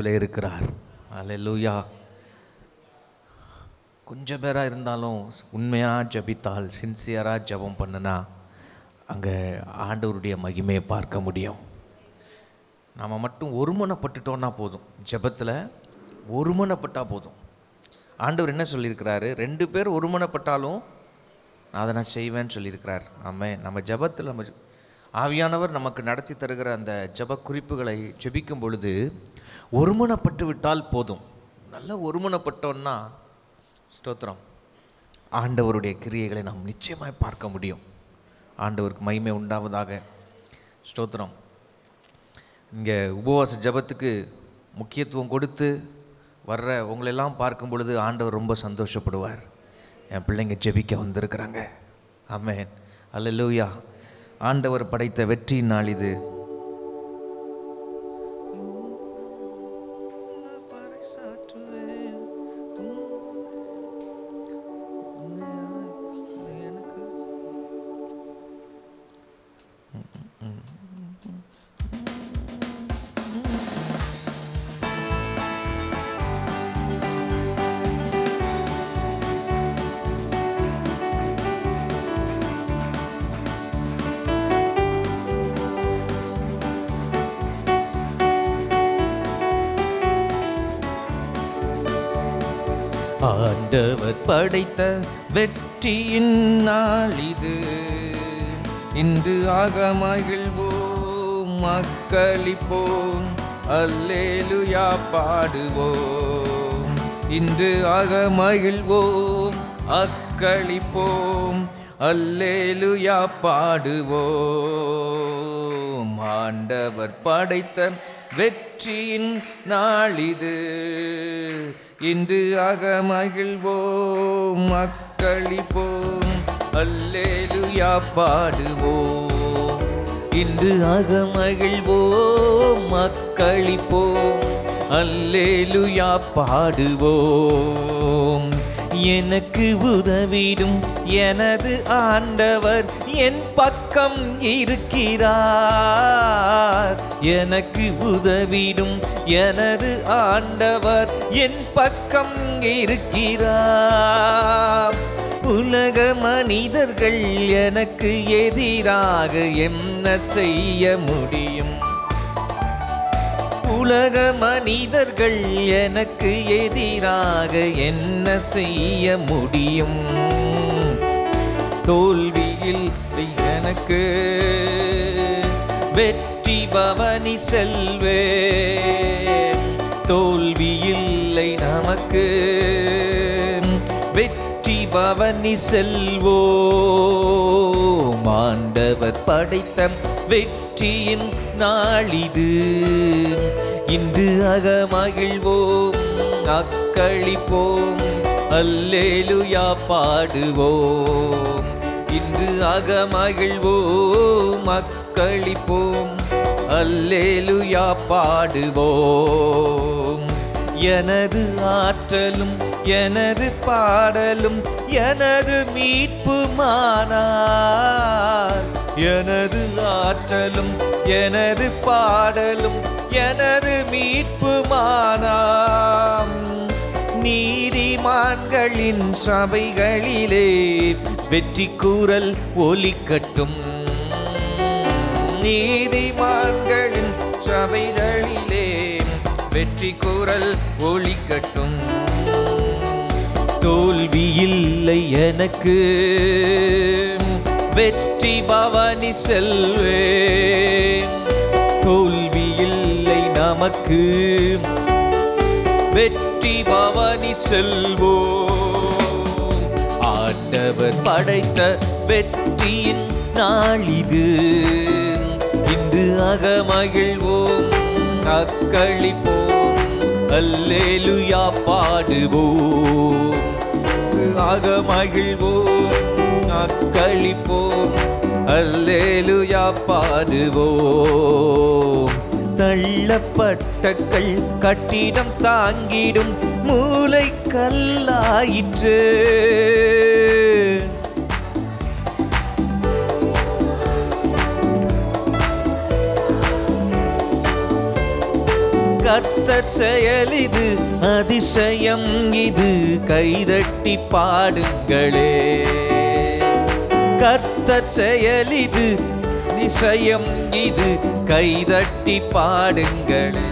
நமக்குள்ளே இருக்கிறார். அல்லேலூயா. கொஞ்சம் பேராக இருந்தாலும் உண்மையாக ஜபித்தால், சின்சியராக ஜபம் பண்ணுனா அங்கே ஆண்டவருடைய மகிமையை பார்க்க முடியும். நாம் மட்டும் ஒருமனப்பட்டுட்டோன்னா போதும், ஜபத்தில் ஒருமனப்பட்டால் போதும். ஆண்டவர் என்ன சொல்லியிருக்கிறாரு? 2 பேர் ஒருமனப்பட்டாலும் அதை நான் செய்வேன்னு சொல்லியிருக்கிறார். நம்ம ஜபத்தில் நம்ம ஆவியானவர் நமக்கு நடத்தி தருகிற அந்த ஜப குறிப்புகளை ஜெபிக்கும் பொழுது ஒருமனப்பட்டு விட்டால் போதும். நல்ல ஒருமனப்பட்டோன்னா ஸ்தோத்திரம், ஆண்டவருடைய கிரியைகளை நாம் நிச்சயமாய் பார்க்க முடியும். ஆண்டவருக்கு மகிமை உண்டாவதாக. ஸ்தோத்திரம். இங்கே உபவாச ஜபத்துக்கு முக்கியத்துவம் கொடுத்து வர்ற உங்களெல்லாம் பார்க்கும் பொழுது ஆண்டவர் ரொம்ப சந்தோஷப்படுவார். என் பிள்ளைங்க ஜெபிக்க வந்திருக்கிறாங்க. ஆமென். அல்லேலூயா. ஆண்டவர் படைத்த வெற்றி நாள் இது. ஆண்டவர் படைத்த வெற்றியின் நாள் இது. இன்று ஆக மகிழ்வோம், மக்களிப்போம், அல்லேலூயா பாடுவோம். இன்று ஆக மகிழ்வோம், அக்களிப்போம், அல்லேலூயா பாடுவோம். ஆண்டவர் படைத்த வெற்றியின் நாள் இது. இன்று ஆக மகிழ்வோம், மக்களிப்போம், அல்லேலூயா பாடுவோம். இன்று ஆக மகிழ்வோம், மக்களிப்போம், அல்லேலூயா பாடுவோம். எனக்கு உதவிடும் எனது ஆண்டவர் என் பக்கம் இருக்கிறார். எனக்கு உதவிடும் எனது ஆண்டவர் என் பக்கம் இருக்கிறார். உலக மனிதர்கள் எனக்கு எதிராக என்ன செய்ய முடியும்? உலக மனிதர்கள் எனக்கு எதிராக என்ன செய்ய முடியும்? தோல்வியில் எனக்கு வெற்றி பவனி செல்வேன். தோல்வியில்லை நமக்கு, வெற்றி பவனி செல்வோம். ஆண்டவர் படைத்த வெற்றியின் நாளிது. இன்று ஆக மகிழ்வோம், அக்களிப்போம், அல்லேலூயா பாடுவோம். இன்று ஆக மகிழ்வோம், அக்களிப்போம், அல்லேலூயா பாடுவோம். எனது ஆற்றலும் எனது பாடலும் எனது மீட்புமானார். எனது ஆற்றலும் எனது பாடலும் எனது மீட்புமானாம். நீதிமான்களின் சபைகளிலே வெற்றி கூறல் ஒலிக்கட்டும். நீதிமான்களின் சபைகளிலே வெற்றி கூறல் ஒலிக்கட்டும். தோல்வி இல்லை எனக்கு, வெற்றி பவனி செல்வேன். தோல்வி இல்லை நமக்கு, வெற்றி பவனி செல்வோம். ஆண்டவர் படைத்த வெற்றியின் நாள் இது. இன்று ஆக மகிழ்வோம், அக்களிப்போம், அல்லேலூயா பாடுவோம். ஆக மகிழ்வோம், அக்களிப்போம், அல்லேலூயா பாடுவோம். தள்ளப்பட்ட கல் கட்டிடம் தாங்கிடும் மூலை கல்லாயிற்று. கர்த்தர் செயல் இது அதிசயம் இது, கைதட்டி பாடுங்களே. கர்த்தர் செயல் இது அதிசயம் இது, கைதட்டி பாடுங்களே.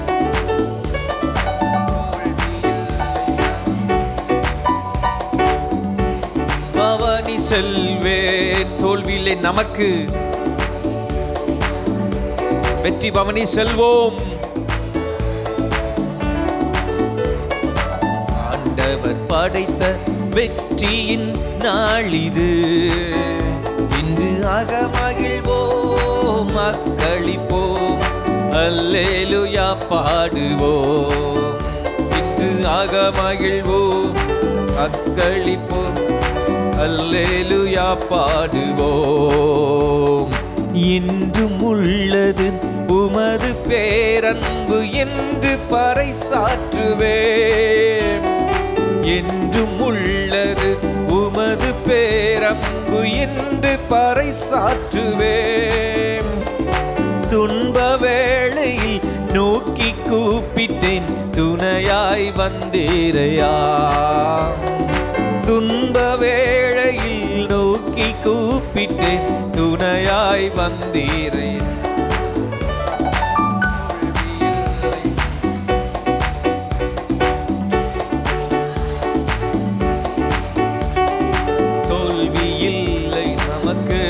பவனி செல்வேன், தோல்வியிலே நமக்கு வெற்றி. பவனி செல்வோம். ஆண்டவர் படைத்த வெற்றியின் நாளிது, இன்று அகமகிழ்வோம் அக்களிப்போம் அல்லேலூயா பாடுவோம். இன்று அகமகிழ்வோம் அக்களிப்போம் அல்லேலூயா பாடுவோம். இன்றும் உள்ளது உமது பேரன்பு என்று பறைசாற்றுவேன். என்றும் உள்ளது உமது பேரன்பு என்று பறைசாற்றுவேன். துன்ப வேளையில் நோக்கி கூப்பிட்டேன், துணையாய் வந்தீரையா. துன்ப வேளையில் நோக்கி கூப்பிட்டேன், துணையாய் வந்தீரே. தோல்வி இல்லை நமக்கு,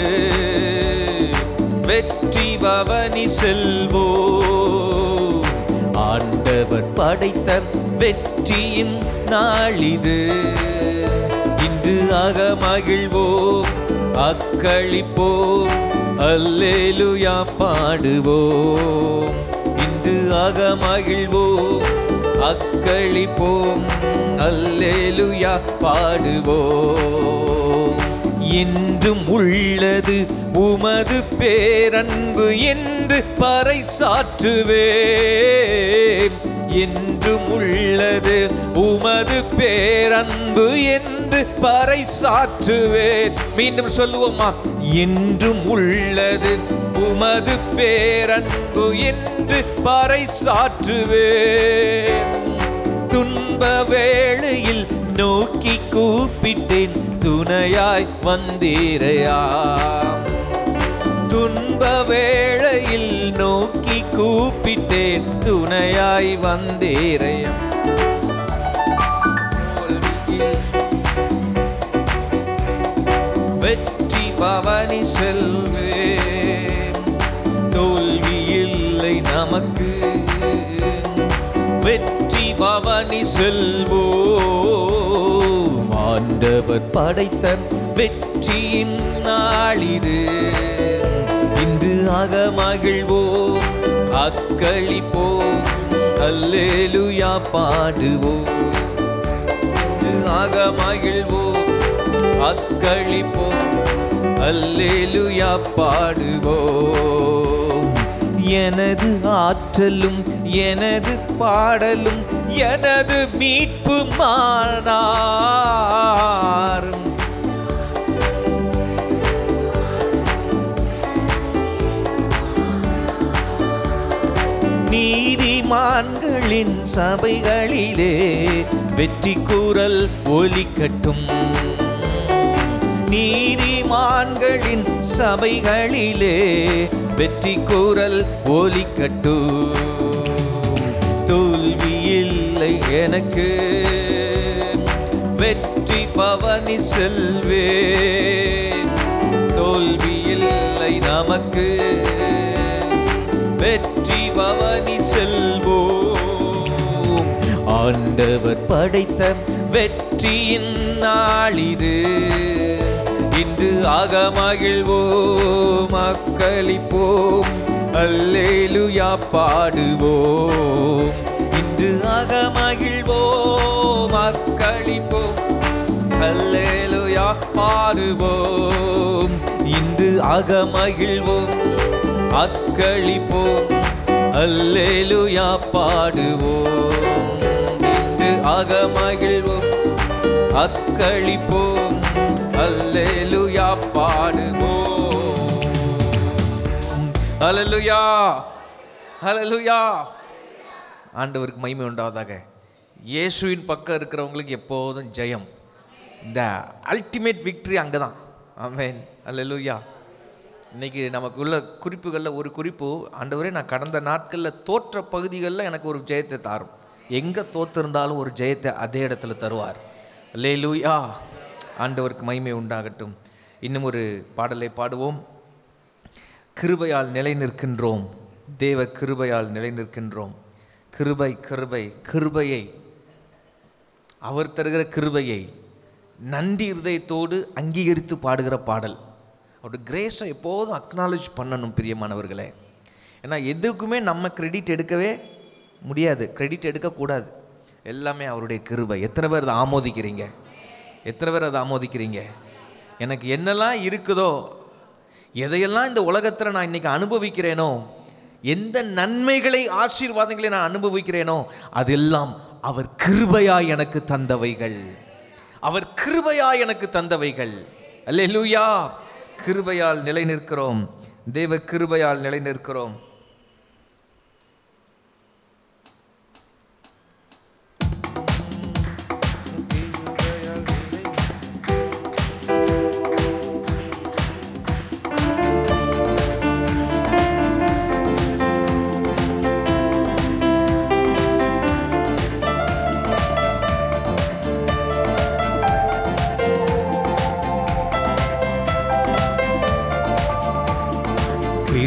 வெற்றி பவனி செல்வோம். ஆண்டவர் படைத்த வெற்றியின் நாளிது, இன்று அகமகிழ்வோம் அக்களிப்போம் அல்லேலூயா பாடுவோம். இன்று அகமகிழ்வோம் அக்களிப்போம் அல்லேலூயா பாடுவோம். என்றும் உள்ளது உமது பேரன்பு என்று பறைசாற்றுவேன். என்றும் உள்ளது உமது பேரன்பு என்று பறைசாற்றுவேன். மீண்டும் சொல்லுவோமா? என்றும் உள்ளது உமது பேரன்பு என்று பறைசாற்றுவேன். துன்ப வேளையில் நோக்கி கூப்பிட்டேன், துணையாய் வந்தீரையா. துன்ப வேளையில் நோக்கி கூப்பிட்டேன், துணையாய் வந்தீரையா. வெற்றி பவனி செல்வேன், தோல்வி இல்லை நமக்கு. வெற்றி பவனி செல்வோம். ஆண்டவர் படைத்த வெற்றியின் நாளிது, இன்று அகமகிழ்வோம் அக்களிப்போம் அல்லேலூயா பாடுவோம். இன்று அகமகிழ்வோம் அக்களிப்போம் அல்லேலூயா பாடுவோம். எனது ஆற்றலும் எனது பாடலும் எனது மீட்பு மானார். நீதிமான்களின் சபைகளிலே வெற்றி கூறல் ஒலிக்கட்டும். நீதிமான்களின் சபைகளிலே வெற்றி கூறல் ஒலிக்கட்டும். தோல்வி இல்லை எனக்கு, வெற்றி பவனி செல்வேன். தோல்வி இல்லை நமக்கு, வெற்றி பவனி செல்வோம். ஆண்டவர் படைத்த வெற்றியின் நாளிது, இன்று அகமகிழ்வோம் அக்களிப்போம் அல்லேலூயா பாடுவோம். இன்று அகமகிழ்வோம் அக்களிப்போம் அல்லேலூயா பாடுவோம். இன்று அகமகிழ்வோம் அக்களிப்போம் அல்லேலூயா பாடுவோம். இன்று அகமகிழ்வோம் அக்களிப்போம் அல்லேலூயா பாடுவோம். ஹல்லேலூயா ஹல்லேலூயா ஆண்டவருக்கு மகிமை உண்டாவதாக. இயேசுவின் பக்கம் இருக்கிறவங்களுக்கு எப்போதும் ஜெயம். இந்த அல்டிமேட் விக்ட்ரி அங்கே தான். ஆமென், அல்லேலூயா. இன்றைக்கி நமக்குள்ள குறிப்புகளில் ஒரு குறிப்பு, ஆண்டவரே நான் கடந்த நாட்களில் தோற்ற பகுதிகளில் எனக்கு ஒரு ஜெயத்தை தாரும். எங்கே தோற்றிருந்தாலும் ஒரு ஜெயத்தை அதே இடத்துல தருவார். அல்லேலூயா, ஆண்டவருக்கு மகிமை உண்டாகட்டும். இன்னும் ஒரு பாடலை பாடுவோம். கிருபையால் நிலை நிற்கின்றோம், தேவ கிருபையால் நிலை நிற்கின்றோம். கிருபை கிருபை கிருபையை, அவர் தருகிற கிருபையை நன்றி இருதயத்தோடு அங்கீகரித்து பாடுகிற பாடல். அவருடைய கிரேஸை எப்போதும் அக்னாலேஜ் பண்ணணும் பிரியமானவர்களே. ஏன்னா எதுக்குமே நம்ம கிரெடிட் எடுக்கவே முடியாது, கிரெடிட் எடுக்கக்கூடாது. எல்லாமே அவருடைய கிருபை. எத்தனை பேர் அதை ஆமோதிக்கிறீங்க? எத்தனை பேர் அதை ஆமோதிக்கிறீங்க? எனக்கு என்னெல்லாம் இருக்குதோ, எதையெல்லாம் இந்த உலகத்தில் நான் இன்றைக்கி அனுபவிக்கிறேனோ, எந்த நன்மைகளை ஆசீர்வாதங்களை நான் அனுபவிக்கிறேனோ, அதெல்லாம் அவர் கிருபையாய் எனக்கு தந்தவைகள். அவர் கிருபையாய் எனக்கு தந்தவைகள். அல்லேலூயா. கிருபையால் நிலை நிற்கிறோம், தேவ கிருபையால் நிலை நிற்கிறோம்.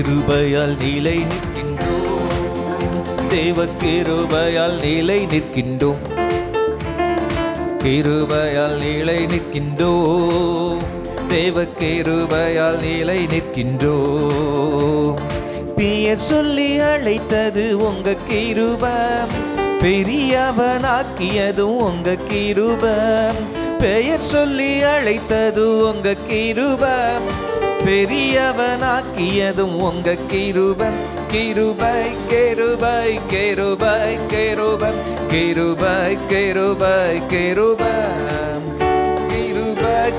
கிருபையால் நிலை நிற்கின்றோம், தேவ கிருபையால் நிலை நிற்கின்றோம். கிருபையால் நிலை நிற்கின்றோம், தேவ கிருபையால் நிலை நிற்கின்றோம். பெயர் சொல்லி அழைத்தது உங்க கிருபை, பெரியவனாக்கியதும் உங்க கிருபை. பெயர் சொல்லி அழைத்தது உங்க கிருபை, பெரியவனாக்கியதும் உங்க கிருபை. கிருபை கிருபை கிருபை கிருபை கிருபை கிருபை கிருபை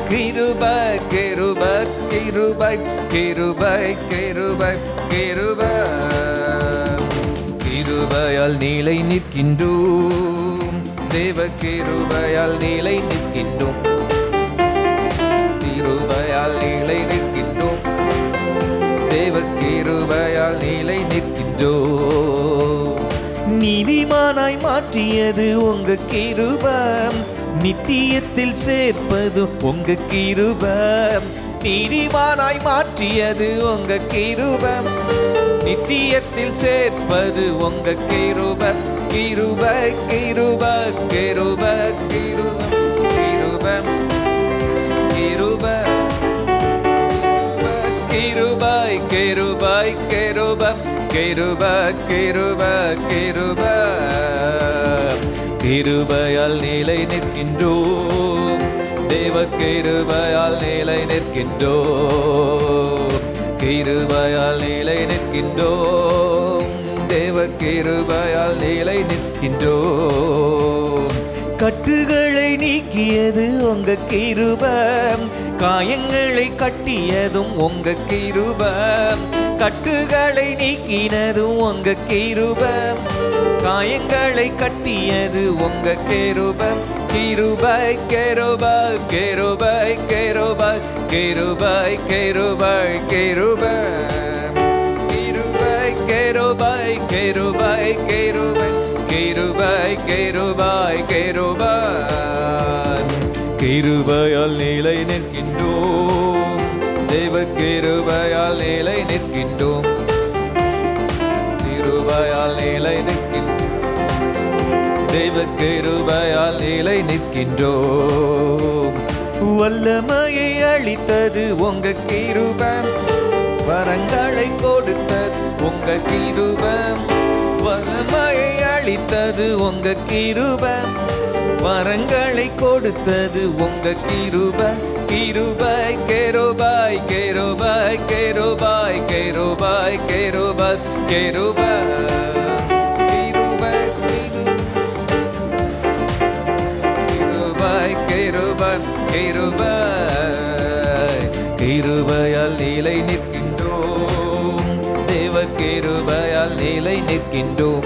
கிருபை கிருபை கிருபை கிருபை கிருபை கிருபை கிருபை. கிருபையால் நிலை நிற்கின்றோம், தேவ கிருபையால் நிலை நிற்கின்றோம். கிருபையால் நிலை நிற்கின்றோம், தேவ கிருபையால் நிலை நிற்கின்றோம். நீதிமானாய் மாற்றியது உங்க கிருபை, நித்தியத்தில் சேர்ப்பது உங்க கிருபை. நீதிமானாய் மாற்றியது உங்க கிருபை, நித்தியத்தில் சேர்ப்பது உங்க கிருபை. கிருபை கிருபை கிருபை கிருபை கிருபை கிருபை கிருபை கிருபை கிருபை கிருபை கிருபை கிருபை. கிருபையால் நிலை நிற்கின்றோம், தேவ கிருபையால் நிலை நிற்கின்றோம். கிருபையால் நிலை நிற்கின்றோம், தேவ கிருபையால் நிலை நிற்கின்றோம். கட்டுகளை நீக்கியது உங்க கிருபை, காயங்களை கட்டியதும் உங்க கிருபை. கட்டுகளை நீக்கினதும் உங்க கிருபை, காயங்களை கட்டியது உங்க கிருபை. கிருபை கிருபை கிருபை கிருபை கிருபை கிருபை கிருபை கிருபை கிருபை கிருபை கிருபை கிருபை கிருபை கிருபை. கிருபையால் நிலை நிற்கின்றோம், தேவ கிருபையால் நிலை நிற்கின்றோம். கிருபையால் நிலை நிற்கின்றோம், தேவ கிருபையால் நிலை நிற்கின்றோம். வல்லமையை அளித்தது உங்க கிருபை, வரங்களை கொடுத்தது உங்க கிருபை. வல்லமையை அளித்தது உங்க கிருபை, வரங்களை கொடுத்தது உங்க கிருபை. கிருபை கிருபை கிருபை கிருபை கிருபை கிருபை கிருபை கிருபை கிருபை கிருபை. கிருபையால் நிலை நிற்கின்றோம், தேவ கிருபையால் நிலை நிற்கின்றோம்.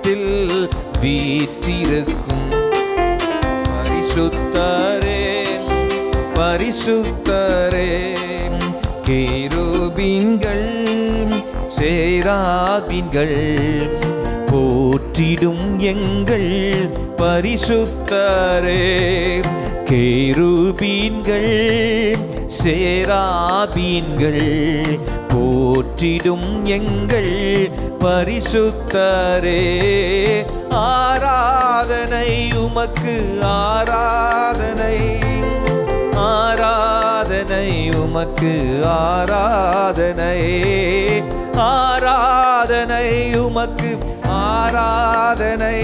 சிங்காசனத்தில் வீற்றிருக்கும் பரிசுத்தரே பரிசுத்தரே. கேருபீன்கள் சேராபீன்கள் போற்றிடும் எங்கள் பரிசுத்தரே. கேருபீன்கள் சேராபீன்கள் போற்றிடும் எங்கள் பரிசுத்தரே. ஆராதனை உமக்கு ஆராதனை ஆராதனை உமக்கு ஆராதனை ஆராதனை உமக்கு ஆராதனை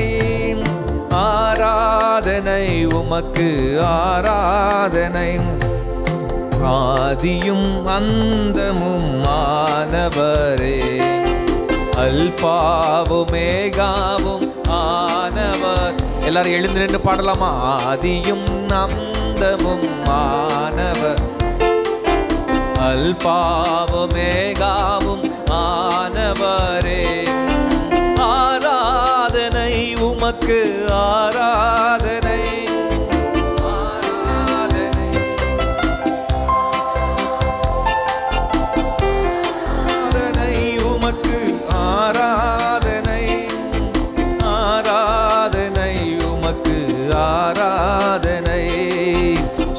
ஆராதனை உமக்கு ஆராதனை. ஆதியும் அந்தமும் ஆனவரே அல்பாவும் மேகாவும் ஆனவர். எல்லாரும் எழுந்து நின்று பாடலாமா? ஆதியும் அந்தமும் ஆனவர் அல்பாவும் மேகாவும் ஆனவரே. ஆராதனை உமக்கு ஆராதனை ஆராதனை ஆராதனை உமக்கு ஆராதனை ஆராதனை உமக்கு ஆராதனை.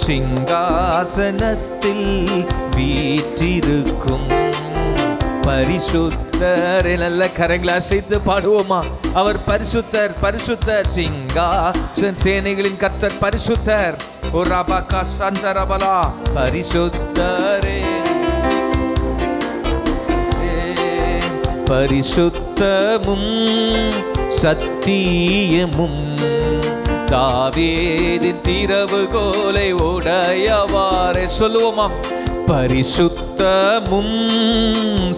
சிங்காசனத்தில் வீற்றிருக்கும் பரிசுத்தர். நல்ல கரங்களை அசைத்து பாடுவோமா? அவர் பரிசுத்தர் பரிசுத்தர். சிங்காசன சேனைகளின் கர்த்தர் பரிசுத்தர். ஓ ரபகா சந்தரபலா பரிசுத்தரே பரிசுத்தமும் சத்தியமும் தாவீதின் திறவுகோலை உடையவாறே. சொல்லுவோமா? பரிசுத்தமும்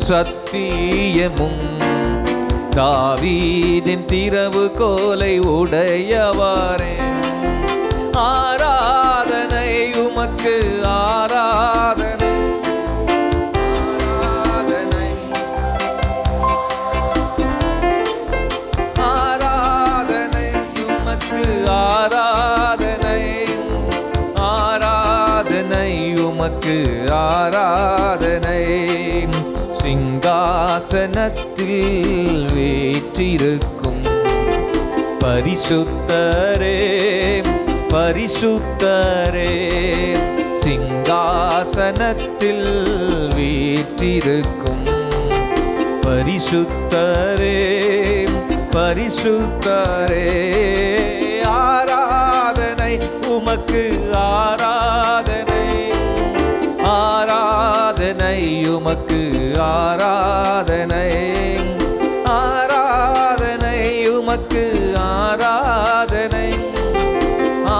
சத்தியமும் தாவீதின் திறவுகோலை உடையவாறே. ஆராதனை உமக்கு ஆராதனை ஆராதனை ஆராதனை உமக்கு ஆராதனை ஆராதனை உமக்கு ஆராதனை. சிங்காசனத்தில் வீற்றிருக்கும் பரிசுத்தரே பரிசுத்தரே. சிங்காசனத்தில் வீற்றிருக்கும் பரிசுத்தரே பரிசுத்தரே. ஆராதனை உமக்கு ஆராதனை ஆராதனை உமக்கு ஆராதனை ஆராதனை உமக்கு ஆராதனை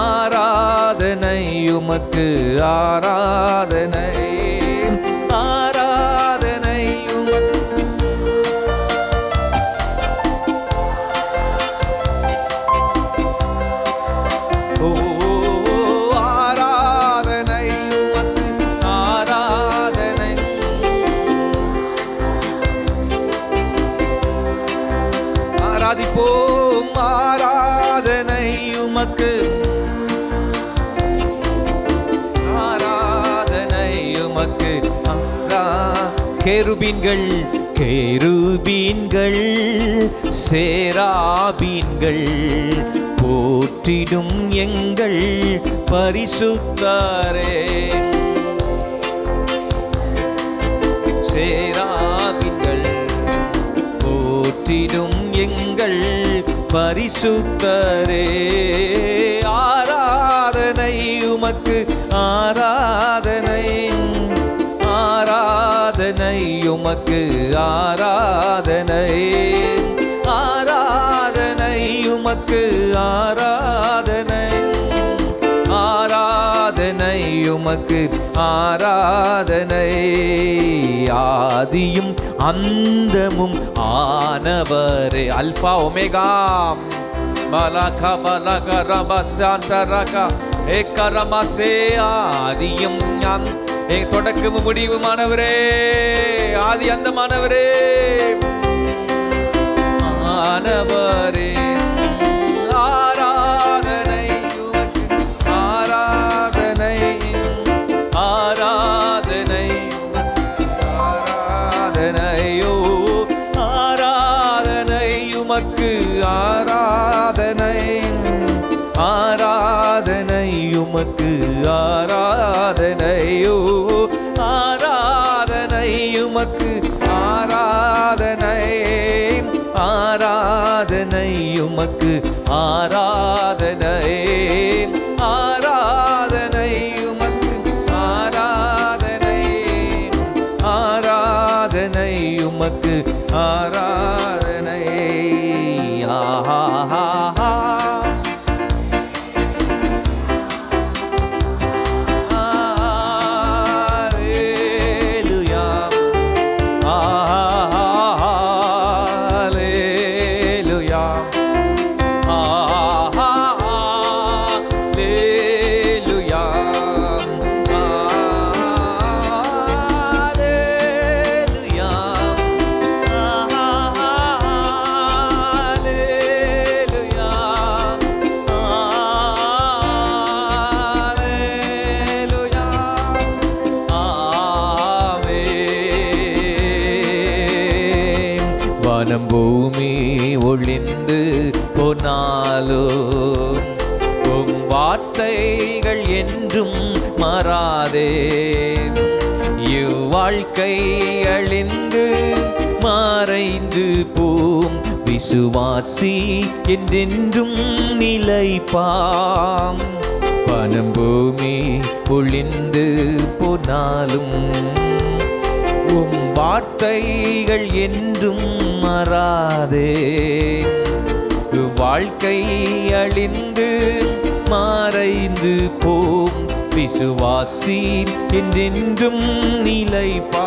ஆராதனை உமக்கு ஆராதனை ஆராதனை உமக்கு ஆராதனை உமக்கு ஆராதனை ஆராதிப்போம். ஆராதனை உமக்கு ஆராதனை உமக்கு. கேருபீன்கள் கேருபீன்கள் சேராபீன்கள் போற்றிடும் எங்கள் பரிசுத்தரே. சேராபீன்கள் போற்றிடும் எங்கள் பரிசுத்தரே. ஆராதனை உமக்கு ஆராதனை ஆராதனை உமக்கு ஆராதனை ஆராதனை உமக்கு ஆராதனை ஆராதனை உமக்கு ஆராதனை. ஆதியும் அந்தமும் ஆனவரே அல்பா ஒமேகா பலகா பலகா ரபசாந்தரகா ஏகரமசே. ஆதியும் தொடக்கமும் முடிவுமானவரே ஆதி அந்தமானவரே. ஆராதனை உமக்கு ஆராதனை ஆராதனை ஆராதனையோ ஆராதனை உமக்கு ஆராதனை ஆராதனை உமக்கு ஆராதனையோ ஆராதனை உமக்கு ஆராதனை ஆராதனை உமக்கு ஆராதனை ஆராதனை உமக்கு ஆராதனை ஆராதனை உமக்கு ஆராதனை ஆஹா பூமி ஒளிந்து போனாலும் உம் வார்த்தைகள் என்றும் மாறாதே இவ்வாழ்க்கை அழிந்து மறைந்து போம் விசுவாசி என்றென்றும் நிலைப்பாம் வானம் பூமி ஒளிந்து போனாலும் உம் வார்த்தைகள் என்றும் மாறாதே வாழ்க்கை அழிந்து மறைந்து போம் விசுவாசி என்றென்றும் நிலைப்பாம்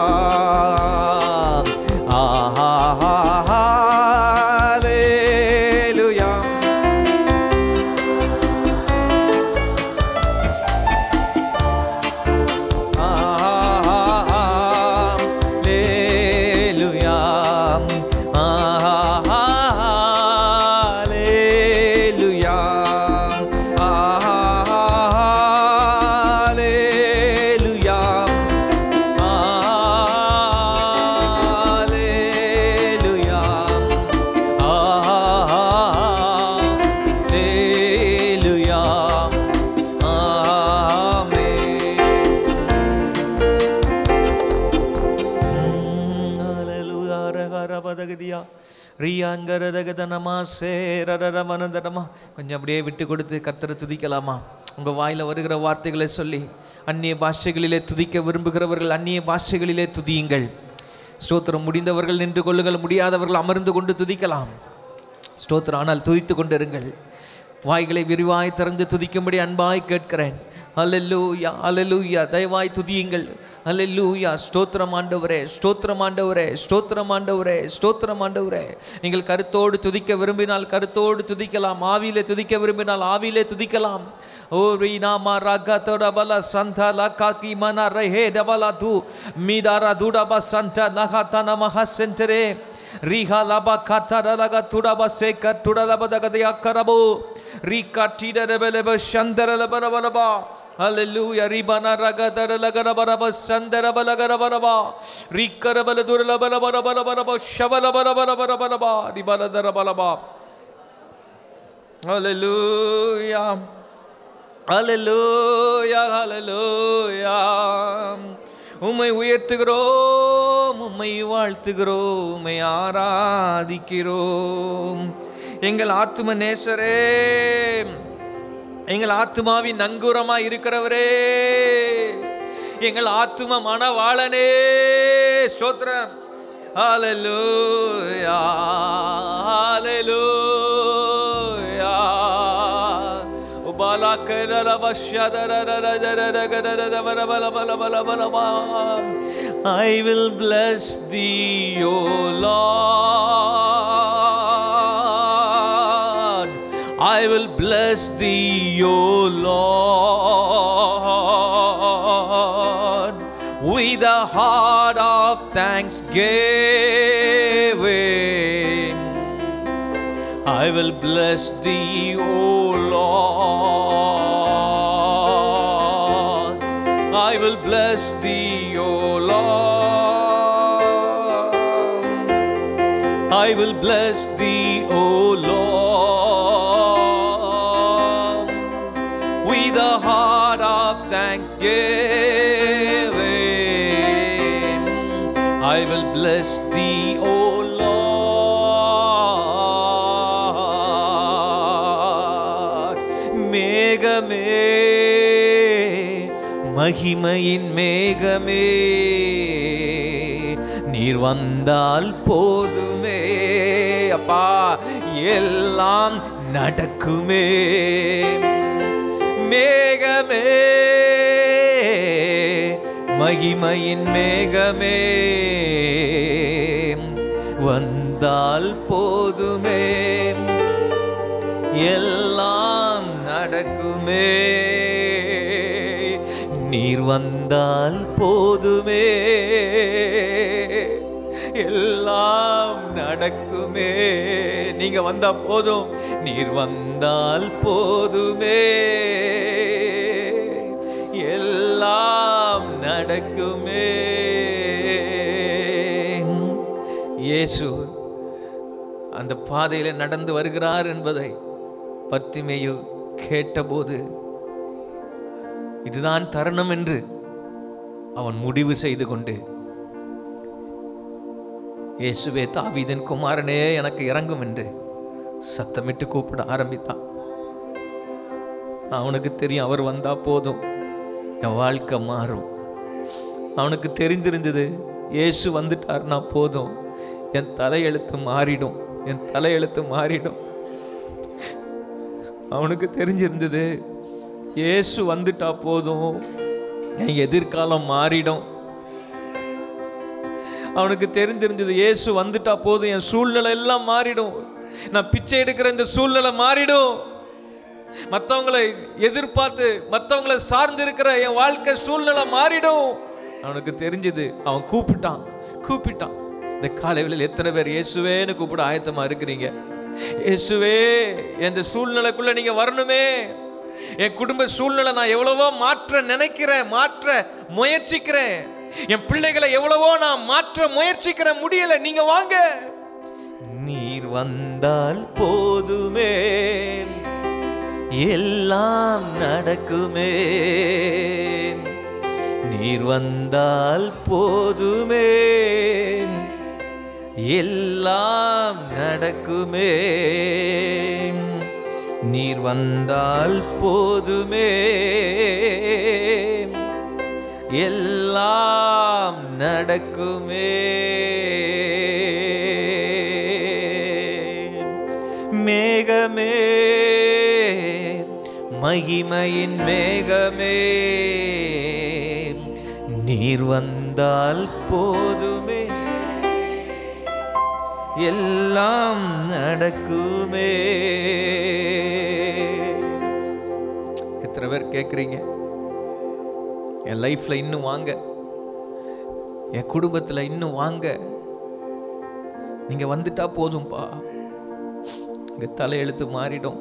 ஆஹா ஹல்லேலூயா கொஞ்சம் அப்படியே விட்டு கொடுத்து கர்த்தரை துதிக்கலாமா? உங்க வாயில வருகிற வார்த்தைகளை சொல்லி அந்நிய பாஷைகளிலே துதிக்க விரும்புகிறவர்கள் அந்நிய பாஷைகளிலே துதியுங்கள். ஸ்தோத்திரம். முடிந்தவர்கள் நின்று கொள்ளுங்கள், முடியாதவர்கள் அமர்ந்து கொண்டு துதிக்கலாம். ஸ்தோத்திரம். ஆனால் துதித்து கொண்டிருங்கள். வாய்களை விரிவாய் திறந்து துதிக்கும்படி அன்பாய் கேட்கிறேன். அல்லேலூயா அல்லேலூயா. தயவாய் துதியுங்கள். அல்லேலூயா. ஸ்தோத்திரம் ஆண்டவரே, ஸ்தோத்திரம் ஆண்டவரே, ஸ்தோத்திரம் ஆண்டவரே, ஸ்தோத்திரம் ஆண்டவரே. நீங்கள் கருத்தோடு துதிக்க விரும்பினால் கருத்தோடு துதிக்கலாம். ஆவியிலே துதிக்க விரும்பினால் ஆவியிலே துதிக்கலாம். ஓ ரீனாமா ராகத்தோட பல சந்தா லகாக்கி மனா ரஹே டபலா தூ மீடாரா தூடபா சந்தா நகாத்தன மஹா சென்டரே ரீஹா லபா காத்தர லகா துடபா சேக்க துடலப தகதையா கரபோ Reeka டீடரபலப சந்தரலபரபலபா. Hallelujah. Ribana ragadara lagara baraba sandara balagara baraba rikara baladura labara baraba baraba shavala baraba baraba ribana dara balaba. Hallelujah. Hallelujah. Hallelujah. உம்மை உயர்த்துகிறோம், உம்மை வாழ்த்துகிறோம், உம்மை ஆராதிக்கிறோம். எங்கள் ஆத்தும நேசரே, எங்கள் ஆத்துமாவின் நங்கூரமா இருக்கிறவரே, எங்கள் ஆத்தும மணவாளனே, ஸ்தோத்திரம். ஹல்லேலூயா ஹல்லேலூயா. I will bless thee, O Lord. I will bless thee, O Lord, with a heart of thanksgiving. I will bless thee, O Lord. I will bless thee, O Lord. I will bless thee, O Lord, with a heart of thanksgiving. I will bless thee, O Lord. மேகமே, மகிமையின் மேகமே, நீர் வந்தால் போதுமே அப்பா, எல்லாம் நடக்குமே. மேகமே, மகிமையின் மேகமே, வந்தால் போதுமே, எல்லாம் நடக்குமே. நீர் வந்தால் போதுமே, எல்லாம் நடக்குமே. நீங்க வந்தா போதும், நீர் வந்தால் போதுமே, எல்லாம் நடக்குமே. இயேசு அந்த பாதையில நடந்து வருகிறார் என்பதை பர்த்திமேயு கேட்டபோது இதுதான் தருணம் என்று அவன் முடிவு செய்து கொண்டு, இயேசுவே தாவீதின் குமாரனே எனக்கு இறங்கும் என்று சத்தமிட்டு கூப்பிட ஆரம்பித்தான். அவனுக்கு தெரியும், அவர் வந்தா போதும் என் வாழ்க்கை மாறும். அவனுக்கு தெரிந்திருந்தது, இயேசு வந்துட்டார்னா போதும் என் தலையெழுத்து மாறிடும், என் தலையெழுத்து மாறிடும். அவனுக்கு தெரிஞ்சிருந்தது, இயேசு வந்துட்டா போதும் என் எதிர்காலம் மாறிடும். அவனுக்கு தெரிஞ்சிருந்தது, இயேசு வந்துட்டா போதும் என் சூழ்நிலை எல்லாம் மாறிடும், நான் பிச்சை எடுக்கிற இந்த சூழ்நிலை மாறிடும், மற்றவங்களை எதிர்பார்த்து மற்றவங்களை சார்ந்து இருக்கிற என் வாழ்க்கை சூழ்நிலை மாறிடும். அவனுக்கு தெரிஞ்சது. அவன் கூப்பிட்டான். இந்த காலையில் எத்தனை பேர் இயேசுவேன்னு கூப்பிட ஆயத்தமா இருக்கிறீங்க? இயேசுவே, இந்த சூழ்நிலைக்குள்ள நீங்க வரணுமே. என் குடும்ப சூழ்நிலை நான் எவ்வளவோ மாற்ற நினைக்கிறேன், மாற்ற முயற்சிக்கிறேன். என் பிள்ளைகளை எவ்வளவோ நான் மாற்ற முயற்சிக்கிறேன், முடியல. நீங்க வாங்க. நீர் வந்தால் போதுமே, எல்லாம் நடக்குமே. நீர் வந்தால் போதுமே, எல்லாம் நடக்குமே. நீர் வந்தால் போதுமே, எல்லாம் நடக்குமே. மேகமே, மகிமையின் மேகமே, நீர் வந்தால் போதுமே, எல்லாம் நடக்குமே. எத்தனை பேர் கேட்குறீங்க, என் லைஃப்ல இன்னும் வாங்க, என் குடும்பத்தில் இன்னும் வாங்க, நீங்க வந்துட்டா போதும்பா, இங்க தலையெழுத்து மாறிடும்.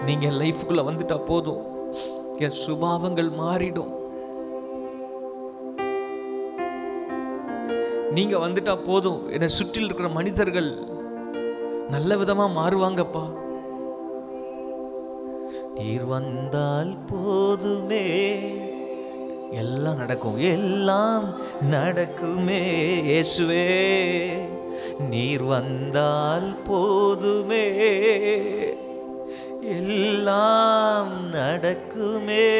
நீங்க என் லைஃபுக்குள்ள வந்துட்டா போதும், என் சுபாவங்கள் மாறிடும். நீங்க வந்துட்டா போதும், என்னை சுற்றில் இருக்கிற மனிதர்கள் நல்ல விதமா மாறுவாங்கப்பா. நீர் வந்தால் போதுமே, எல்லாம் நடக்கும், எல்லாம் நடக்குமே. இயேசுவே, நீர் வந்தால் போதுமே, எல்லாம் நடக்குமே.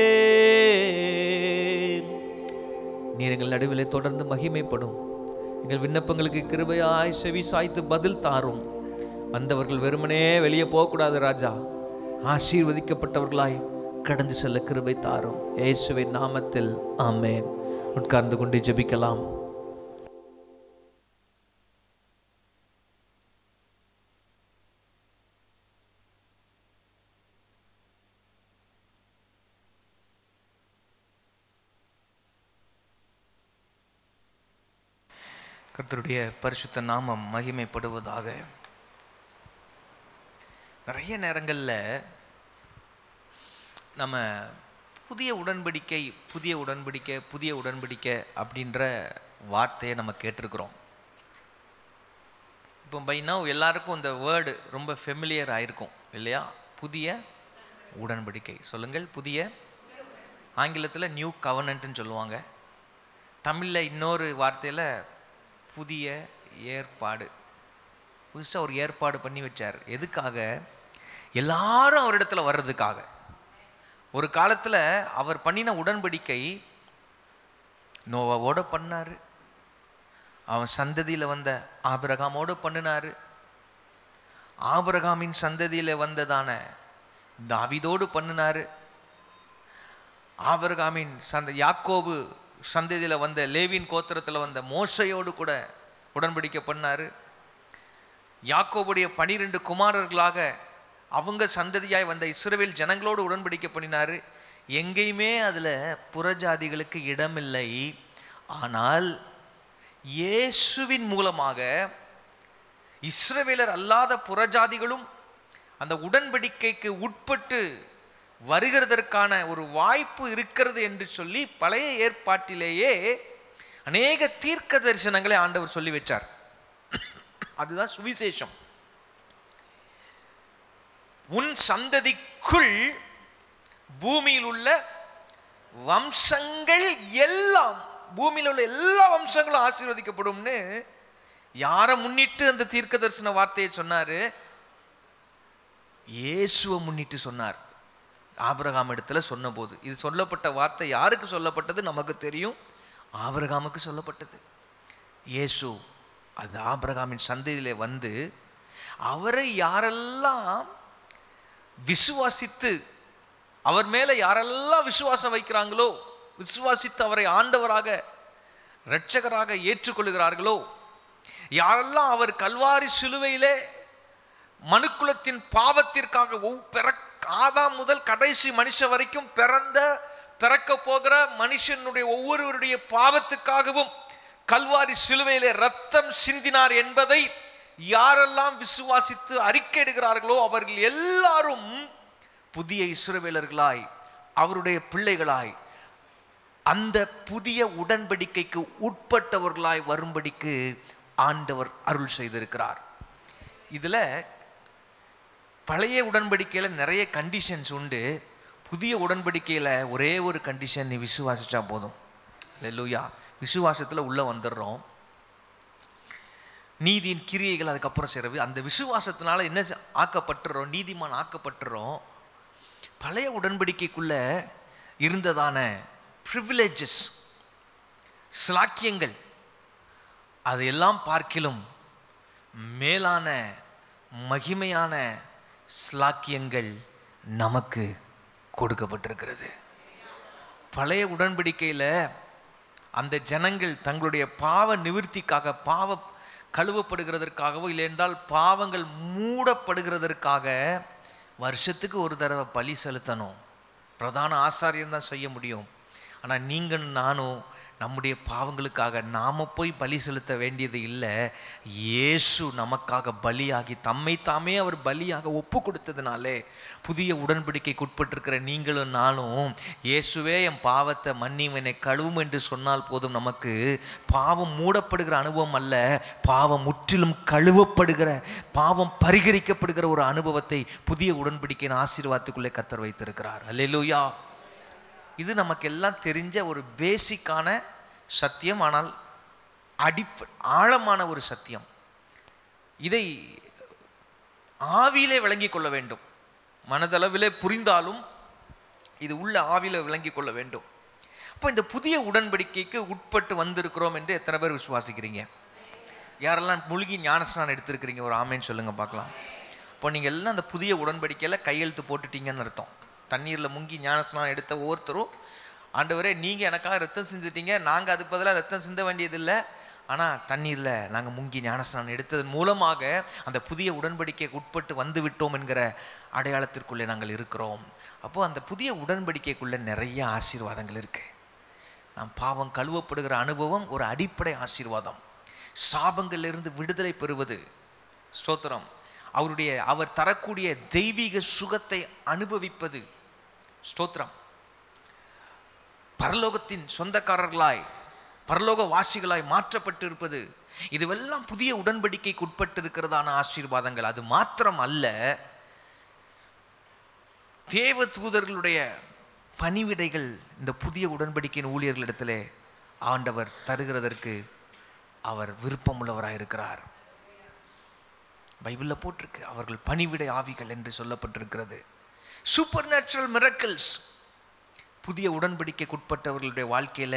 நீர் எங்கள் நடுவில் தொடர்ந்து மகிமைப்படும். எங்கள் விண்ணப்பங்களுக்கு கிருபையாய் செவி சாய்த்து பதில் தாரும். வந்தவர்கள் வெறுமனே வெளியே போகக்கூடாது ராஜா, ஆசீர்வதிக்கப்பட்டவர்களாய் கடந்து செல்ல கிருபை தாரும். இயேசுவின் நாமத்தில் ஆமென். உட்கார்ந்து கொண்டு ஜெபிக்கலாம். கர்த்தருடைய பரிசுத்த நாமம் மகிமைப்படுவதாக. நிறைய நேரங்களில் நம்ம புதிய உடன்படிக்கை புதிய உடன்படிக்கை புதிய உடன்படிக்கை அப்படின்ற வார்த்தையை நம்ம கேட்டிருக்கிறோம். இப்போ பை நவ் எல்லாருக்கும் இந்த வேர்டு ரொம்ப ஃபெமிலியர் ஆயிருக்கும் இல்லையா? புதிய உடன்படிக்கை சொல்லுங்கள். புதிய, ஆங்கிலத்தில் நியூ கவர்னன்ட்னு சொல்லுவாங்க. தமிழில் இன்னொரு வார்த்தையில் புதிய ஏற்பாடு. புதுசாக ஒரு ஏற்பாடு பண்ணி வச்சார். எதுக்காக? எல்லாரும் அவரிடத்துல வர்றதுக்காக. ஒரு காலத்தில் அவர் பண்ணின உடன்படிக்கை நோவாவோட பண்ணார், அவன் சந்ததியில் வந்த ஆபிரகாமோடு பண்ணினார், ஆபிரகாமின் சந்ததியில் வந்ததான தாவீதோடு பண்ணினார், ஆபிரகாமின் யாக்கோபு சந்ததியில் வந்த லேவியின் கோத்திரத்தில் வந்த மோசையோடு கூட உடன்படிக்கை பண்ணார், யாக்கோபுடைய 12 குமாரர்களாக அவங்க சந்ததியாய் வந்த இஸ்ரவேல் ஜனங்களோடு உடன்படிக்கை பண்ணினார். எங்கேயுமே அதில் புறஜாதிகளுக்கு இடமில்லை. ஆனால் இயேசுவின் மூலமாக இஸ்ரவேலர் அல்லாத புறஜாதிகளும் அந்த உடன்படிக்கைக்கு உட்பட்டு வருகிறதற்கான ஒரு வாய்ப்பு இருக்கிறது என்று சொல்லி பழைய ஏற்பாட்டிலேயே அநேக தீர்க்க தரிசனங்களை ஆண்டவர் சொல்லி வச்சார். அதுதான் சுவிசேஷம். உன் சந்ததிக்குள் பூமியில் உள்ள வம்சங்கள் எல்லாம், பூமியில் உள்ள எல்லா வம்சங்களும் ஆசீர்வதிக்கப்படும்னு யாரை முன்னிட்டு அந்த தீர்க்க தரிசன வார்த்தையை சொன்னாரு? இயேசுவை முன்னிட்டு சொன்னார். ஆபிரகாம் இடத்துல சொன்ன போது இது சொல்லப்பட்ட வார்த்தை யாருக்கு சொல்லப்பட்டது? நமக்கு தெரியும், ஆபிரகாமுக்கு சொல்லப்பட்டது. இயேசு அந்த ஆபிரகாமின் சந்ததியிலே வந்து அவரை யாரெல்லாம் விசுவாசித்து, அவர் மேல யாரெல்லாம் விசுவாசம் வைக்கிறாங்களோ, விசுவாசித்து அவரை ஆண்டவராக இரட்சகராக ஏற்றுக்கொள்கிறார்களோ, யாரெல்லாம் அவர் கல்வாரி சிலுவையிலே மனுக்குலத்தின் பாவத்திற்காக ஆதாம் முதல் கடைசி மனுஷன் வரைக்கும் பிறக்க போகிற மனுஷனுடைய ஒவ்வொருவருடைய பாவத்துக்காகவும் கல்வாரி சிலுவையிலே ரத்தம் சிந்தினார் என்பதை யாரெல்லாம் விசுவாசித்து அறிக்கையிடுகிறார்களோ அவர்கள் எல்லாரும் புதிய இஸ்ரவேலர்களாய், அவருடைய பிள்ளைகளாய், அந்த புதிய உடன்படிக்கைக்கு உட்பட்டவர்களாய் வரும்படிக்கு ஆண்டவர் அருள் செய்திருக்கிறார். இதில் பழைய உடன்படிக்கையில் நிறைய கண்டிஷன்ஸ் உண்டு. புதிய உடன்படிக்கையில் ஒரே ஒரு கண்டிஷன், நீ விசுவாசிச்சா போதும். அல்லேலூயா. விசுவாசத்தில் உள்ளே வந்துடுறோம். நீதியின் கிரியைகள் அதுக்கப்புறம் செய்கிறது. அந்த விசுவாசத்தினால என்ன ஆக்கப்பட்டுறோம்? நீதிமான் ஆக்கப்பட்டுறோம். பழைய உடன்படிக்கைக்குள்ள இருந்ததான ப்ரிவிலேஜஸ், ஸ்லாக்கியங்கள், அதையெல்லாம் பார்க்கிலும் மேலான மகிமையான ஸ்லாக்கியங்கள் நமக்கு கொடுக்கப்பட்டிருக்கிறது. பழைய உடன்படிக்கையில் அந்த ஜனங்கள் தங்களுடைய பாவ நிவர்த்திக்காக, பாவ கழுவப்படுகிறதற்காகவோ இல்லை என்றால் பாவங்கள் மூடப்படுகிறதற்காக வருஷத்துக்கு ஒரு தடவை பலி செலுத்தணும். பிரதான ஆசாரியன் தான் செய்ய முடியும். ஆனால் நீங்கள் நானும் நம்முடைய பாவங்களுக்காக நாம் போய் பலி செலுத்த வேண்டியது இல்லை. இயேசு நமக்காக பலியாகி தம்மை தாமே அவர் பலியாக ஒப்பு கொடுத்ததுனாலே புதிய உடன்படிக்கைக்கு உட்பட்டிருக்கிற நீங்களும் நானும் இயேசுவே என் பாவத்தை மன்னியும் என்னை கழுவும் என்று சொன்னால் போதும். நமக்கு பாவம் மூடப்படுகிற அனுபவம் அல்ல, பாவம் முற்றிலும் கழுவப்படுகிற, பாவம் பரிகரிக்கப்படுகிற ஒரு அனுபவத்தை புதிய உடன்படிக்கையின் ஆசீர்வாதத்துக்குள்ளே கர்த்தர் வைத்திருக்கிறார். அல்லேலூயா. இது நமக்கு எல்லாம் தெரிஞ்ச ஒரு பேசிக்கான சத்தியம், ஆனால் ஆழமான ஒரு சத்தியம். இதை ஆவியிலே விளங்கி கொள்ள வேண்டும். மனதளவிலே புரிந்தாலும் இது உள்ள ஆவியிலே விளங்கி கொள்ள வேண்டும். அப்போ இந்த புதிய உடன்படிக்கைக்கு உட்பட்டு வந்திருக்கிறோம் என்று எத்தனை பேர் விசுவாசிக்கிறீங்க? யாரெல்லாம் மூழ்கி ஞானஸ்நானம் எடுத்திருக்கிறீங்க? ஒரு ஆமேன்னு சொல்லுங்க பார்க்கலாம். இப்போ நீங்கள் எல்லாம் அந்த புதிய உடன்படிக்கையில் கையெழுத்து போட்டுட்டீங்கன்னு அர்த்தம். தண்ணீரில் முங்கி ஞானஸ்நானம் எடுத்த ஒவ்வொருத்தரும், ஆண்டவரே நீங்கள் எனக்காக ரத்தம் சிந்திட்டீங்க, நாங்கள் அதுக்கு பதிலாக ரத்தம் சிந்த வேண்டியதில்லை, ஆனால் தண்ணீரில் நாங்கள் முங்கி ஞானஸ்நானம் எடுத்ததன் மூலமாக அந்த புதிய உடன்படிக்கைக்கு உட்பட்டு வந்து விட்டோம் என்கிற அடையாளத்திற்குள்ளே நாங்கள் இருக்கிறோம். அப்போது அந்த புதிய உடன்படிக்கைக்குள்ளே நிறைய ஆசீர்வாதங்கள் இருக்குது. நாம் பாவம் கழுவப்படுகிற அனுபவம் ஒரு அடிப்படை ஆசீர்வாதம். சாபங்களிலிருந்து விடுதலை பெறுவது, ஸ்தோத்திரம். அவர் தரக்கூடிய தெய்வீக சுகத்தை அனுபவிப்பது. ஸ்தோத்திரம். பரலோகத்தின் சொந்தக்காரர்களாய், பரலோக வாசிகளாய் மாற்றப்பட்டு இருப்பது, இதுவெல்லாம் புதிய உடன்படிக்கைக்கு உட்பட்டு இருக்கிறதான ஆசீர்வாதங்கள். அது மாத்திரம் அல்ல, தேவ தூதர்களுடைய பணிவிடைகள் இந்த புதிய உடன்படிக்கையின் ஊழியர்களிடத்திலே ஆண்டவர் தருகிறதற்கு அவர் விருப்பமுள்ளவராக இருக்கிறார். பைபிளில் போட்டிருக்கு, அவர்கள் பணிவிடை ஆவிகள் என்று சொல்லப்பட்டிருக்கிறது. சூப்பர் நேச்சுரல் மிரக்கிள்ஸ் புதிய உடன்படிக்கைக்கு உட்பட்டவர்களுடைய வாழ்க்கையில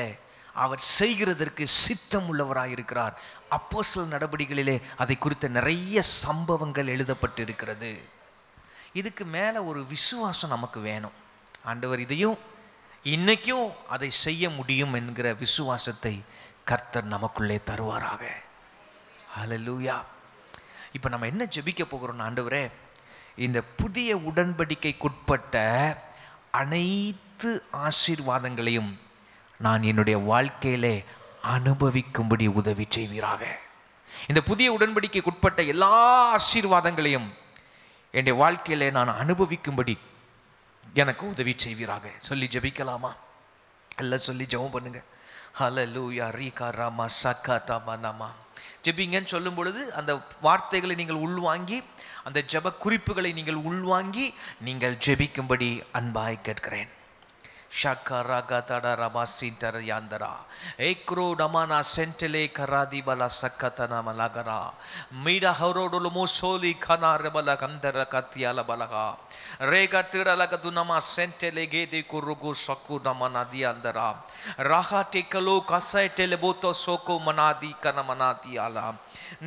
அவர் செய்கிறதற்கு சித்தம் உள்ளவராக இருக்கிறார். அப்போஸ்தலர் நடபடிகளிலே அதை குறித்த நிறைய சம்பவங்கள் எழுதப்பட்டு இருக்கிறது. இதுக்கு மேலே ஒரு விசுவாசம் நமக்கு வேணும். ஆண்டவர் இதையும் இன்னைக்கும் அதை செய்ய முடியும் என்கிற விசுவாசத்தை கர்த்தர் நமக்குள்ளே தருவாராக. ஹல்லேலூயா. இப்போ நம்ம என்ன ஜெபிக்க போகிறோம்? ஆண்டவரே, இந்த புதிய உடன்படிக்கைக்குட்பட்ட அனைத்து ஆசீர்வாதங்களையும் நான் என்னுடைய வாழ்க்கையிலே அனுபவிக்கும்படி உதவி செய்வீராக. இந்த புதிய உடன்படிக்கைக்குட்பட்ட எல்லா ஆசீர்வாதங்களையும் என்னுடைய வாழ்க்கையிலே நான் அனுபவிக்கும்படி எனக்கு உதவி செய்வீராக. சொல்லி ஜெபிக்கலாமா? எல்லாம் சொல்லி ஜெபம் பண்ணுங்க. ஹல்லேலூயா ரீகா ராமா சக்கா தாமா நாமா. ஜெபிங்கன்னு சொல்லும் பொழுது அந்த வார்த்தைகளை நீங்கள் உள்வாங்கி, அந்த ஜெப குறிப்புகளை நீங்கள் உள்வாங்கி நீங்கள் ஜெபிக்கும்படி அன்பாய் கேட்கிறேன். ஷக்கராக தட ரபாசின்டர் யாந்தரா ஏக்ரோ டமானா சென்டலே கராதி பல சக்கத்தன மலகரா மீட ஹரோடொலுமோ சோலி கனா ரபல கந்தர கத்தியால பலகா ரேக திடலக துனமா சென்டலே கேதி குருகு சக்கு டமனா தியாந்தரா ராஹா டெக்கலோ கசை டெலபோத்தோ சோகோ மனாதி கன மனாதி ஆலா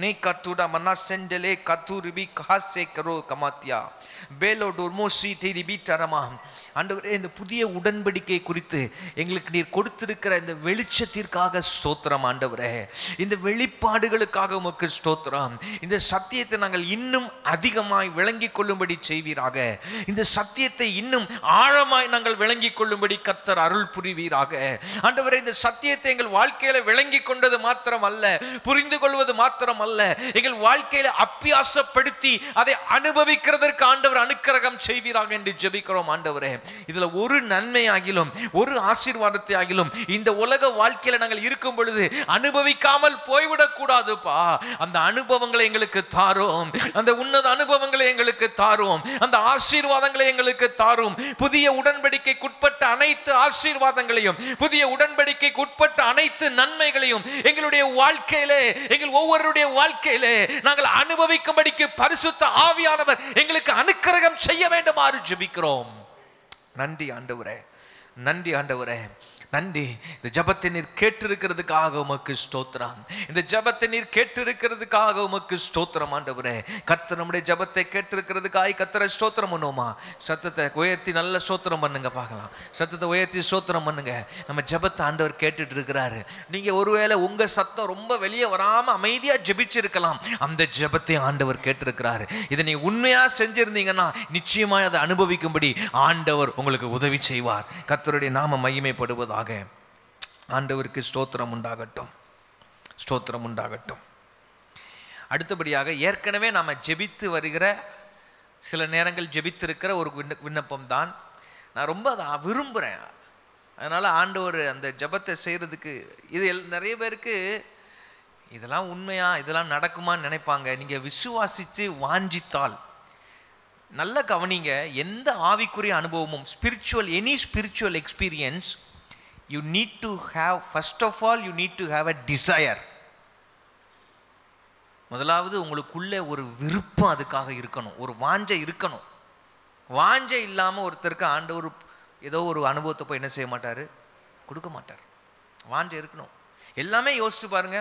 நே கத்துட மனா சென்டலே கத்துரிபி காசே கரோ கமாத்தியா பேலோ டோர்மோசி டிரிபி தரமா. ஆண்டவரே, இந்த புதிய உடன்படிக்கை குறித்து எங்களுக்கு நீர் கொடுத்திருக்கிற இந்த வெளிச்சத்திற்காக ஸ்தோத்திரம். ஆண்டவரே, இந்த வெளிப்பாடுகளுக்காக உமக்கு ஸ்தோத்திரம். இந்த சத்தியத்தை நாங்கள் இன்னும் அதிகமாய் விளங்கி கொள்ளும்படி செய்வீராக. இந்த சத்தியத்தை இன்னும் ஆழமாய் நாங்கள் விளங்கி கொள்ளும்படி கர்த்தர் அருள் புரிவீராக. ஆண்டவரே, இந்த சத்தியத்தை எங்கள் வாழ்க்கையில விளங்கி கொண்டது மாத்திரம் அல்ல, புரிந்து கொள்வது மாத்திரம் அல்ல, எங்கள் வாழ்க்கையில அபியாசப்படுத்தி அதை அனுபவிக்கிறதற்கு ஆண்டவர் அனுக்கிரகம் செய்வீராக என்று ஜெபிக்கிறோம். ஆண்டவரே, இதுல ஒரு நன்மை ஆகிலும் ஒரு ஆசீர்வாதத்தை ஆகிலும் இந்த உலக வாழ்க்கையில நாங்கள் இருக்கும் பொழுது அனுபவிக்காமல் போய்விடக் கூடாதுப்பா. அந்த அனுபவங்களை எங்களுக்கு தாரும், அந்த உன்னத அனுபவங்களை எங்களுக்கு தாரும், அந்த ஆசீர்வாதங்களை எங்களுக்கு தாரும். புதிய உடன்படிக்கைக்கு உட்பட்ட அனைத்து ஆசீர்வாதங்களையும், புதிய உடன்படிக்கைக்கு உட்பட்ட அனைத்து நன்மைகளையும் எங்களுடைய வாழ்க்கையிலே, எங்கள் ஒவ்வொருடைய வாழ்க்கையிலே நாங்கள் அனுபவிக்கும்படிக்கு பரிசுத்த ஆவியானவர் எங்களுக்கு அனுக்கிரகம் செய்ய வேண்டுமாறு ஜெபிக்கிறோம். நன்றி ஆண்டவரே, நன்றி ஆண்டவரே, நன்றி. இந்த ஜெபத்தை நீர் கேட்டிருக்கிறதுக்காக உமக்கு ஸ்தோத்திரம். இந்த ஜெபத்தை நீர் கேட்டிருக்கிறதுக்காக உமக்கு ஸ்தோத்திரம். ஆண்டவரே, கர்த்தர் நம்முடைய ஜெபத்தை கேட்டிருக்கிறதுக்காக கர்த்தரை ஸ்தோத்திரம் பண்ணுவோமா? சத்தத்தை உயர்த்தி நல்ல ஸ்தோத்திரம் பண்ணுங்க பார்க்கலாம். சத்தத்தை உயர்த்தி ஸ்தோத்திரம் பண்ணுங்க. நம்ம ஜெபத்தை ஆண்டவர் கேட்டுட்டு இருக்கிறாரு. நீங்க ஒருவேளை உங்க சத்தம் ரொம்ப வெளியே வராம அமைதியா ஜெபிச்சிருக்கலாம். அந்த ஜெபத்தை ஆண்டவர் கேட்டிருக்கிறாரு. இதை நீ உண்மையா செஞ்சிருந்தீங்கன்னா நிச்சயமா அதை அனுபவிக்கும்படி ஆண்டவர் உங்களுக்கு உதவி செய்வார். கர்த்தருடைய நாம மகிமைப்படுவதாக. ஆண்டவருக்கு ஸ்தோத்திரம் உண்டாகட்டும், ஸ்தோத்திரம் உண்டாகட்டும். அடுத்தபடியாக, ஏற்கனவே நாம ஜெபித்து வருகிற, சில நேரங்கள் ஜெபித்திருக்கிற ஒரு விண்ணப்பம் தான். நான் ரொம்ப அதை விரும்புகிறேன். அதனால் ஆண்டவர் அந்த ஜெபத்தை செய்கிறதுக்கு, இது நிறைய பேருக்கு இதெல்லாம் உண்மையா, இதெல்லாம் நடக்குமான்னு நினைப்பாங்க. நீங்கள் விசுவாசித்து வாஞ்சித்தால் நல்ல கவனிங்க. எந்த ஆவிக்குரிய அனுபவமும், any spiritual experience, you need to have, first of all you need to have a desire. முதலாவது உங்களுக்குள்ளே ஒரு விருப்பம் அதுக்காக இருக்கணும், ஒரு வாஞ்சை இருக்கணும். வாஞ்சை இல்லாமல் ஒருத்தருக்கு ஆண்டவர் ஏதோ ஒரு அனுபவத்தை போய் என்ன செய்ய மாட்டார், கொடுக்க மாட்டார். வாஞ்சை இருக்கணும். எல்லாமே யோசிச்சு பாருங்க.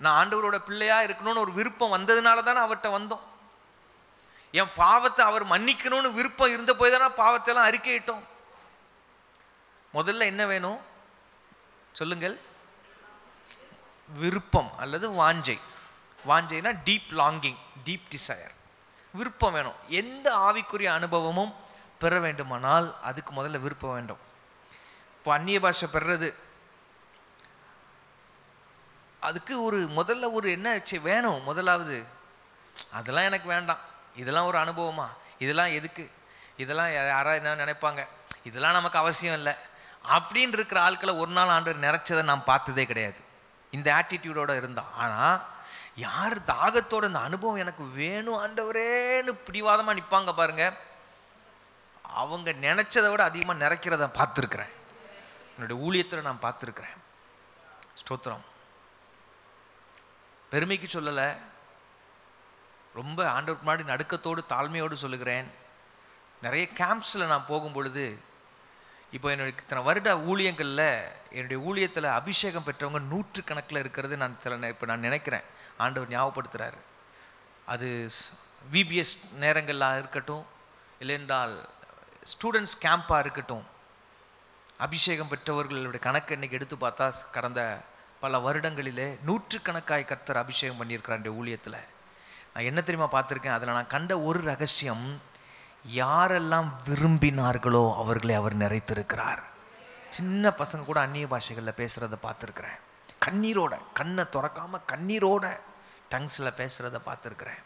நான் ஆண்டவரோட பிள்ளையா இருக்கணும்னு ஒரு விருப்பம் வந்ததுனால தானே அவர்கிட்ட வந்தோம். என் பாவத்தை அவர் மன்னிக்கணும்னு விருப்பம் இருந்த போய் தானே பாவத்தை எல்லாம் அறிக்கையிட்டோம். முதல்ல என்ன வேணும் சொல்லுங்கள்? விருப்பம் அல்லது வாஞ்சை. வாஞ்சைனா டீப் லாங்கிங், டீப் டிசையர், விருப்பம் வேணும். எந்த ஆவிக்குரிய அனுபவமும் பெற வேண்டுமானால் அதுக்கு முதல்ல விருப்பம் வேண்டும். இப்போ அந்நிய பாஷை பெறுறது, அதுக்கு முதல்ல ஒரு என்ன வேணும்? முதலாவது அதெல்லாம் எனக்கு வேண்டாம், இதெல்லாம் ஒரு அனுபவமா, இதெல்லாம் எதுக்கு, இதெல்லாம் யாராவது என்ன நினைப்பாங்க, இதெல்லாம் நமக்கு அவசியம் இல்லை அப்படின்னு இருக்கிற ஆட்களை ஒரு நாள் ஆண்டவர் நிறைச்சதை நான் பார்த்ததே கிடையாது இந்த ஆட்டிடியூடோடு இருந்தான். ஆனால் யார் தாகத்தோட இந்த அனுபவம் எனக்கு வேணும் ஆண்டவரேன்னு பிடிவாதமாக நிற்பாங்க பாருங்க, அவங்க நினைச்சதை விட அதிகமாக நிறைக்கிறத பார்த்துருக்குறேன், என்னுடைய ஊழியத்தில் நான் பார்த்துருக்குறேன். ஸ்தோத்திரம். பெருமைக்கு சொல்லலை, ரொம்ப ஆண்டவர் முன்னாடி நடுக்கத்தோடு தாழ்மையோடு சொல்லுகிறேன். நிறைய கேம்ப்ஸில் நான் போகும் பொழுது, இப்போ என்னுடைய இத்தனை வருட ஊழியங்களில் என்னுடைய ஊழியத்தில் அபிஷேகம் பெற்றவங்க 100 கணக்கில் இருக்கிறது நான் இப்போ நான் நினைக்கிறேன். ஆண்டவர் ஞாபகப்படுத்துகிறாரு. அது விபிஎஸ் நேரங்களாக இருக்கட்டும், இல்லைன்றால் ஸ்டூடெண்ட்ஸ் கேம்பாக இருக்கட்டும், அபிஷேகம் பெற்றவர்களுடைய கணக்கு இன்னைக்கு எடுத்து பார்த்தா கடந்த பல வருடங்களிலே 100 கணக்காய் கர்த்தர் அபிஷேகம் பண்ணியிருக்கிறார் இந்த ஊழியத்தில். நான் என்ன தெரியுமா பார்த்துருக்கேன், அதில் நான் கண்ட ஒரு ரகசியம், யாரெல்லாம் விரும்பினார்களோ அவர்களை அவர் நிறைத்திருக்கிறார். சின்ன பசங்க கூட அந்நிய பாஷைகளில் பேசுகிறத பார்த்துருக்குறேன், கண்ணீரோட, கண்ணை திறக்காமல் கண்ணீரோட டங்ஸில் பேசுகிறத பார்த்துருக்குறேன்.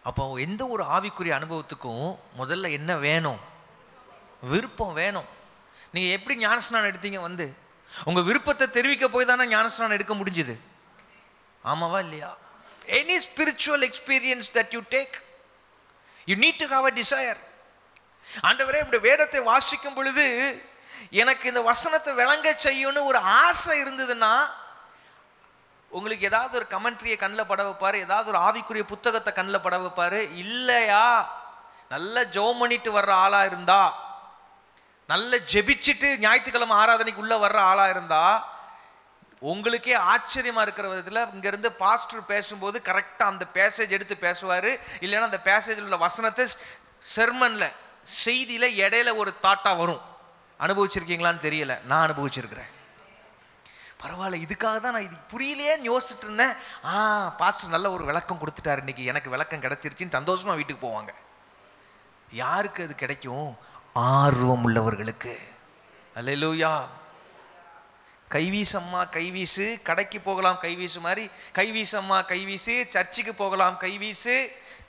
அப்போ எந்த ஒரு ஆவிக்குரிய அனுபவத்துக்கும் முதல்ல என்ன வேணும்? விருப்பம் வேணும். நீங்கள் எப்படி ஞானஸ்நானம் எடுத்தீங்க? வந்து உங்கள் விருப்பத்தை தெரிவிக்க போய் தானே ஞானஸ்நானம் எடுக்க முடிஞ்சுது. ஆமாவா இல்லையா? Any spiritual experience that you take, you need to have a desire. ஆண்டவரே, இந்த வேதத்தை வாசிக்கும் பொழுது எனக்கு இந்த வசனத்தை விளங்க செய்யணும்னு ஒரு ஆசை இருந்ததுன்னா, உங்களுக்கு ஏதாவது ஒரு கமெண்ட்ரியை கண்ணில் பட வைப்பாரு, ஏதாவது ஒரு ஆவிக்குரிய புத்தகத்தை கண்ணில் பட வைப்பாரு. இல்லையா, நல்ல ஜெபம் பண்ணிட்டு வர்ற ஆளா இருந்தா, நல்ல ஜெபிச்சுட்டு ஞாயிற்றுக்கிழமை ஆராதனைக்கு உள்ள வர்ற ஆளா இருந்தா, உங்களுக்கே ஆச்சரியமா இருக்கிற விதத்தில் இங்கிருந்து பாஸ்டர் பேசும்போது கரெக்டாக அந்த பேசேஜ் எடுத்து பேசுவார். இல்லைன்னா அந்த பேசேஜில் உள்ள வசனத்தை செர்மன்ல செய்தியில் இடையில ஒரு தாட்டா வரும். அனுபவிச்சிருக்கீங்களான்னு தெரியல, நான் அனுபவிச்சிருக்கிறேன். பரவாயில்ல, இதுக்காக தான் நான் இது புரியலையேன்னு யோசிச்சுட்டு இருந்தேன். பாஸ்டர் நல்ல ஒரு விளக்கம் கொடுத்துட்டாரு, இன்னைக்கு எனக்கு விளக்கம் கிடைச்சிருச்சின்னு சந்தோஷமா வீட்டுக்கு போவாங்க. யாருக்கு அது கிடைக்கும்? ஆர்வம் உள்ளவர்களுக்கு. அல்லேலூயா. கைவீசம்மா கைவீசு, கடைக்கு போகலாம் கைவீசு மாதிரி, கைவீசம்மா கைவீசு, சர்ச்சுக்கு போகலாம் கைவீசு,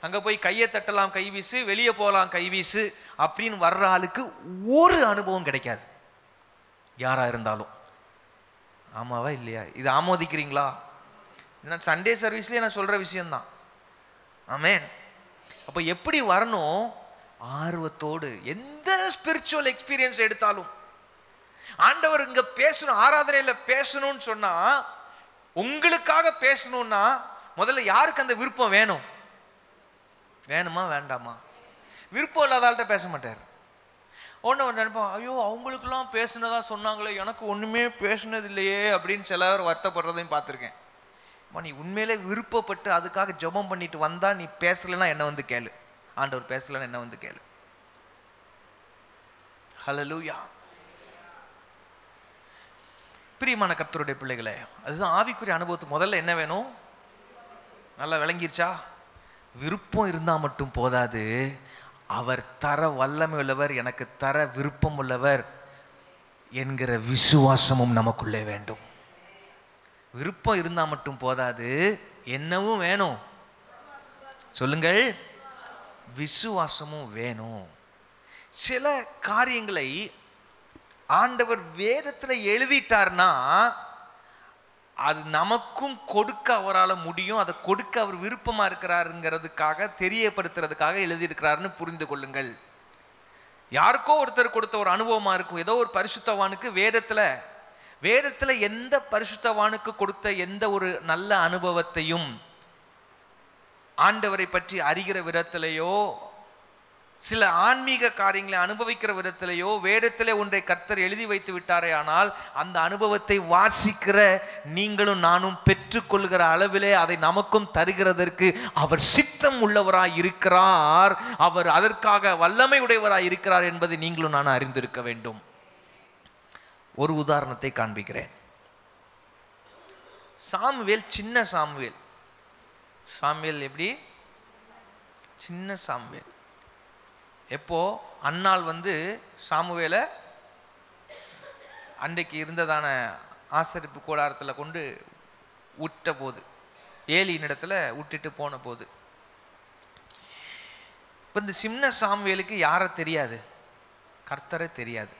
அங்கே போய் கையை தட்டலாம் கைவீசு, வெளியே போகலாம் கைவீசு அப்படின்னு வர்ற ஆளுக்கு ஒரு அனுபவம் கிடைக்காது, யாரா இருந்தாலும். ஆமாவா இல்லையா? இது ஆமோதிக்கிறீங்களா? நான் சண்டே சர்வீஸ்லேயே நான் சொல்கிற விஷயம்தான். ஆமேன். அப்போ எப்படி வரணும்? ஆர்வத்தோடு. எந்த ஸ்பிரிச்சுவல் எக்ஸ்பீரியன்ஸ் எடுத்தாலும் ஆண்டவர் இங்க பேசணும், ஆராதனையில் பேசணும்னு சொன்னா, உங்களுக்காக பேசணும்னா முதல்ல யாருக்கு அந்த விருப்பம் வேணும்? வேணுமா வேண்டாமா? விருப்பம் இல்லாத ஆள்கிட்ட பேச மாட்டார். ஒன்று நினைப்போம், ஐயோ அவங்களுக்கெல்லாம் பேசுனதா சொன்னாங்களே, எனக்கு ஒன்றுமே பேசுனது இல்லையே அப்படின்னு சிலர் வருத்தப்படுறதையும் பார்த்துருக்கேன். நீ உண்மையிலே விருப்பப்பட்டு அதுக்காக ஜெபம் பண்ணிட்டு வந்தா, நீ பேசலைன்னா என்ன வந்து கேளு, ஆண்டவர் பேசலன்னு என்ன வந்து கேளு. ஹல்லேலூயா. பிரியமான கர்த்தருடைய பிள்ளைகளே, அதுதான் ஆவிக்குரிய அனுபவத்துக்கு முதல்ல என்ன வேணும்? நல்லா விளங்கிருச்சா? விருப்பம் இருந்தால் மட்டும் போதாது, அவர் தர வல்லமை உள்ளவர், எனக்கு தர விருப்பம் உள்ளவர் என்கிற விசுவாசமும் நமக்குள்ளே வேண்டும். விருப்பம் இருந்தால் மட்டும் போதாது, என்னவும் வேணும்? சொல்லுங்கள். விசுவாசமும் வேணும். சில காரியங்களை ஆண்டவர் வேதத்தில் எழுதிட்டார்னா அது நமக்கும் கொடுக்க அவரால் முடியும். அதை கொடுக்க அவர் விருப்பமாக இருக்கிறாருங்கிறதுக்காக, தெரியப்படுத்துறதுக்காக எழுதியிருக்கிறாருன்னு புரிந்து கொள்ளுங்கள். யாருக்கோ ஒருத்தர் கொடுத்த ஒரு அனுபவமாக இருக்கும். ஏதோ ஒரு பரிசுத்தவானுக்கு வேதத்தில் எந்த பரிசுத்தவானுக்கு கொடுத்த எந்த ஒரு நல்ல அனுபவத்தையும் ஆண்டவரை பற்றி அறிகிற விதத்திலேயோ, சில ஆன்மீக காரியங்களை அனுபவிக்கிற விதத்திலேயோ வேதத்திலே ஒன்றை கர்த்தர் எழுதி வைத்து விட்டாரே, ஆனால் அந்த அனுபவத்தை வாசிக்கிற நீங்களும் நானும் பெற்றுக்கொள்கிற அளவிலே அதை நமக்கும் தருகிறதற்கு அவர் சித்தம் உள்ளவராய் இருக்கிறார். அவர் அதற்காக வல்லமை உடையவராய் இருக்கிறார் என்பதை நீங்களும் நானும் அறிந்திருக்க வேண்டும். ஒரு உதாரணத்தை காண்பிக்கிறேன். சாமுவேல், சின்ன சாமுவேல். சாமுவேல் எப்படி? சின்ன சாமுவேல். எப்போ அன்னாள் வந்து சாமுவேலை அன்றைக்கு இருந்ததான ஆசரிப்பு கூடாரத்தில் கொண்டு விட்ட போது, ஏலியின் இடத்துல விட்டுட்டு போன போது. இப்போ இந்த சின்ன சாமுவேலுக்கு யாரை தெரியாது? கர்த்தரை தெரியாது.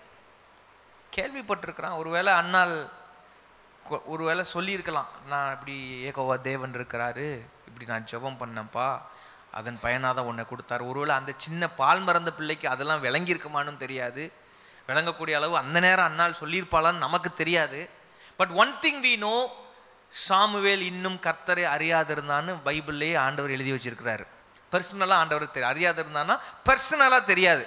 கேள்விப்பட்டிருக்கிறான். ஒருவேளை அண்ணால் ஒருவேளை சொல்லியிருக்கலாம், நான் இப்படி யெகோவா தேவன் இருக்கிறாரு, இப்படி நான் ஜெபம் பண்ணப்பா, அதன் பயனாக தான் உன்னை கொடுத்தாரு. ஒருவேளை அந்த சின்ன பால் மறந்த பிள்ளைக்கு அதெல்லாம் விளங்கியிருக்குமான்னு தெரியாது. விளங்கக்கூடிய அளவு அந்த நேரம் அண்ணால் சொல்லியிருப்பாளான்னு நமக்கு தெரியாது. But one thing we know, Samuel இன்னும் கர்த்தரை அறியாதிருந்தான்னு பைபிள்லேயே ஆண்டவர் எழுதி வச்சிருக்கிறாரு. பர்சனலாக ஆண்டவர் அறியாதிருந்தான்னா பர்சனலாக தெரியாது.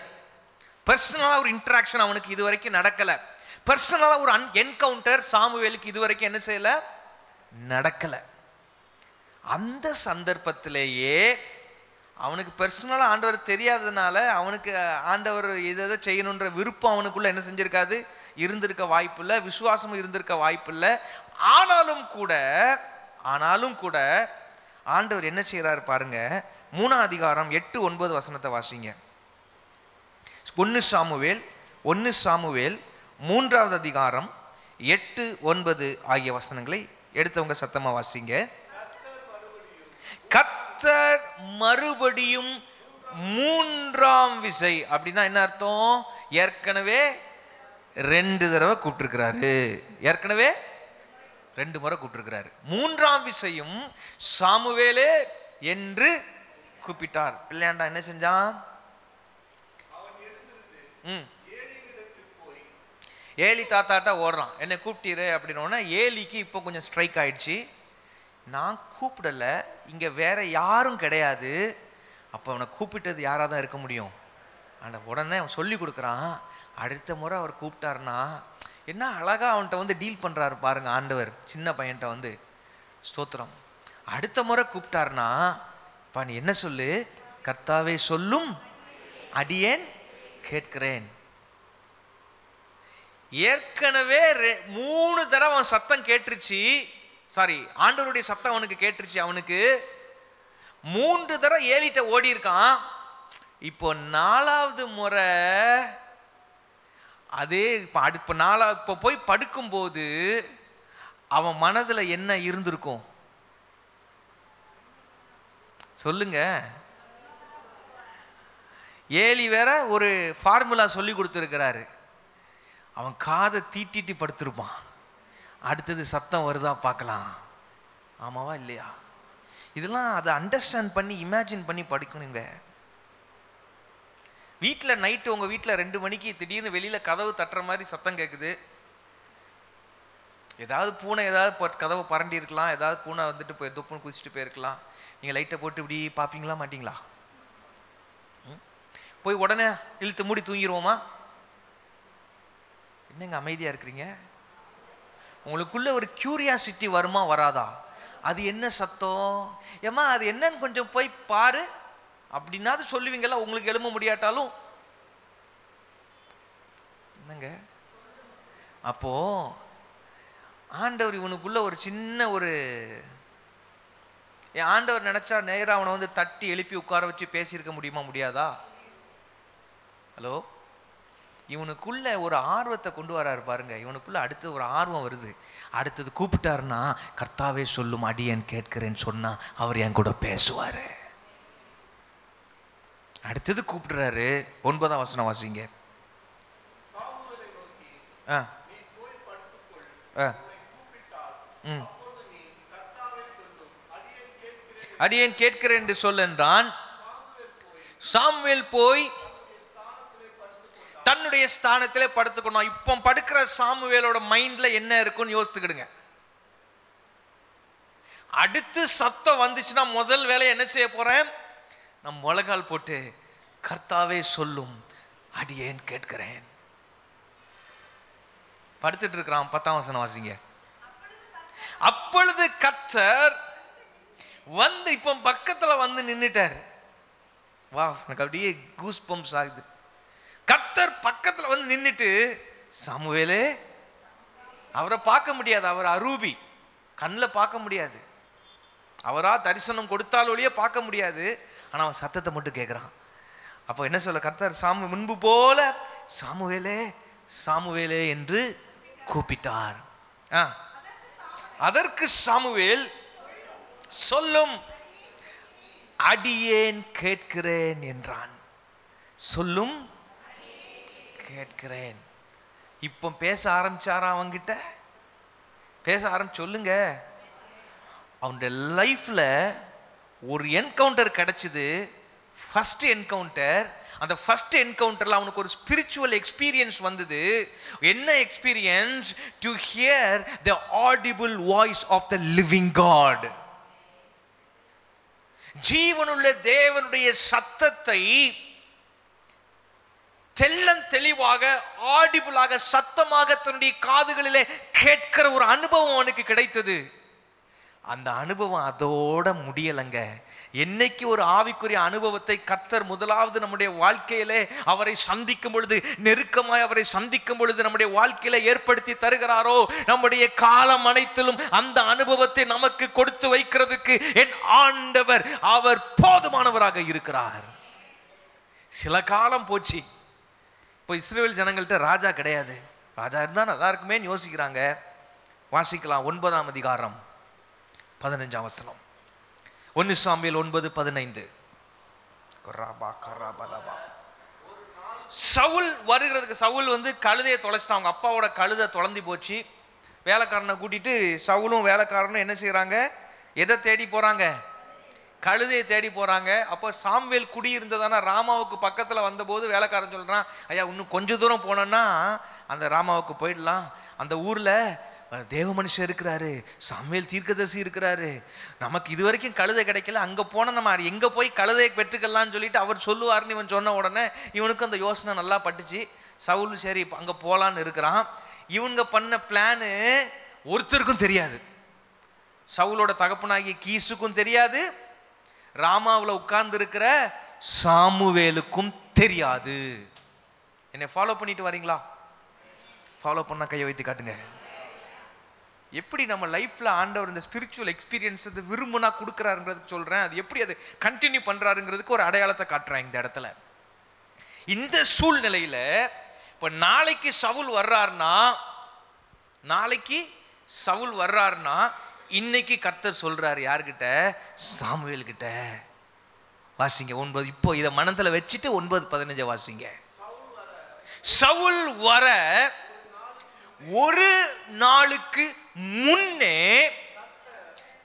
பர்சனலாக ஒரு இன்ட்ராக்ஷன் அவனுக்கு இது வரைக்கும் நடக்கலை. பர்சனலாக ஒரு என்கவுண்டர் சாமுவேலுக்கு இது வரைக்கும் என்ன செய்யலை, நடக்கலை. அந்த சந்தர்ப்பத்திலேயே அவனுக்கு பர்சனலாக ஆண்டவர் தெரியாததுனால அவனுக்கு ஆண்டவர் எதை செய்யணுன்ற விருப்பம் அவனுக்குள்ள என்ன செஞ்சிருக்காது, இருந்திருக்க வாய்ப்பில்லை. விசுவாசமும் இருந்திருக்க வாய்ப்பில்லை. ஆனாலும் கூட ஆண்டவர் என்ன செய்யறாரு பாருங்க. 3 அதிகாரம் 8-9 வசனத்தை வாசிங்க. 1 சாமுவேல் 3வது அதிகாரம் 8-9 ஆகிய வசனங்களை எடுத்தவங்க சத்தமா வாசிங்க. கர்த்தர் மறுபடியும் 3ஆம் விசை, அப்படின்னா என்ன அர்த்தம்? ஏற்கனவே 2 தடவை கூப்பிட்டுருக்கிறாரு. ஏற்கனவே 2 முறை கூப்பிட்டுருக்கிறாரு. 3ஆம் விசையும் சாமுவேலே என்று கூப்பிட்டார். பிள்ளையாண்டா என்ன செஞ்சான்? ஏலி தாத்தாட்டா ஓடுறான், என்னை கூப்பிட்டீரு அப்படின்னோடனே ஏலிக்கு இப்போ கொஞ்சம் ஸ்ட்ரைக் ஆயிடுச்சு. நான் கூப்பிடலை, இங்கே வேற யாரும் கிடையாது. அப்போ அவனை கூப்பிட்டது யாராக தான் இருக்க முடியும்? அந்த உடனே அவன் சொல்லி கொடுக்குறான். அடுத்த முறை அவர் கூப்பிட்டாருன்னா என்ன அழகாக அவன்கிட்ட வந்து டீல் பண்ணுறாரு பாருங்க ஆண்டவர். சின்ன பையன்கிட்ட வந்து ஸ்தோத்திரம். அடுத்த முறை கூப்பிட்டாருன்னா பா நீ என்ன சொல்லு, கர்த்தாவே சொல்லும் அடியேன் கேட்கிறேன். ஏற்கனவே 3 தடவை அவன் சத்தம் கேட்டுருச்சு. சாரி, ஆண்டவருடைய சத்தம் அவனுக்கு கேட்டுருச்சு. அவனுக்கு 3 தடவை ஏலிட்ட ஓடி இருக்கான். இப்போ 4வது முறை அதே இப்போ போய் படுக்கும்போது அவன் மனதுல என்ன இருந்திருக்கும் சொல்லுங்க. ஏலி வேற ஒரு ஃபார்முலா சொல்லி கொடுத்துருக்கிறாரு. அவன் காதை தீட்டிட்டு படுத்திருப்பான். அடுத்தது சத்தம் வருதா பார்க்கலாம். ஆமாவா இல்லையா? இதெல்லாம் அதை அண்டர்ஸ்டாண்ட் பண்ணி இமேஜின் பண்ணி படிக்கணுங்க. வீட்டில் நைட்டு உங்கள் வீட்டில் 2 மணிக்கு திடீர்னு வெளியில் கதவு தட்டுற மாதிரி சத்தம் கேட்குது. ஏதாவது பூனை ஏதாவது கதவை பரண்டி இருக்கலாம். ஏதாவது பூனை வந்துட்டு போய் தொப்புன்னு குதிச்சுட்டு போயிருக்கலாம். நீங்கள் லைட்டை போட்டு இப்படி பார்ப்பீங்களா மாட்டிங்களா? போய் உடனே இழுத்து மூடி தூங்கிடுவோமா? என்னங்க அமைதியாக இருக்கிறீங்க? உங்களுக்குள்ள ஒரு கியூரியாசிட்டி வருமா வராதா? அது என்ன சத்தம் ஏமா, அது என்னன்னு கொஞ்சம் போய் பாரு அப்படின்னாது சொல்லுவீங்களா? உங்களுக்கு எழும்ப முடியாட்டாலும் என்னங்க. அப்போ ஆண்டவர் இவனுக்குள்ள ஒரு சின்ன ஒரு ஆண்டவர் நினைச்சா நேரா அவனை வந்து தட்டி எழுப்பி உட்கார வச்சு பேசியிருக்க முடியுமா? முடியாதா? ஹலோ, இவனுக்குள்ள ஒரு ஆர்வத்தை கொண்டு வராரு பாருங்க. இவனுக்குள்ள அடுத்து ஒரு ஆர்வம் வருது. அடுத்தது கூப்பிட்டாருன்னா கர்த்தாவே சொல்லும் அடியேன் கேட்கிறேன்னு சொன்னா அவர் என் கூட பேசுவாரு. அடுத்தது கூப்பிடுறாரு. 9ஆம் வசனம் வாசிங்க. அடியேன் கேட்கிறேன் என்று சொல் என்றான். சாமுவேல் போய் தன்னுடைய ஸ்தானத்திலே படுத்துக்கணும். இப்போ படுக்கிற சாமுவேலோட மைண்ட்ல என்ன இருக்குன்னு யோசித்துக்கிடுங்க. அடுத்து சத்தம் வந்துச்சுன்னா முதல் வேலை என்ன செய்ய போறேன்? நான் முழங்கால் போட்டு கர்த்தாவே சொல்லும் அடியேன் கேட்கிறேன். படுத்துட்டு இருக்கிறான். 10ஆம் வசனம் வாசிங்க. அப்பொழுது கர்த்தர் வந்து இப்போ பக்கத்துல வந்து நின்னுட்டார். வா, எனக்கு அப்படியே கூஸ் பம்ப்ஸ் ஆகுது. கர்த்தர் பக்கத்துல வந்து நின்னுட்டு, சாமுவேலே, அவரை பார்க்க முடியாது, அவர் அரூபி, கண்ணில் பார்க்க முடியாது, அவரா தரிசனம் கொடுத்தால் ஒழிய பார்க்க முடியாது. ஆனா அவன் சத்தத்தை மட்டும் கேட்கிறான். அப்போ என்ன சொல்ல கர்த்தர் முன்பு போல சாமுவேலே சாமுவேலே என்று கூப்பிட்டார். அதற்கு சாமுவேல் சொல்லும், அடியேன் கேட்கிறேன் என்றான். சொல்லும், கேட்கிறேன். இப்போ பேச ஆரம்பிச்சாரா? அவங்கிட்ட பேச ஆரம்பிச்சு. சொல்லுங்க, அவனுடைய லைஃப்ல ஒரு என்கவுண்டர் கிடைச்சது. First encounter. அந்த ஃபர்ஸ்ட் என்கவுண்டர்ல அவனுக்கு ஒரு ஸ்பிரிச்சுவல் எக்ஸ்பீரியன்ஸ் வந்தது. என்ன experience? To hear the audible voice of the living God. ஜீவனுள்ள தேவனுடைய சத்தத்தை தெளிவாக, ஆடிபிளாக, சத்தமாக தன்னுடைய காதுகளிலே கேட்கிற ஒரு அனுபவம் அவனுக்கு கிடைத்தது. அந்த அனுபவம் அதோட முடியலங்க. என்னைக்கு ஒரு ஆவிக்குரிய அனுபவத்தை கர்த்தர் முதலாவது நம்முடைய வாழ்க்கையிலே அவரை சந்திக்கும் பொழுது, நெருக்கமாய் அவரை சந்திக்கும் பொழுது நம்முடைய வாழ்க்கையில ஏற்படுத்தி தருகிறாரோ, நம்முடைய காலம் அனைத்திலும் அந்த அனுபவத்தை நமக்கு கொடுத்து வைக்கிறதுக்கு என் ஆண்டவர் அவர் போதுமானவராக இருக்கிறார். சில காலம் போச்சு. இப்போ இஸ்ரவேல் ஜனங்கள்ட்ட ராஜா கிடையாது. ராஜா இருந்தா நல்லா இருக்குமே யோசிக்கிறாங்க. வாசிக்கலாம் 9ஆம் அதிகாரம் 15ஆம் வசனம். 1 சாமுவேல் 9:15. சவுல் வருகிறதுக்கு, சவுல் கழுதையை தொலைச்சிட்டான். அவங்க அப்பாவோட கழுதை தொலைந்து போச்சு. வேலைக்காரனை கூட்டிட்டு சவுலும் வேலைக்காரனும் என்ன செய்யறாங்க? எதை தேடி போறாங்க? கழுதையை தேடி போறாங்க. அப்போ சாமுவேல் குடியிருந்ததான ராமாவுக்கு பக்கத்துல வந்தபோது வேலைக்காரன் சொல்றான், ஐயா இன்னும் கொஞ்ச தூரம் போனோம்னா அந்த ராமாவுக்கு போயிடலாம். அந்த ஊர்ல தேவ மனுஷன் இருக்கிறாரு, சாமுவேல் தீர்க்கதரிசி இருக்கிறாரு. நமக்கு இது வரைக்கும் கழுதை கிடைக்கல, அங்க போன நம்ம எங்க போய் கழுதையை பெற்றுக்கலாம்னு சொல்லிட்டு அவர் சொல்லுவாருன்னு இவன் சொன்ன உடனே இவனுக்கு அந்த யோசனை நல்லா பட்டுச்சு. சவுல் சரி அங்க போலான்னு இருக்கிறான். இவங்க பண்ண பிளானு ஒருத்தருக்கும் தெரியாது. சவுலோட தகப்பனாகிய கீசுக்கும் தெரியாது, ராமாவில் உட்கார்ந்து இருக்கிற சாமுவேலுக்கும் தெரியாது. என்னை ஃபாலோ பண்ணிட்டு வரீங்களா? ஃபாலோ பண்ணா கையை வைத்து காட்டுங்க. எப்படி நம்ம லைஃப்ல ஆண்டவர் இந்த ஸ்பிரிச்சுவல் எக்ஸ்பீரியன்ஸ் விரும்புனா கொடுக்குறாருங்கிறதுக்கு சொல்றேன். அது எப்படி அது கண்டினியூ பண்றாருங்கிறதுக்கு ஒரு அடையாளத்தை காட்டுறேன் இந்த இடத்துல. இந்த சூழ்நிலையில இப்ப நாளைக்கு சவுல் வர்றாருன்னா இன்னைக்கு கர்த்தர் சொல்றாரு யார்கிட்ட? சாமுவேல் கிட்ட. வாசிங்க 9. இப்போ இதை மனத்துல வச்சுட்டு 9:15 வாசிங்க. சவுல் வர ஒரு நாளுக்கு முன்னே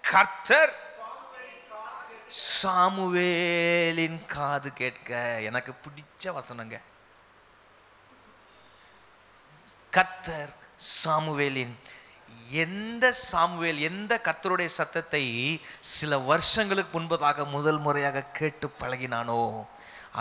கர்த்தர் சாமுவேலின் காது கேட்க. எனக்கு பிடிச்ச வசனங்க. கர்த்தர் சாமுவேலின், எந்த சாமுவேல் எந்த கர்த்தருடைய சத்தத்தை சில வருஷங்களுக்கு முன்பதாக முதல் முறையாக கேட்டு பழகினானோ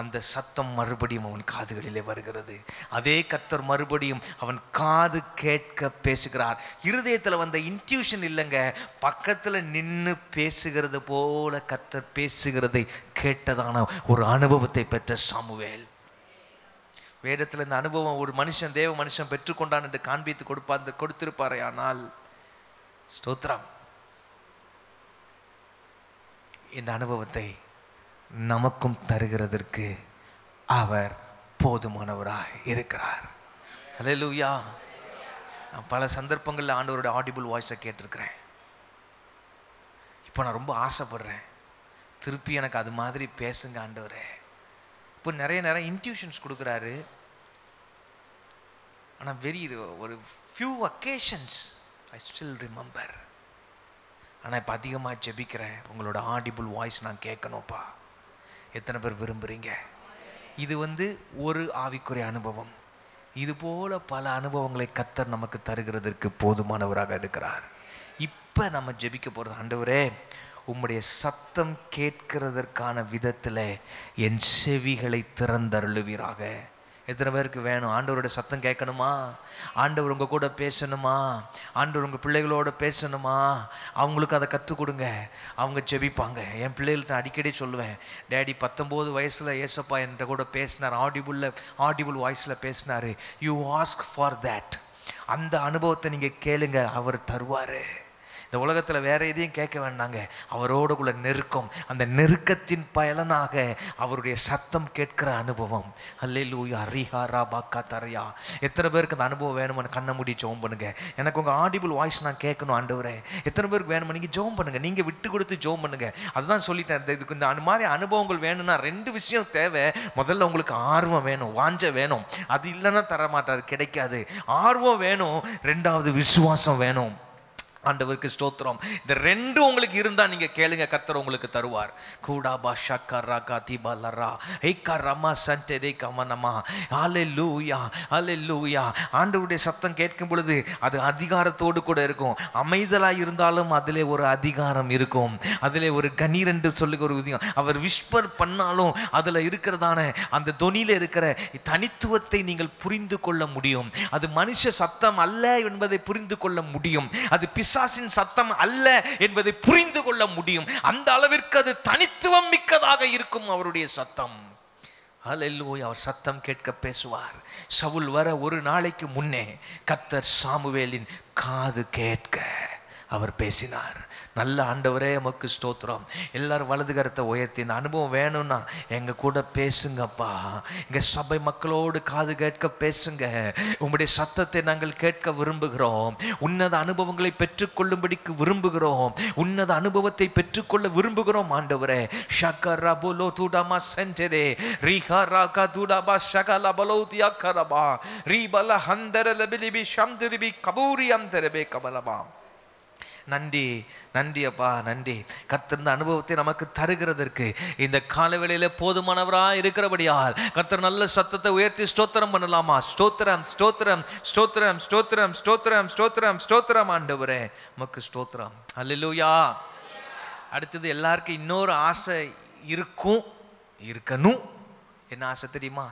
அந்த சத்தம் மறுபடியும் அவன் காதுகளிலே வருகிறது. அதே கர்த்தர் மறுபடியும் அவன் காது கேட்க பேசுகிறார். இருதயத்தில் வந்த இன்ட்யூஷன் இல்லைங்க, பக்கத்தில் நின்று பேசுகிறது போல கர்த்தர் பேசுகிறதை கேட்டதான ஒரு அனுபவத்தை பெற்ற சாமுவேல். வேதத்தில் இந்த அனுபவம் ஒரு மனுஷன், தேவ மனுஷன் பெற்றுக்கொண்டான் என்று காண்பித்து கொடுத்திருப்பாரே. ஆனால் ஸ்தோத்திரம், இந்த அனுபவத்தை நமக்கும் தருகிறதற்கு அவர் போதுமானவராய் இருக்கிறார். அல்லேலூயா. நான் பல சந்தர்ப்பங்களில் ஆண்டவரோட ஆடிபிள் வாய்ஸை கேட்டிருக்கிறேன். இப்போ நான் ரொம்ப ஆசைப்படுறேன், திருப்பி எனக்கு அது மாதிரி பேசுங்க ஆண்டவரே. இப்போ நிறைய இன்ட்யூஷன்ஸ் கொடுக்குறாரு. ஆனால் ஒரு few occasions I still remember. ஆனால் இப்போ அதிகமாக ஜெபிக்கிறேன், உங்களோட ஆடிபிள் வாய்ஸ் நான் கேட்கணும்ப்பா. எத்தனை பேர் விரும்புகிறீங்க? இது ஒரு ஆவிக்குரிய அனுபவம். இது போல பல அனுபவங்களை கர்த்தர் நமக்கு தருகிறதற்கு போதுமானவராக இருக்கிறார். இப்போ நம்ம ஜெபிக்க போகிறது, ஆண்டவரே உம்முடைய சத்தம் கேட்கிறதற்கான விதத்தில் என் செவிகளை திறந்தருளுவீராக. எத்தனை பேருக்கு வேணும் ஆண்டவரோட சத்தம் கேட்கணுமா? ஆண்டவர் உங்கள் கூட பேசணுமா? ஆண்டவர் உங்கள் பிள்ளைகளோட பேசணுமா? அவங்களுக்கு அதை கற்றுக் கொடுங்க. அவங்க ஜெபிப்பாங்க. என் பிள்ளைகள்ட்ட அடிக்கடி சொல்லுவேன், டேடி 19 வயசில் ஏசப்பா என்கிட்ட கூட பேசினார், ஆடிபிள் வாய்ஸில் பேசினார். You ask for that. அந்த அனுபவத்தை நீங்கள் கேளுங்க, அவர் தருவார். இந்த உலகத்தில் வேற எதையும் கேட்க வேண்டாங்க. அவரோடுக்குள்ள நெருக்கம், அந்த நெருக்கத்தின் பயனாக அவருடைய சத்தம் கேட்கிற அனுபவம். அல்லேலூயா ரிஹாரா பாக்கா தரையா. எத்தனை பேருக்கு அந்த அனுபவம் வேணும்னு கண்ணை மூடி ஜெபம் பண்ணுங்க. எனக்கு உங்கள் ஆடிபிள் வாய்ஸ் நான் கேட்கணும் ஆண்டவரே. எத்தனை பேருக்கு வேணுமா நீங்கள் ஜெபம் பண்ணுங்க. நீங்கள் விட்டு கொடுத்து ஜெபம் பண்ணுங்க. அதுதான் சொல்லிட்டேன். இதுக்கு இந்த மாதிரி அனுபவங்கள் வேணும்னா 2 விஷயம் தேவை. முதல்ல உங்களுக்கு ஆர்வம் வேணும், வாஞ்ச வேணும். அது இல்லைன்னா தரமாட்டார், கிடைக்காது. ஆர்வம் வேணும், 2வது விசுவாசம் வேணும். ஆண்டவருக்கு ஸ்தோத்திரம். இந்த 2 உங்களுக்கு இருந்தா நீங்க கேளுங்க, கர்த்தர் உங்களுக்கு தருவார். கூடாபா ஷக்கரா காதிபா லரா ஏகா ரமா சண்டே கமனமா. ஹalleluya ஹalleluya. ஆண்டவருடைய சத்தம் கேட்கும் பொழுது அது அதிகாரத்தோடு கூட இருக்கும். அமைதலா இருந்தாலும் அதிலே ஒரு அதிகாரம் இருக்கும், அதிலே ஒரு கணீர் என்று சொல்லி ஒரு விஷயம். அவர் விஸ்பர் பண்ணாலும் அதுல இருக்கிறதான அந்த தொனியில இருக்கிற தனித்துவத்தை நீங்கள் புரிந்து கொள்ள முடியும். அது மனுஷ சத்தம் அல்ல என்பதை புரிந்து கொள்ள முடியும். அது பிசாசின் சத்தம் அல்ல என்பதை புரிந்து கொள்ள முடியும். அந்த அளவிற்கு அது தனித்துவம் மிக்கதாக இருக்கும் அவருடைய சத்தம். ஹல்லேலூயா. அவர் சத்தம் கேட்க பேசுவார். சவுல் வர ஒரு நாளைக்கு முன்னே கர்த்தர் சாமுவேலின் காது கேட்க அவர் பேசினார். நல்ல ஆண்டவரே உமக்கு ஸ்தோத்திரம். எல்லாரும் வலது கரத்தை உயர்த்தி இந்த அனுபவம் வேணும்னா எங்க கூட பேசுங்கப்பா. எங்க சபை மக்களோடு காது கேட்க பேசுங்க. உங்களுடைய சத்தத்தை நாங்கள் கேட்க விரும்புகிறோம். உன்னத அனுபவங்களை பெற்றுக்கொள்ளும்படிக்கு விரும்புகிறோம். உன்னத அனுபவத்தை பெற்றுக்கொள்ள விரும்புகிறோம் ஆண்டவரே. ஷக்கரா போலோ தூடாமா சென்டரே ரிஹாராகா தூடாபா ஷகலா பலோதியா கரபா ரீபல ஹந்தர லபிலிபி ஷம்திரிபி கபூரி அந்தரபே கபலபா. நன்றி நன்றி அப்பா, நன்றி. கர்த்தர் இந்த அனுபவத்தை நமக்கு தருகிறதற்கு இந்த காலவேளையில போதுமானவராக இருக்கிறபடியால் கர்த்தர் நல்ல சத்தத்தை உயர்த்தி ஸ்தோத்திரம் பண்ணலாமா? ஸ்தோத்திரம் ஸ்தோத்திரம் ஸ்தோத்திரம் ஸ்தோத்திரம் ஸ்தோத்திரம் ஸ்தோத்திரம் ஸ்தோத்திரம் ஆண்டவரே உமக்கு ஸ்தோத்திரம். அல்லேலூயா. அடுத்தது எல்லாருக்கும் இன்னொரு ஆசை இருக்கணும். என்ன ஆசை தெரியுமா?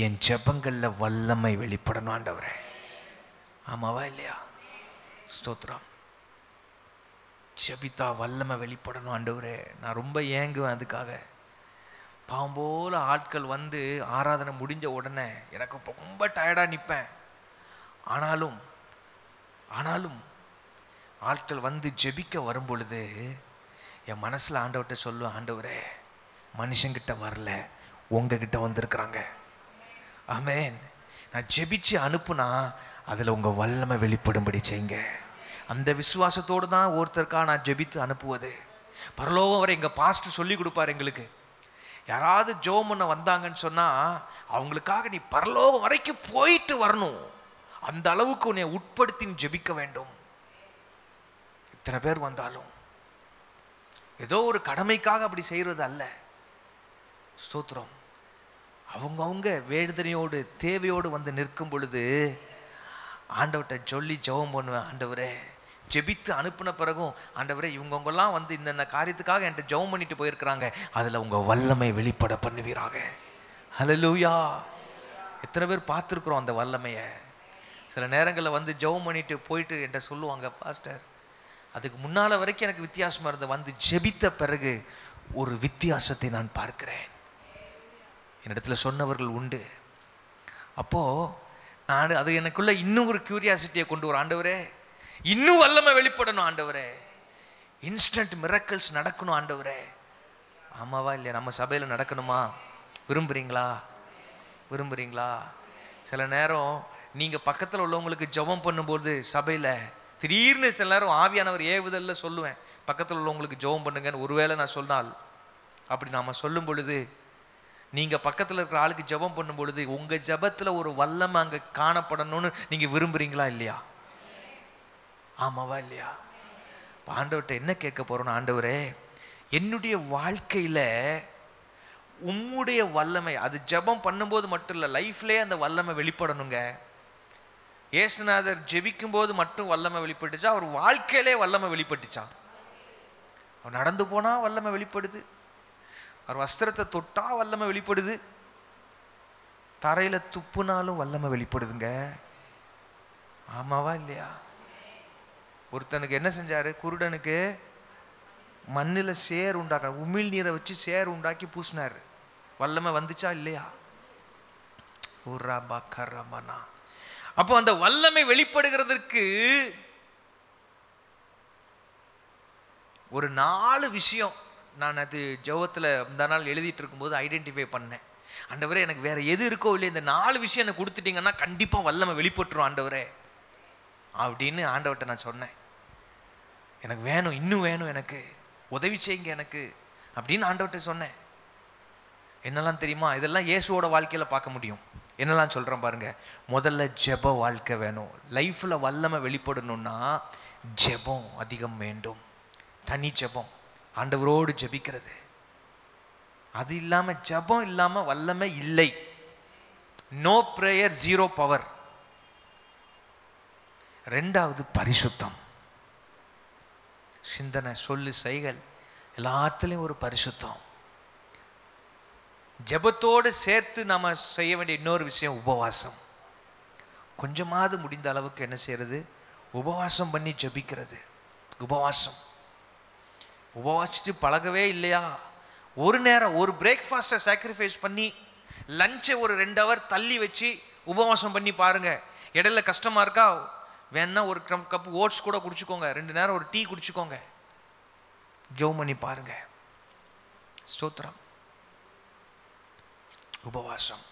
என் ஜெபங்கள்ல வல்லமை வெளிப்படணும் ஆண்டவரே. ஆமாவா இல்லையா? ஸ்தோத்திரம். ஜெபித்தா வல்லமை வெளிப்படணும் ஆண்டவரே. நான் ரொம்ப ஏங்குவேன் அதுக்காக. பாம்போல ஆட்கள் வந்து ஆராதனை முடிஞ்ச உடனே எனக்கு ரொம்ப டயர்டாக நிற்பேன். ஆனாலும் ஆட்கள் வந்து ஜெபிக்க வரும் பொழுது என் மனசில் ஆண்டவர்கிட்ட சொல்லுவேன், ஆண்டவரே மனுஷங்கிட்ட வரல, உங்ககிட்ட வந்திருக்கிறாங்க. ஆமென். நான் ஜெபிச்சு அனுப்புனா அதில் உங்கள் வல்லமை வெளிப்படும்படி செய்யுங்க. அந்த விசுவாசத்தோடு தான் ஒருத்தருக்காக நான் ஜெபித்து அனுப்புவது. பரலோகம் வரை எங்கள் பாஸ்டர் சொல்லி கொடுப்பார் எங்களுக்கு. யாராவது ஜெபம் பண்ண வந்தாங்கன்னு சொன்னால் அவங்களுக்காக நீ பரலோகம் வரைக்கும் போயிட்டு வரணும். அந்த அளவுக்கு உன்னை உட்படுத்தி ஜெபிக்க வேண்டும். இத்தனை பேர் வந்தாலும் ஏதோ ஒரு கடமைக்காக அப்படி செய்கிறது அல்ல. ஸ்தோத்திரம். அவங்கவுங்க வேதனையோடு தேவையோடு வந்து நிற்கும் பொழுது ஆண்டவர்கிட்ட சொல்லி ஜெபம் பண்ணுவேன். ஆண்டவரே ஜெபித்து அனுப்பின பிறகும் ஆண்டவரே இவங்கெல்லாம் வந்து இந்த காரியத்துக்காக என்கிட்ட ஜெபம் பண்ணிட்டு போயிருக்கிறாங்க, அதில் உங்கள் வல்லமை வெளிப்பட பண்ணுவீராக. ஹல்லேலூயா. எத்தனை பேர் பார்த்துருக்குறோம் அந்த வல்லமையை? சில நேரங்களில் வந்து ஜெபம் பண்ணிட்டு போயிட்டு என்கிட்ட சொல்லுவாங்க, பாஸ்டர் அதுக்கு முன்னால் வரைக்கும் எனக்கு வித்தியாசமாக இருந்த, வந்து ஜெபித்த பிறகு ஒரு வித்தியாசத்தை நான் பார்க்கிறேன். என்னிடத்துல சொன்னவர்கள் உண்டு. அப்போது நான் அது எனக்குள்ள இன்னும் ஒரு கியூரியாசிட்டியை கொண்டு வரும். ஆண்டவரே இன்னும் வல்லமை வெளிப்படணும் ஆண்டவரே, இன்ஸ்டன்ட் மிரக்கிள்ஸ் நடக்கணும் ஆண்டவரே. ஆமாவா இல்லையா? நம்ம சபையில் நடக்கணுமா? விரும்புறீங்களா? சில நேரம் நீங்கள் பக்கத்தில் உள்ளவங்களுக்கு ஜெபம் பண்ணும்போது சபையில் திடீர்னு சில நேரம் ஆவியானவர் ஏவுதல்ல சொல்லுவேன், பக்கத்தில் உள்ளவங்களுக்கு ஜெபம் பண்ணுங்கன்னு. ஒருவேளை நான் சொன்னால் அப்படி நாம் சொல்லும் பொழுது நீங்கள் பக்கத்தில் இருக்கிற ஆளுக்கு ஜெபம் பண்ணும் பொழுது உங்கள் ஜெபத்தில் ஒரு வல்லமை அங்கே காணப்படணும்னு நீங்கள் விரும்புகிறீங்களா இல்லையா? ஆமாவா இல்லையா? ஆண்டவர்கிட்ட என்ன கேட்க போகிறோன்னு, ஆண்டவரே என்னுடைய வாழ்க்கையில் உம்முடைய வல்லமை, அது ஜெபம் பண்ணும்போது மட்டும் இல்லை, லைஃப்லேயே அந்த வல்லமை வெளிப்படணுங்க. இயேசுநாதர் ஜெபிக்கும் போது மட்டும் வல்லமை வெளிப்பட்டுச்சா? அவர் வாழ்க்கையிலே வல்லமை வெளிப்பட்டுச்சா? அவர் நடந்து போனால் வல்லமை வெளிப்படுது, அவர் வஸ்திரத்தை தொட்டா வல்லமை வெளிப்படுது, தரையில் துப்புனாலும் வல்லமை வெளிப்படுதுங்க. ஆமாவா இல்லையா? ஒருத்தனுக்கு என்ன செஞ்சாரு? குருடனுக்கு மண்ணில் சேர் உண்டாக்க, உமிழ் நீரை வச்சு சேர் உண்டாக்கி பூசினார். வல்லமை வந்துச்சா இல்லையா? அப்போ அந்த வல்லமை வெளிப்படுகிறதுக்கு ஒரு 4 விஷயம் நான் அது ஜெபத்தில் இந்த நாள் எழுதிட்டு இருக்கும்போது ஐடென்டிஃபை பண்ணேன். ஆண்டவரே எனக்கு வேற எது இருக்கோ இல்லையா, இந்த 4 விஷயம் எனக்கு கொடுத்துட்டீங்கன்னா கண்டிப்பாக வல்லமை வெளிப்பட்டுரும் ஆண்டவரே அப்படின்னு ஆண்டவர்கிட்ட நான் சொன்னேன். எனக்கு வேணும், இன்னும் வேணும், எனக்கு உதவி செய்யுங்க எனக்கு அப்படின்னு ஆண்டவர்கிட்ட சொன்னேன். என்னெல்லாம் தெரியுமா? இதெல்லாம் இயேசுவோட வாழ்க்கையில் பார்க்க முடியும். என்னெல்லாம் சொல்கிறேன் பாருங்க. முதல்ல ஜெப வாழ்க்கை வேணும். லைஃப்பில் வல்லமை வெளிப்படணும்னா ஜெபம் அதிகம் வேண்டும். தனி ஜெபம், ஆண்டவரோடு ஜெபிக்கிறது. அது இல்லாமல் ஜெபம் இல்லாமல் வல்லமை இல்லை. No prayer zero power. ரெண்டாவது பரிசுத்தம். சிந்தனை, சொல்லு, செய்கள் எல்லாத்துலேயும் ஒரு பரிசுத்தம். ஜெபத்தோடு சேர்த்து நம்ம செய்ய வேண்டிய இன்னொரு விஷயம் உபவாசம். கொஞ்சமாவது முடிந்த அளவுக்கு என்ன செய்யறது? உபவாசம் பண்ணி ஜெபிக்கிறது. உபவாசித்து பழகவே இல்லையா? ஒரு நேரம் ஒரு பிரேக்ஃபாஸ்ட்டை சாக்ரிஃபைஸ் பண்ணி லஞ்சை ஒரு 2 ஹவர் தள்ளி வச்சு உபவாசம் பண்ணி பாருங்க. இடையில கஷ்டமா இருக்கா, வேணா ஒரு கப் ஓட்ஸ் கூட குடிச்சுக்கோங்க, 2 நேரம் ஒரு டீ குடிச்சுக்கோங்க, ஜெபம் பண்ணி பாருங்க. ஸ்தோத்திரம். உபவாசம்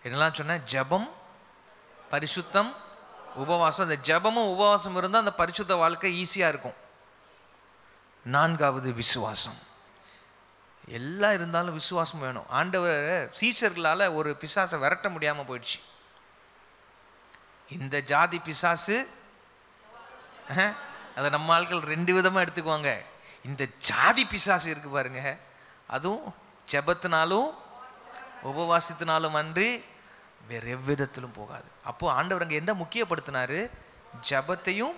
என்னெல்லாம் சொன்ன? ஜெபம், பரிசுத்தம், உபவாசம். அந்த ஜெபமும் உபவாசம் இருந்தால் அந்த பரிசுத்த வாழ்க்கை ஈஸியாக இருக்கும். 4வது விசுவாசம். எல்லாம் இருந்தாலும் விசுவாசம் வேணும். ஆண்டவர் சீஷர்களால் ஒரு பிசாசை விரட்ட முடியாமல் போயிடுச்சு. இந்த ஜாதி பிசாசு, அதை நம்ம ஆட்கள் 2 விதமாக எடுத்துக்குவாங்க. இந்த ஜாதி பிசாசு இருக்கு பாருங்க, அதுவும் ஜெபத்தினாலும் உபவாசத்தினாலும் அன்றி வேற எவ்விதத்திலும் போகாது. அப்போ ஆண்டவர் அங்கே என்ன முக்கியப்படுத்தினாரு? ஜெபத்தையும்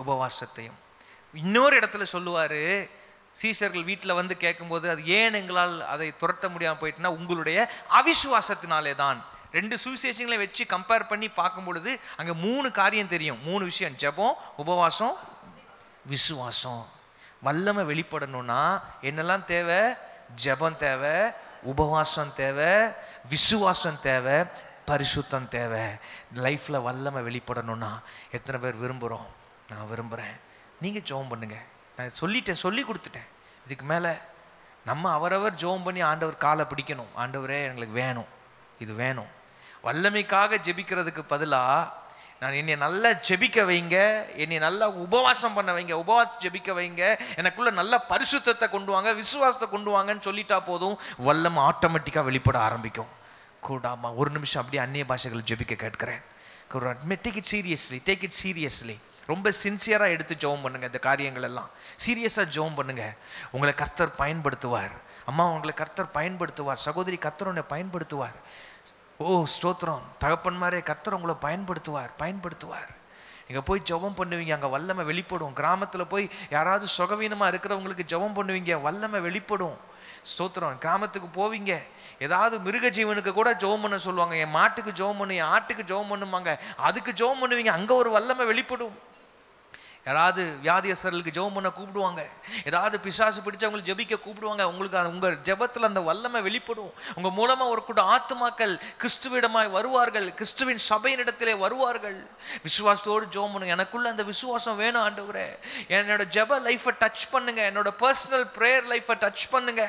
உபவாசத்தையும். இன்னொரு இடத்துல சொல்லுவாரு, சீஷர்கள் வீட்டில் வந்து கேட்கும்போது அது ஏன் எங்களால் அதை துரத்த முடியாமல் போயிட்டுனா உங்களுடைய அவிசுவாசத்தினாலே தான். 2 சுவிசேஷங்களை வச்சு கம்பேர் பண்ணி பார்க்கும் பொழுது அங்கே 3 காரியம் தெரியும். 3 விஷயம்: ஜெபம், உபவாசம், விசுவாசம். வல்லமை வெளிப்படணும்னா என்னெல்லாம் தேவை? ஜெபம் தேவை, உபவாசம் தேவை, விசுவாசம் தேவை, பரிசுத்தம் தேவை. லைஃப்பில் வல்லமை வெளிப்படணும்னா எத்தனை பேர் விரும்புகிறோம்? நான் விரும்புகிறேன். நீங்கள் ஜெபம் பண்ணுங்க. நான் சொல்லிட்டேன், சொல்லி கொடுத்துட்டேன். இதுக்கு மேலே நம்ம அவரவர் ஜெபம் பண்ணி ஆண்டவர் காலை பிடிக்கணும். ஆண்டவரே எங்களுக்கு வேணும், இது வேணும். வல்லமைக்காக ஜெபிக்கிறதுக்கு பதிலாக நான் என்னை நல்லா ஜெபிக்க வைங்க, என்னை நல்லா உபவாசம் பண்ண வைங்க, உபவாசம் ஜெபிக்க வைங்க, எனக்குள்ள நல்ல பரிசுத்தத்தை கொண்டு வாங்க, விசுவாசத்தை கொண்டு வாங்கன்னு சொல்லிட்டா போதும், வல்லமை ஆட்டோமேட்டிக்காக வெளிப்பட ஆரம்பிக்கும். கூடாமா ஒரு நிமிஷம் அப்படியே அந்நிய பாஷைகள் ஜெபிக்க கேட்கிறேன். Take it seriously, take it seriously. ரொம்ப சின்சியராக எடுத்து ஜெபம் பண்ணுங்க. இந்த காரியங்கள் எல்லாம் சீரியஸாக ஜெபம் பண்ணுங்க. உங்களை கர்த்தர் பயன்படுத்துவார். அம்மா, உங்களை கர்த்தர் பயன்படுத்துவார். சகோதரி, கர்த்தர் உன்னை பயன்படுத்துவார். ஓ ஸ்தோத்திரம். தகப்பன்மாரே, கர்த்தர் உங்களை பயன்படுத்துவார். நீங்கள் போய் ஜெபம் பண்ணுவீங்க, அங்கே வல்லமை வெளிப்படும். கிராமத்தில் போய் யாராவது சுகவீனமாக இருக்கிறவங்களுக்கு ஜெபம் பண்ணுவீங்க, வல்லமை வெளிப்படும். ஸ்தோத்திரம். கிராமத்துக்கு போவீங்க, ஏதாவது மிருக ஜீவனுக்கு கூட ஜெபம் பண்ண சொல்லுவாங்க. என் மாட்டுக்கு ஜெபம் பண்ணு, என் ஆட்டுக்கு ஜெபம் பண்ணுவாங்க, அதுக்கு ஜெபம் பண்ணுவீங்க, அங்கே ஒரு வல்லமை வெளிப்படும். யாராவது வியாதியஸ்தர்களுக்கு ஜெபம் பண்ண கூப்பிடுவாங்க, ஏதாவது பிசாசு பிடிச்சவங்களுக்கு ஜெபிக்க கூப்பிடுவாங்க. உங்களுக்கு உங்கள் ஜெபத்தில் அந்த வல்லமை வெளிப்படும். உங்கள் மூலமாக ஒரு கூட ஆத்துமாக்கள் கிறிஸ்துவிடமாய் வருவார்கள், கிறிஸ்துவின் சபையினிடத்திலே வருவார்கள். விசுவாசத்தோடு ஜெபம் பண்ணுங்க. எனக்குள்ள அந்த விசுவாசம் வேணும் ஆண்டவரே. என்னோட ஜெப லைஃப்பை டச் பண்ணுங்க, என்னோட பர்சனல் ப்ரேயர் லைஃப்பை டச் பண்ணுங்க.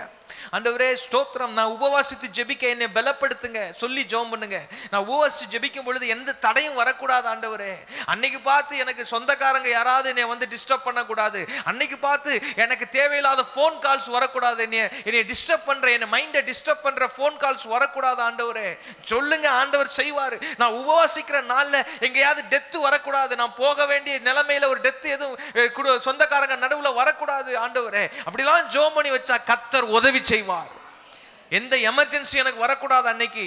ஆண்டவரே ஸ்தோத்திரம். நான் உபவாசித்து ஜெபிக்க என்னை பலப்படுத்துங்க சொல்லி ஜெபம் பண்ணுங்க. நான் உபவாசித்து ஜெபிக்கும் பொழுது எந்த தடையும் வரக்கூடாது ஆண்டவரே. அன்னைக்கு பார்த்து எனக்கு சொந்தக்காரங்க யாராவது என்னை வந்து டிஸ்டர்ப் பண்ணக்கூடாது. அன்னைக்கு பார்த்து எனக்கு தேவையில்லாத ஃபோன் கால்ஸ் வரக்கூடாது. என்னை டிஸ்டர்ப் பண்ற, என் மைண்டை டிஸ்டர்ப் பண்ற ஃபோன் கால்ஸ் வரக்கூடாது ஆண்டவரே. சொல்லுங்க, ஆண்டவர் செய்வார். நான் உபவாசிக்கிற நாள்ல எங்கேயாவது டெத்து வரக்கூடாது. நான் போக வேண்டிய நிலைமையில ஒரு டெத்து எதுவும் சொந்தக்காரங்க நடுவில் வரக்கூடாது ஆண்டவரே. அப்படிலாம் ஜெபம் பண்ணி வச்சா கர்த்தர் உதவி செய்வார். எந்த எமர்ஜென்சி எனக்கு வரக்கூடாது அன்னைக்கு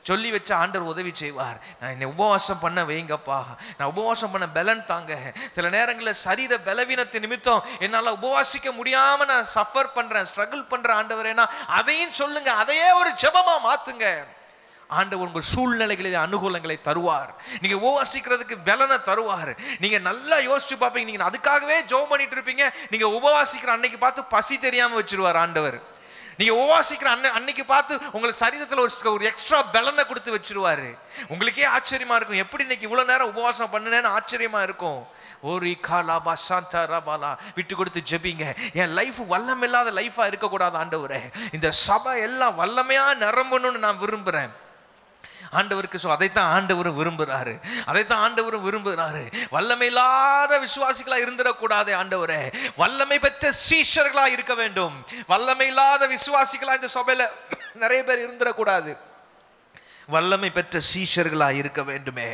சொல்லி வச்ச ஆண்டவர் உதவி செய்வார். நான் என்னை உபவாசம் பண்ண வைங்கப்பா, நான் உபவாசம் பண்ண பலன் தாங்க. சில நேரங்களில் சரீர பலவீனத்தின் நிமித்தம் என்னால் உபவாசிக்க முடியாமல் நான் சஃபர் பண்ணுறேன், ஸ்ட்ரகிள் பண்ணுறேன் ஆண்டவரேனா அதையும் சொல்லுங்க, அதையே ஒரு ஜெபமாக மாற்றுங்க. ஆண்டவர் உங்கள் சூழ்நிலைகளில் அனுகூலங்களை தருவார். நீங்க உபவாசிக்கிறதுக்கு பலனை தருவார். நீங்க நல்லா யோசிச்சு பார்ப்பீங்க. நீங்க அதுக்காகவே ஜெபம் பண்ணிட்டு இருப்பீங்க. நீங்க உபவாசிக்கிற அன்னைக்கு பார்த்து பசி தெரியாம வச்சிருவார் ஆண்டவர். நீங்க உபவாசிக்கிற அன்னைக்கு பார்த்து உங்களை சரீரத்தில் ஒரு எக்ஸ்ட்ரா பலனை கொடுத்து வச்சிருவாரு. உங்களுக்கே ஆச்சரியமா இருக்கும், எப்படி இன்னைக்கு இவ்வளவு நேரம் உபவாசம் பண்ணுனேன்னு ஆச்சரியமா இருக்கும். ஓரி காலாபா சாந்தா ரபாலா. விட்டு கொடுத்து ஜெபிங்க. என் லைஃப் வல்லமில்லாத லைஃபா இருக்கக்கூடாது ஆண்டவரே. இந்த சபை எல்லாம் வல்லமையா நிரம்பணும்னு நான் விரும்புகிறேன் ஆண்டவருக்கு. அதைத்தான் ஆண்டவரும் விரும்புகிறாரு, அதைத்தான் ஆண்டவரும் விரும்புகிறாரு. வல்லமை இல்லாத விசுவாசிகளா இருந்துடக்கூடாது ஆண்டவரே. வல்லமை பெற்ற சீஷர்களா இருக்க வேண்டும். வல்லமை இல்லாத விசுவாசிகளா இந்த சபையில நிறைய பேர் இருந்துடக்கூடாது. வல்லமை பெற்ற சீஷர்களா இருக்க வேண்டுமே.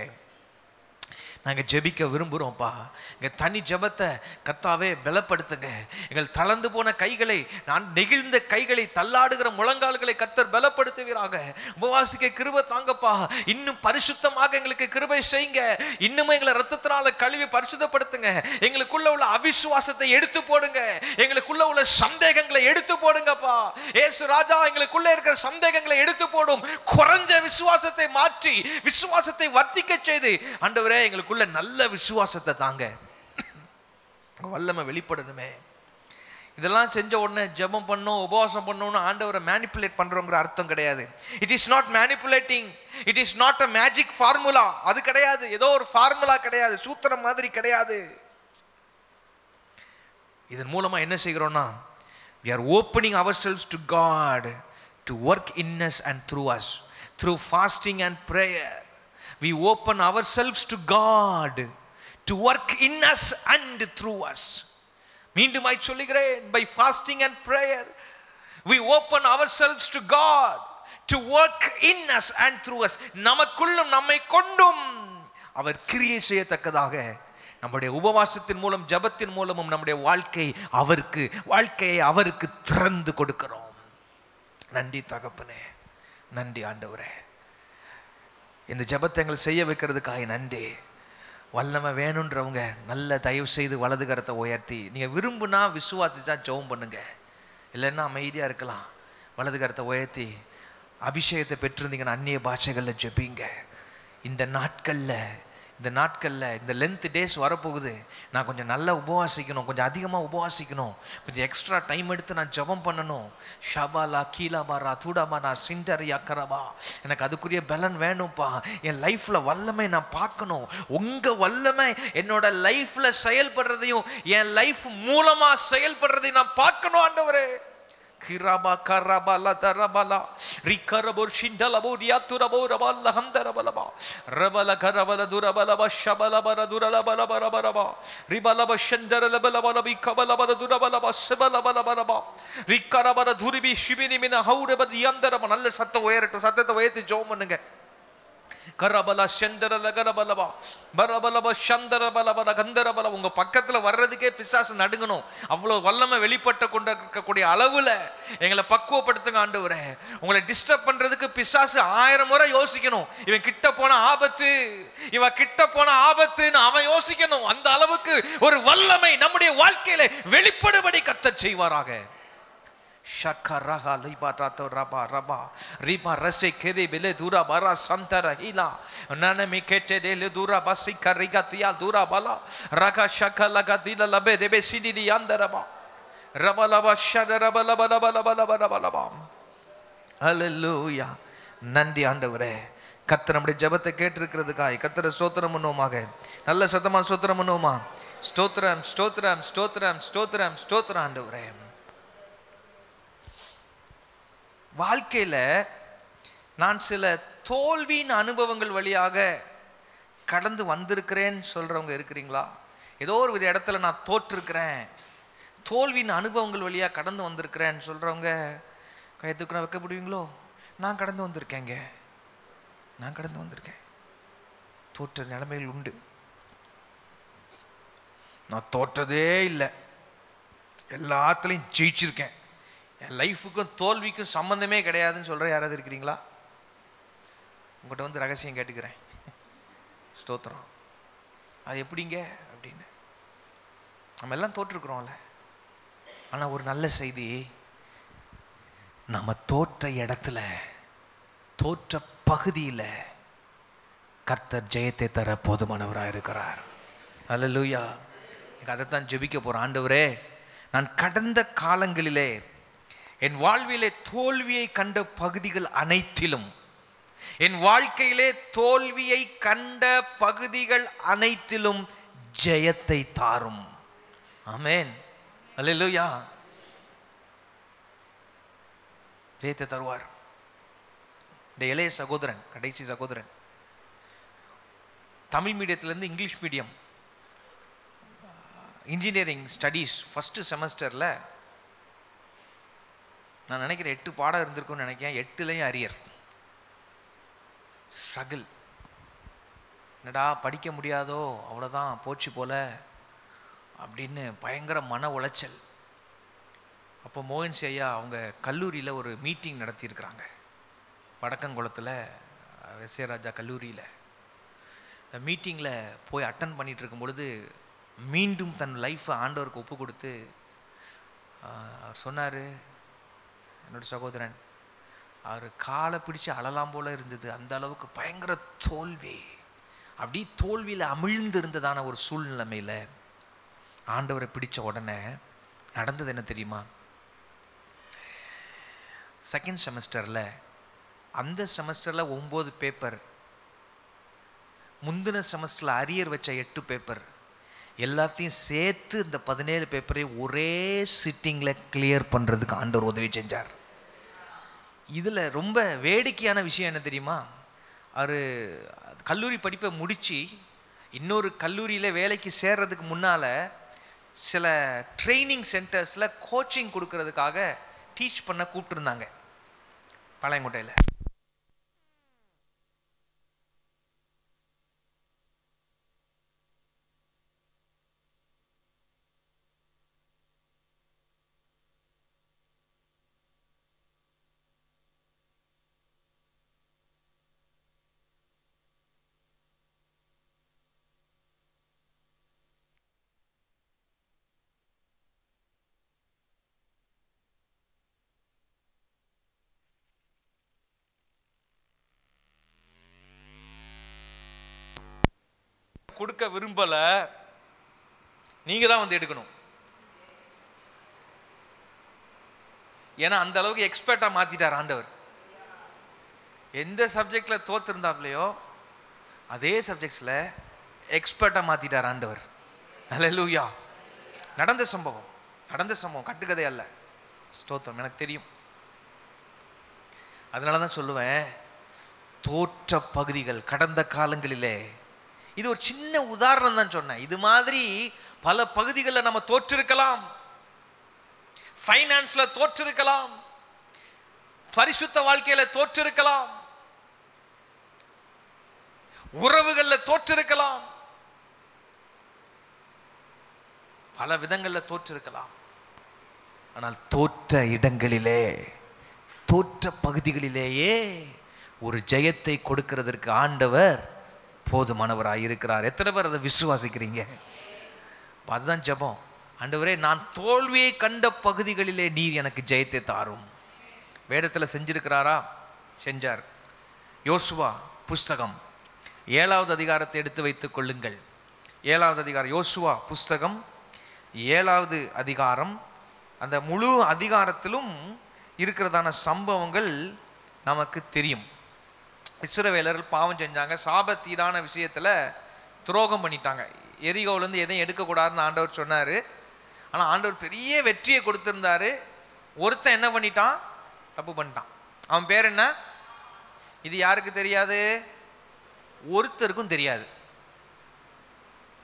நாங்கள் ஜெபிக்க விரும்புகிறோம்ப்பா. எங்கள் தனி ஜெபத்தை கர்த்தாவே பலப்படுத்துங்க. எங்கள் தளர்ந்து போன கைகளை, நான் நெகிழ்ந்த கைகளை, தள்ளாடுகிற முழங்கால்களை கர்த்தர் பலப்படுத்துவீராக. உபவாசிக்க கிருபை தாங்கப்பா. இன்னும் பரிசுத்தமாக எங்களுக்கு கிருபை செய்யுங்க. இன்னும் எங்களை ரத்தத்தினால கழுவி பரிசுத்தப்படுத்துங்க. எங்களுக்குள்ள உள்ள அவிசுவாசத்தை எடுத்து போடுங்க. எங்களுக்குள்ள உள்ள சந்தேகங்களை எடுத்து போடுங்கப்பா. ஏசு ராஜா எங்களுக்குள்ள இருக்கிற சந்தேகங்களை எடுத்து போடும். குறைஞ்ச விசுவாசத்தை மாற்றி விசுவாசத்தை வர்த்திக்க செய்து ஆண்டவரே எங்களுக்குள்ள நல்ல விசுவாசத்தை தாங்க. வல்லமை வெளிப்படணுமே. இதெல்லாம் செஞ்ச உடனே ஜெபம் பண்ணோம், உபவாசம் பண்ணோம்னு ஆண்டவரை மேனிப்புலேட் பண்றோங்கிற அர்த்தம் கிடையாது. It is not manipulating, it is not a magic formula. அது கிடையாது. ஏதோ ஒரு ஃபார்முலா கிடையாது, சூத்திரம் மாதிரி கிடையாது. இதன் மூலமா என்ன செய்கிறோம்னா, we are opening ourselves to God to work in us and through us, through fasting and prayer. We open ourselves to God to work in us and through us. மீண்டுமாய் சொல்லுகிறேன், by fasting and prayer we open ourselves to God to work in us and through us. நமக்குள்ளும் நம்மை கொண்டும் அவர் கிரியை செய்யத்தக்கதாக நம்முடைய உபவாசத்தின் மூலம் ஜெபத்தின் மூலமும் நம்முடைய வாழ்க்கையை அவருக்கு திறந்து கொடுக்கிறோம். நன்றி தகப்பனே, நன்றி ஆண்டவரே. இந்த ஜெபத்தை எங்களை செய்ய வைக்கிறதுக்காக நன்றி. வல்லமை வேணுன்றவங்க நல்ல தயவு செய்து வலது கரத்தை உயர்த்தி, நீங்கள் விரும்புனா விசுவாசிச்சா ஜெபம் பண்ணுங்க, இல்லைன்னா அமைதியாக இருக்கலாம். வலது கரத்தை உயர்த்தி அபிஷேகத்தை பெற்றிருந்தீங்கன்னா அந்நிய பாஷைகளில் ஜெபிங்க. இந்த நாட்களில் இந்த லென்த் டேஸ் வரப்போகுது. நான் கொஞ்சம் நல்லா உபவாசிக்கணும், கொஞ்சம் அதிகமாக உபவாசிக்கணும், கொஞ்சம் எக்ஸ்ட்ரா டைம் எடுத்து நான் ஜெபம் பண்ணணும். ஷபாலா கீலாபாரா தூடாபாரா சிண்டரியா கரபா, எனக்கு அதுக்குரிய பலன் வேணும்ப்பா. என் லைஃப்பில் வல்லமை நான் பார்க்கணும். உங்கள் வல்லமை என்னோட லைஃப்பில் செயல்படுறதையும் என் லைஃப் மூலமாக செயல்படுறதையும் நான் பார்க்கணும் ஆண்டவரே. கிராபா கரபாலா தரபாலா ரிகரபோர் ஷிண்டலபோரியா துரபோரபால ஹந்தரபலபா ரபல கரபல துரபலபா ஷபலபர துரலபலபரபரபா ரிபலப ஷந்தரலபலபல பிகபலபர துரபலபா ஷபலபலபரபா ரிகரபர துரிபி ஷிபினி மின ஹௌரப யந்தரப. நல்ல சத்தம் உயரட்டும். சத்தத்தை உயர்த்தி ஜெபம் பண்ணுங்க. கரபல சந்தரல கரபலபா பரபலப சந்தரபலபல கந்தரபல. உங்க பக்கத்துல வர்றதுக்கே பிசாசு நடுங்கணும். அவ்வளவு வல்லமை வெளிப்பட்ட கொண்டிருக்கக்கூடிய அளவுல எங்களை பக்குவப்படுத்துங்க ஆண்டவரே. உங்களை டிஸ்டர்ப் பண்றதுக்கு பிசாசு 1000 முறை யோசிக்கணும். இவன் கிட்ட போன ஆபத்து, இவன் கிட்ட போன ஆபத்துன்னு அவன் யோசிக்கணும். அந்த அளவுக்கு ஒரு வல்லமை நம்முடைய வாழ்க்கையில வெளிப்படும்படி கர்த்தர் செய்வாராக. Shakaraha libato raba raba riba rase kere bele dura bara santara hila nana mikete de dura basi karigatia dura bala raka shakala gadila labe de besidi di andaraba rabalaba shadaraba labalaba. Hallelujah. நன்றி ஆண்டவரே. கர்த்தர் நம்முடைய ஜெபத்தை கேட்டிருக்கிறதுக்காக கர்த்தரை ஸ்தோத்திரம் பண்ணுவோமாக. நல்ல சத்தமா ஸ்தோத்திரம் பண்ணுவோமா? ஸ்தோத்திரம் ஸ்தோத்திரம் ஸ்தோத்திரம் ஸ்தோத்திரம் ஸ்தோத்திரம் ஆண்டவரே. வாழ்க்கையில் நான் சில தோல்வியின் அனுபவங்கள் வழியாக கடந்து வந்திருக்கிறேன்னு சொல்கிறவங்க இருக்கிறீங்களா? ஏதோ ஒரு வித இடத்துல நான் தோற்றிருக்கிறேன், தோல்வியின் அனுபவங்கள் வழியாக கடந்து வந்திருக்கிறேன்னு சொல்கிறவங்க கையத்துக்கு வைக்கப்படுவீங்களோ? நான் கடந்து வந்திருக்கேங்க, நான் கடந்து வந்திருக்கேன். தோற்ற நிலைமைகள் உண்டு. நான் தோற்றதே இல்லை, எல்லாத்துலேயும் ஜெயிச்சிருக்கேன், என் லைஃபுக்கும் தோல்விக்கும் சம்மந்தமே கிடையாதுன்னு சொல்கிற யாராவது இருக்கிறீங்களா? உங்கள்கிட்ட வந்து ரகசியம் கேட்டுக்கிறேன். ஸ்தோத்திரம். அது எப்படிங்க அப்படின்னு. நம்ம எல்லாம் தோற்றுருக்குறோம்ல. ஆனால் ஒரு நல்ல செய்தி, நம்ம தோற்ற இடத்துல, தோற்ற பகுதியில் கர்த்தர் ஜெயத்தை தர போதுமானவராக இருக்கிறார். அல்லேலூயா. எனக்கு அதைத்தான் ஜெபிக்க போகிறேன். ஆண்டவரே, நான் கடந்த காலங்களிலே என் வாழ்விலே தோல்வியை கண்ட பகுதிகள் அனைத்திலும், என் வாழ்க்கையிலே தோல்வியை கண்ட பகுதிகள் அனைத்திலும் ஜெயத்தை தாரும். ஆமென். அல்லேலூயா. ஜெயத்தை தருவார். இந்த இளைய சகோதரன், கடைசி சகோதரன், தமிழ் மீடியத்திலேருந்து English medium engineering studies first செமஸ்டரில் நான் நினைக்கிறேன் 8 பாடம் இருந்திருக்கும்னு நினைக்கிறேன். 8லையும் அரியர். ஸ்ட்ரகிள். என்னடா படிக்க முடியாதோ, அவ்வளோதான் போச்சு போல அப்படின்னு பயங்கர மன உளைச்சல். அப்போ மோகன்சி ஐயா அவங்க கல்லூரியில் ஒரு மீட்டிங் நடத்தியிருக்கிறாங்க, வடக்கங்குளத்தில் எஸ்.ஏ.ராஜா கல்லூரியில். இந்த மீட்டிங்கில் போய் அட்டன் பண்ணிகிட்டு இருக்கும் பொழுது மீண்டும் தன் லைஃப்பை ஆண்டவருக்கு ஒப்பு கொடுத்து அவர் சொன்னார், என்னோடய சகோதரன், அவர் காலை பிடிச்சி அழலாம் போல இருந்தது. அந்த அளவுக்கு பயங்கர தோல்வி, அப்படி தோல்வியில் அமிழ்ந்து இருந்ததான ஒரு சூழ்நிலைமையில் ஆண்டவரை பிடிச்ச உடனே நடந்தது என்ன தெரியுமா? செகண்ட் செமஸ்டரில், அந்த செமஸ்டரில் 9 பேப்பர், முந்தின செமஸ்டரில் அரியர் வச்ச 8 பேப்பர், எல்லாத்தையும் சேர்த்து இந்த 17 பேப்பரையும் ஒரே சிட்டிங்கில் கிளியர் பண்ணுறதுக்கு ஆண்டவர் உதவி செஞ்சார். இதில் ரொம்ப வேடிக்கையான விஷயம் என்ன தெரியுமா? அவர் கல்லூரி படிப்பை முடித்து இன்னொரு கல்லூரியில் வேலைக்கு சேர்றதுக்கு முன்னால் சில ட்ரைனிங் சென்டர்ஸில் கோச்சிங் கொடுக்கறதுக்காக டீச் பண்ண கூப்பிட்டுருந்தாங்க பாளையங்கோட்டையில். கொடுக்க விரும்பல, நீங்க தான் வந்து எடுக்கணும். ஏன்னா அந்த அளவுக்கு எக்ஸ்பர்ட்டா மாத்திட்டார் ஆண்டவர். எந்த சப்ஜெக்ட்ல தோத்திருந்தாப்லையோ அதே சப்ஜெக்ட்ஸ்ல எக்ஸ்பர்ட்டா மாத்திட்டார் ஆண்டவர். அல்லேலூயா. நடந்த சம்பவம், கட்டுக்கதை அல்ல. ஸ்தோத்திரம். எனக்கு தெரியும். அதனாலதான் சொல்லுவேன், தோற்ற பகுதிகள் கடந்த காலங்களிலே, இது ஒரு சின்ன உதாரணம் தான் சொன்னேன். இது மாதிரி பல பகுதிகளில் நம்ம தோற்றிருக்கலாம். ஃபைனான்ஸ்ல தோற்றிருக்கலாம், பரிசுத்த வாழ்க்கையில தோற்றிருக்கலாம், உறவுகளில் தோற்றிருக்கலாம், பல விதங்களில் தோற்றிருக்கலாம். ஆனால் தோற்ற இடங்களிலே, தோற்ற பகுதிகளிலேயே ஒரு ஜெயத்தை கொடுக்கிறதற்கு ஆண்டவர் போதுமானவராக இருக்கிறார். எத்தனை பேர் அதை விசுவாசிக்கிறீங்க? அதுதான் ஜெபம். ஆண்டவரே, நான் தோல்வியை கண்ட பகுதிகளிலே நீர் எனக்கு ஜெயத்தை தாரும். வேதத்தில் செஞ்சிருக்கிறாரா? செஞ்சார். யோசுவா புஸ்தகம் 7வது அதிகாரத்தை எடுத்து வைத்துக் கொள்ளுங்கள். 7வது அதிகாரம், யோசுவா புஸ்தகம் 7வது அதிகாரம். அந்த முழு அதிகாரத்திலும் இருக்கிறதான சம்பவங்கள் நமக்கு தெரியும். இஸ்ரவேலர்கள் பாவம் செஞ்சாங்க, சாபத்தீடான விஷயத்தில் துரோகம் பண்ணிட்டாங்க. எரிகோவிலேருந்து எதையும் எடுக்கக்கூடாதுன்னு ஆண்டவர் சொன்னார். ஆனால் ஆண்டவர் பெரிய வெற்றியை கொடுத்துருந்தாரு. ஒருத்தன் என்ன பண்ணிட்டான்? தப்பு பண்ணிட்டான். அவன் பேர் என்ன? இது யாருக்கு தெரியாது? ஒருத்தருக்கும் தெரியாது,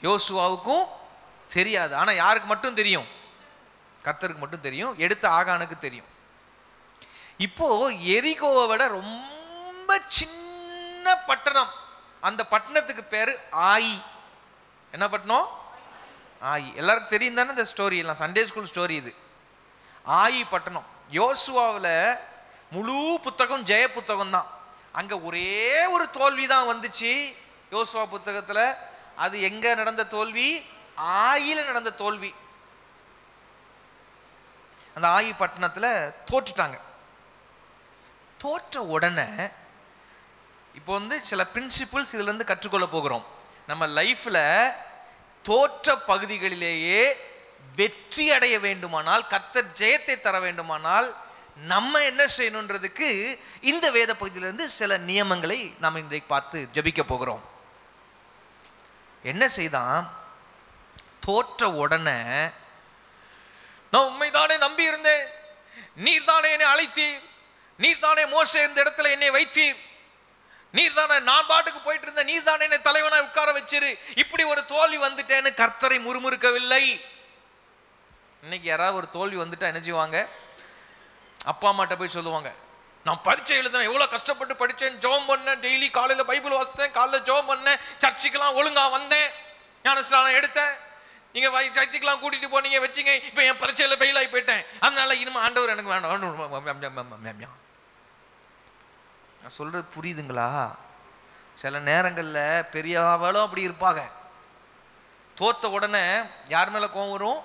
யோசுவாவுக்கும் தெரியாது. ஆனால் யாருக்கு மட்டும் தெரியும்? கர்த்தருக்கு மட்டும் தெரியும். எடுத்த ஆகானுக்கு தெரியும். இப்போ எரிகோவை விட ரொம்ப சின்ன பட்டணம், அந்த பட்டணத்துக்கு பேரு ஆயி. என்ன பட்டணம்? ஆயி. எல்லாருக்கும் தெரியும் தானே இந்த ஸ்டோரி, எல்லாம் சண்டே ஸ்கூல் ஸ்டோரி. இது ஆயி பட்டணம். யோசுவாவில் முழு புத்தகம் ஜெய புத்தகம் தான். அங்கே ஒரே ஒரு தோல்வி தான் வந்துச்சு யோசுவா புத்தகத்தில். அது எங்க நடந்த தோல்வி? ஆயில நடந்த தோல்வி. அந்த ஆயி பட்டணத்தில் தோற்றுட்டாங்க. தோற்ற உடனே இப்போ சில பிரின்சிபிள்ஸ் இதுல இருந்து கற்றுக்கொள்ள போகிறோம். நம்ம லைஃப்ல தோற்ற பகுதிகளிலேயே வெற்றி அடைய வேண்டுமானால், கர்த்தர் ஜெயத்தை தர வேண்டுமானால் நம்ம என்ன செய்யணுன்றதுக்கு இந்த வேத பகுதியிலிருந்து சில நியமங்களை நாம் இன்றைக்கு பார்த்து ஜெபிக்க போகிறோம். என்ன செய்தான்? தோற்ற உடனே நான் உண்மைதானே நம்பி இருந்தேன், நீர் தானே என்னை அழைத்தீர், நீர் தானே மோசே இருந்த இடத்துல என்னை வைத்தீர், நீர் தானே நான் பாட்டுக்கு போயிட்டு இருந்தேன், நீர் தானே என்னை தலைவனா உட்கார வச்சிரு, இப்படி ஒரு தோல்வி வந்துட்டேன்னு கர்த்தரை முறுமுறுக்கவில்லை. இன்னைக்கு யாராவது ஒரு தோல்வி வந்துட்டா என்ன செய்வாங்க? அப்பா அம்மாட்ட போய் சொல்லுவாங்க, நான் பரீட்சை எழுதுனேன், எவ்வளோ கஷ்டப்பட்டு படித்தேன், ஜெபம் பண்ணேன், டெய்லி காலையில் பைபிள் வாசித்தேன், காலையில் ஜெபம் பண்ணேன், சர்ச்சுக்கெல்லாம் ஒழுங்காக வந்தேன், ஞானஸ்நானம் எடுத்தேன், நீங்கள் சர்ச்சுக்கெல்லாம் கூட்டிகிட்டு போனீங்க வச்சிங்க, இப்போ என் பரீட்சையில் ஃபெயில் ஆகி போயிட்டேன், அதனால இனிமே ஆண்டவர் எனக்கு வேண்டாம். நான் சொல்கிறது புரியுதுங்களா? சில நேரங்களில் பெரியவாளும் அப்படி இருப்பாங்க. தோத்த உடனே யார் மேலே கோவம் வரும்?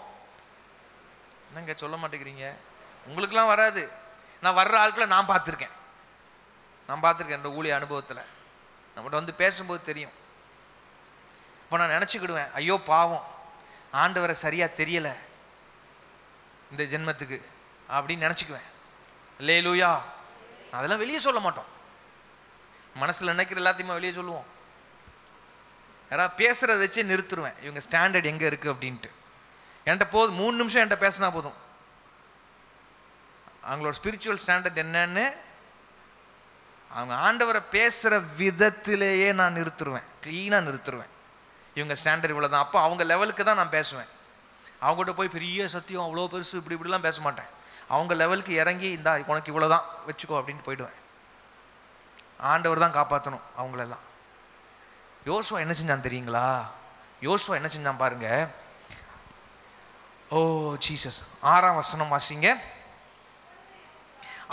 என்னங்க சொல்ல மாட்டேங்கிறீங்க? உங்களுக்கெல்லாம் வராது, நான் வர்ற ஆட்களை நான் பார்த்துருக்கேன் இந்த ஊழிய அனுபவத்தில். நம்மகிட்ட வந்து பேசும்போது தெரியும். இப்போ நான் நினச்சிக்கிடுவேன், ஐயோ பாவம், ஆண்டவரை சரியாக தெரியலை இந்த ஜென்மத்துக்கு அப்படின்னு நினச்சிக்குவேன். அல்லேலூயா. அதெல்லாம் வெளியே சொல்ல மாட்டோம், மனசில் நினைக்கிற எல்லாத்தையுமே வெளியே சொல்லுவோம். யாராவது பேசுகிறத வச்சு நிறுத்துருவேன், இவங்க ஸ்டாண்டர்ட் எங்கே இருக்குது அப்படின்ட்டு. என்கிட்ட போதும் 3 நிமிஷம் என்கிட்ட பேசினா போதும், அவங்களோட ஸ்பிரிச்சுவல் ஸ்டாண்டர்ட் என்னன்னு அவங்க ஆண்டவரை பேசுகிற விதத்திலேயே நான் நிறுத்துருவேன், க்ளீனாக நிறுத்துருவேன். இவங்க ஸ்டாண்டர்ட் இவ்வளோ தான். அப்போ அவங்க லெவலுக்கு தான் நான் பேசுவேன். அவங்ககிட்ட போய் பெரிய சத்தியம் அவ்வளோ பெருசு இப்படிலாம் பேச மாட்டேன். அவங்க லெவலுக்கு இறங்கி இந்தா உனக்கு இவ்வளோ தான் வச்சுக்கோ அப்படின்ட்டு போயிடுவேன். ஆண்டவர் தான் காப்பாற்றணும் அவங்களெல்லாம். யோசுவா என்ன செஞ்சான் தெரியுங்களா? யோசுவா என்ன செஞ்சான் பாருங்க. ஓ ஜீசஸ், 6ஆம் வசனம் வாசிங்க.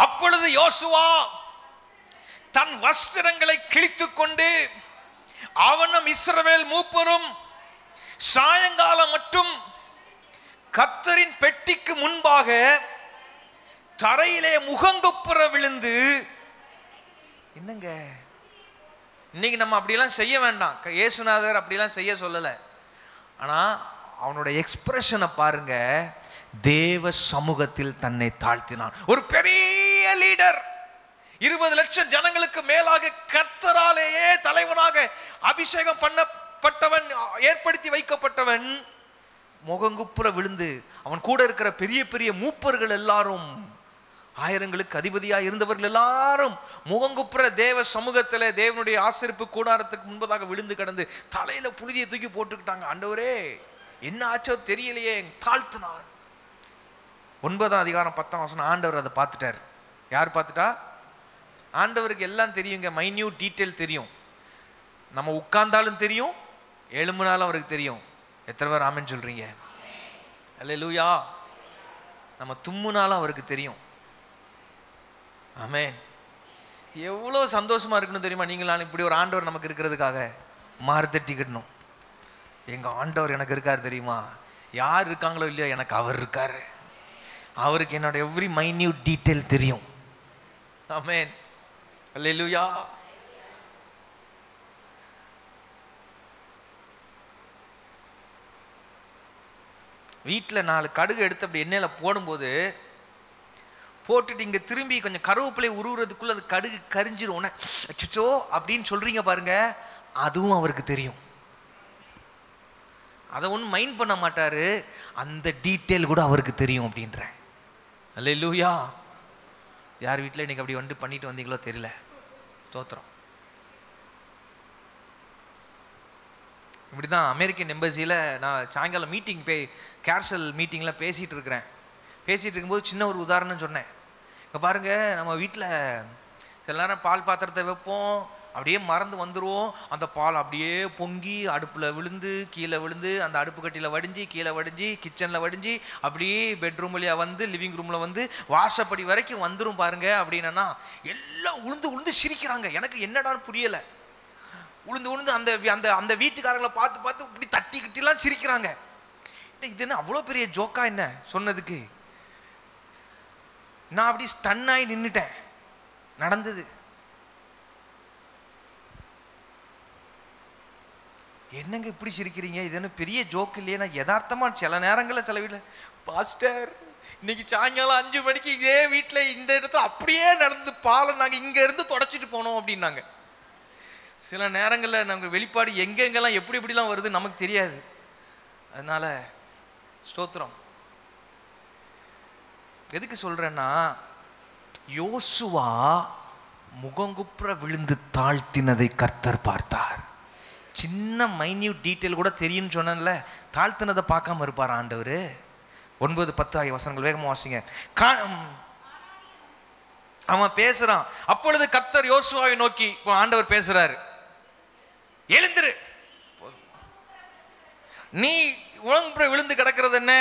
அப்பொழுது யோசுவா தன் வஸ்திரங்களை கிழித்துக் கொண்டு அவனும் இஸ்ரவேல் மூப்பரும் சாயங்காலம் மட்டும் கர்த்தரின் பெட்டிக்கு முன்பாக தரையிலே முகங்குப்புற விழுந்து. என்னங்க இன்னைக்கு நம்ம அப்படியெல்லாம் செய்ய வேண்டாம், இயேசுநாதர் அப்படிலாம் செய்ய சொல்லலை. ஆனால் அவனோட எக்ஸ்பிரஷனை பாருங்க, தேவ சமூகத்தில் தன்னை தாழ்த்தினான். ஒரு பெரிய லீடர், 20 லட்சம் ஜனங்களுக்கு மேலாக கர்த்தராலேயே தலைவனாக அபிஷேகம் பண்ணப்பட்டவன், ஏற்படுத்தி வைக்கப்பட்டவன், முகங்குப்புற விழுந்து அவன் கூட இருக்கிற பெரிய பெரிய மூப்பர்கள் எல்லாரும், ஆயிரங்களுக்கு அதிபதியாக இருந்தவர்கள் எல்லாரும் முகங்குப்புற தேவ சமூகத்தில் தேவனுடைய ஆசரிப்பு கூடாரத்துக்கு முன்பதாக விழுந்து கிடந்து தலையில புழுதியை தூக்கி போட்டுக்கிட்டாங்க. ஆண்டவரே என்ன ஆச்சோ தெரியலையே, தாழ்த்தினார். 9ஆம் அதிகாரம் 10ஆம் வசனம். ஆண்டவர் அதை பார்த்துட்டார். யார் பார்த்துட்டா? ஆண்டவருக்கு எல்லாம் தெரியுங்க, மைன்யூட் டீட்டெயில் தெரியும். நம்ம உட்கார்ந்தாலும் தெரியும், எழும்புனாலும் அவருக்கு தெரியும். எத்தனை பேர் ஆமென் சொல்றீங்க? அல்லேலூயா. நம்ம தும்முனாலும் அவருக்கு தெரியும். ஆமென். எவ்வளோ சந்தோஷமா இருக்கணும் தெரியுமா? நீங்களாம் இப்படி ஒரு ஆண்டவர் நமக்கு இருக்கிறதுக்காக மார்த்தட்டிக்கணும். எங்க ஆண்டவர் எனக்கு இருக்காரு தெரியுமா? யார் இருக்காங்களோ இல்லையோ, எனக்கு அவர் இருக்காரு. அவருக்கு என்னோட எவ்ரி மைன்யூட் டீட்டெயில் தெரியும். ஆமென். அல்லேலூயா. வீட்டில் 4 கடுகு எடுத்து அப்படி எண்ணெயில் போடும்போது போட்டுட்டு இங்கே திரும்பி கொஞ்சம் கருவேப்பிலை உருவுறதுக்குள்ள அது கடுகு கரிஞ்சிரும். அச்சோ அப்படின்னு சொல்றீங்க பாருங்க, அதுவும் அவருக்கு தெரியும். அதை ஒன்றும் மைண்ட் பண்ண மாட்டாரு, அந்த டீட்டெயில் கூட அவருக்கு தெரியும் அப்படின்றேன். அல்லேலூயா. யார் வீட்டில் இன்னைக்கு அப்படி வந்து பண்ணிட்டு வந்தீங்களோ தெரியல. ஸ்தோத்திரம். இப்படி தான் அமெரிக்கன் எம்பசியில் நான் சாயங்காலம் மீட்டிங் கேர்சல் மீட்டிங்கில் பேசிகிட்டு இருக்கும்போது சின்ன ஒரு உதாரணம் சொன்னேன். இப்போ பாருங்கள், நம்ம வீட்டில் சில நேரம் பால் பாத்திரத்தை வைப்போம், அப்படியே மறந்து வந்துடுவோம். அந்த பால் அப்படியே பொங்கி அடுப்பில் விழுந்து கீழே விழுந்து அந்த அடுப்பு கட்டியில் வடிஞ்சு கீழே வடிஞ்சு கிச்சனில் வடிஞ்சு அப்படியே பெட்ரூம் வழியாக வந்து லிவிங் ரூமில் வந்து வாசப்படி வரைக்கும் வந்துடும் பாருங்க. அப்படின்னா எல்லாம் உளுந்து சிரிக்கிறாங்க. எனக்கு என்னடான்னு புரியலை. உளுந்து அந்த அந்த அந்த வீட்டுக்காரங்களை பார்த்து இப்படி தட்டிக்கிட்டலாம் சிரிக்கிறாங்க. இது என்ன அவ்வளோ பெரிய ஜோக்கா என்ன சொன்னதுக்கு? நான் அப்படி ஸ்டன் ஆகி நின்றுட்டேன். நடந்தது. என்னங்க இப்படி சிரிக்கிறீங்க? இது என்ன பெரிய ஜோக் இல்லையே? நான் யதார்த்தமா சில நேரங்களில் சில வீட்டில், பாஸ்டர் இன்னைக்கு சாயங்காலம் 5 மணிக்கு இதே வீட்டில் இந்த இடத்துல அப்படியே நடந்து பாலை நாங்கள் இங்க இருந்து தொடச்சிட்டு போனோம் அப்படின்னாங்க. சில நேரங்களில் நமக்கு வெளிப்பாடு எங்கெங்கெல்லாம் எப்படிலாம் வருது நமக்கு தெரியாது. அதனால ஸ்தோத்திரம். எதுக்கு சொல்றேன்னா, யோசுவா முகங்குப்புற விழுந்து தாழ்த்தினதை கர்த்தர் பார்த்தார். சின்ன மைன்யூட் டீட்டெயில் கூட தெரியும்னு சொன்னேன்ல, தாழ்த்தினதை பார்க்காம இருப்பார் ஆண்டவர். 9-10 ஆகிய வசனங்கள் வேகமாக வாசிங்க. அவன் பேசுறான். அப்பொழுது கர்த்தர் யோசுவாவை நோக்கி, இப்போ ஆண்டவர் பேசுறாரு, எழுந்திரு, நீ முகங்குப்புற விழுந்து கிடக்கிறது என்ன?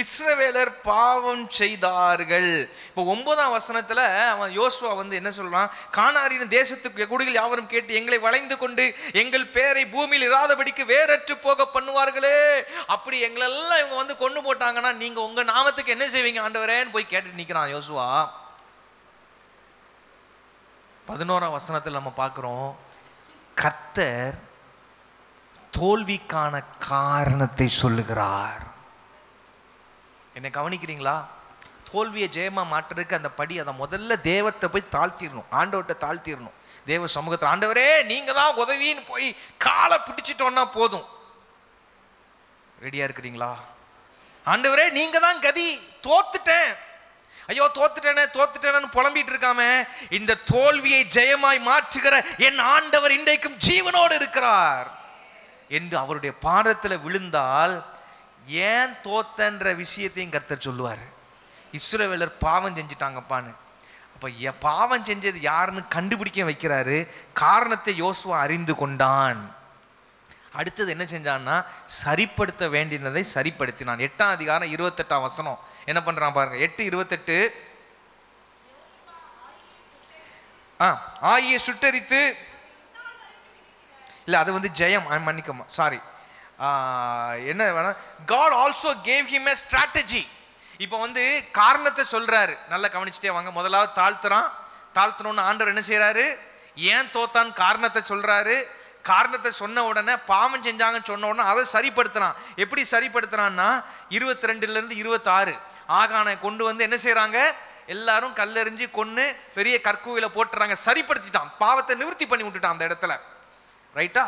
இஸ்ரவேலர் பாவம் செய்தார்கள். இப்போ 9ஆம் வசனத்துல அவன் யோசுவா என்ன சொல்றான், கானாரின் தேசத்துக்கு குடிகள் யாவரும் கேட்டு எங்களை வளைந்து கொண்டு எங்கள் பேரை பூமியில் இராதபடிக்கு வேறற்று போக பண்ணுவார்களே, அப்படி எங்களெல்லாம் இவங்க கொண்டு போட்டாங்கன்னா நீங்க உங்க நாமத்துக்கு என்ன செய்வீங்க ஆண்டவரேன்னு போய் கேட்டு நிக்கிறான் யோசுவா. 11ஆம் வசனத்தில் நம்ம பார்க்கிறோம், கர்த்தர் தோல்விக்கான காரணத்தை சொல்லுகிறார். என்னை கவனிக்கிறீங்களா? தோல்வியை ஜெயமா மாற்றுறதுக்கு அந்த படி, அதை முதல்ல தேவத்தை போய் தாழ்த்திடணும், ஆண்டவர்கிட்ட தாழ்த்திடணும். தேவ சமூகத்தில் ஆண்டவரே நீங்க தான் உதவின்னு போய் காலை பிடிச்சிட்டோன்னா போதும். ரெடியா இருக்கிறீங்களா? ஆண்டவரே நீங்க தான் கதி, தோத்துட்டேன், ஐயோ தோத்துட்டேன்னு புலம்பிட்டு இருக்காம, இந்த தோல்வியை ஜெயமாய் மாற்றுகிற என் ஆண்டவர் இன்றைக்கும் ஜீவனோடு இருக்கிறார் என்று அவருடைய பாதத்தில் விழுந்தால் ஏன் தோத்தன்ற விஷயத்தையும் கர்த்தர் சொல்லுவார். இஸ்ரவேலர் பாவம் செஞ்சுட்டாங்கப்பான்னு. அப்போ பாவம் செஞ்சது யாருன்னு கண்டுபிடிக்க வைக்கிறாரு. காரணத்தை யோசுவா அறிந்து கொண்டான். அடுத்தது என்ன செஞ்சான்னா, சரிப்படுத்த வேண்டியதை சரிப்படுத்தினான். 8ஆம் அதிகாரம் 28ஆம் வசனம் என்ன பண்றான் பாருங்க. 8:28. ஆயியை சுட்டரித்து, இல்லை அது ஜெயம், மன்னிக்கமா, சாரி, என்ன வேணா, God also gave him a strategy. இப்போ காரணத்தை சொல்றாரு, நல்லா கவனிச்சுட்டே வாங்க. முதலாவது தாழ்த்தணும்னு ஆண்டவர் என்ன செய்யறாரு, ஏன் தோத்தான் காரணத்தை சொல்றாரு. காரணத்தை சொன்ன உடனே பாவம் செஞ்சாங்கன்னு சொன்ன உடனே அதை சரிப்படுத்தினான். எப்படி சரிப்படுத்தினான்னா, 22 - 26 ஆகானை கொண்டு என்ன செய்யறாங்க, எல்லாரும் கல்லெறிஞ்சு கொன்னு பெரிய கற்குவில போட்டுறாங்க. சரிப்படுத்திட்டான், பாவத்தை நிவர்த்தி பண்ணி விட்டுட்டான் அந்த இடத்துல. ரைட்டா?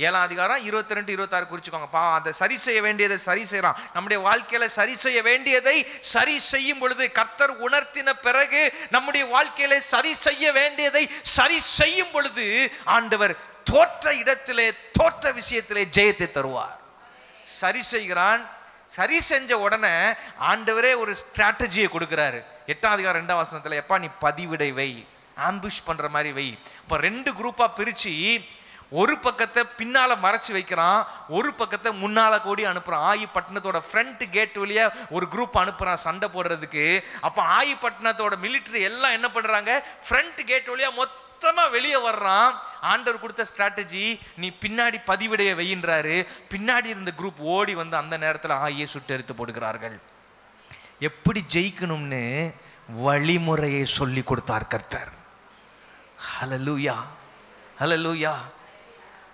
7ஆம் அதிகாரம் 22 - 26 குறிச்சுக்கோங்க. அதை சரி செய்ய வேண்டியதை சரி செய்யறான். நம்முடைய வாழ்க்கையில சரி செய்ய வேண்டியதை சரி செய்யும் பொழுது, கர்த்தர் உணர்த்தின பிறகு நம்முடைய வாழ்க்கையில சரி செய்ய வேண்டியதை சரி செய்யும் பொழுது ஆண்டவர் தோற்ற இடத்திலே, தோற்ற விஷயத்திலே ஜெயத்தை தருவார். சரி செய்கிறான். சரி செஞ்ச உடனே ஆண்டவரே ஒரு ஸ்ட்ராட்டஜியை கொடுக்கிறாரு. 8ஆம் அதிகாரம் 2ஆம் வசனத்துல, எப்பா நீ பதிவிடை வை, ஆம்புஷ் பண்ற மாதிரி வை. இப்ப 2 குரூப்பா பிரிச்சு ஒரு பக்கத்தை பின்னால மறைச்சு வைக்கிறான், ஒரு பக்கத்தை முன்னால கூடி அனுப்புறான். ஆயிப்பட்டினத்தோட ஃப்ரண்ட் கேட் வழியா ஒரு குரூப் அனுப்புறான் சண்டை போடுறதுக்கு. அப்ப ஆயிப்பட்டினத்தோட மிலிட்டரி எல்லாம் என்ன பண்றாங்க, ஃப்ரண்ட் கேட் வழியா மொத்தமா வெளியே வர்றான். ஆண்டவர் கொடுத்த ஸ்ட்ராட்டஜி, நீ பின்னாடி பதிவிடைய வைன்றாரு. பின்னாடி இருந்த குரூப் ஓடி அந்த நேரத்தில் ஆயியை சுட்டெரித்து போடுகிறார்கள். எப்படி ஜெயிக்கணும்னு வழிமுறையை சொல்லி கொடுத்தார் கர்த்தர். ஹல்லேலூயா, ஹல்லேலூயா.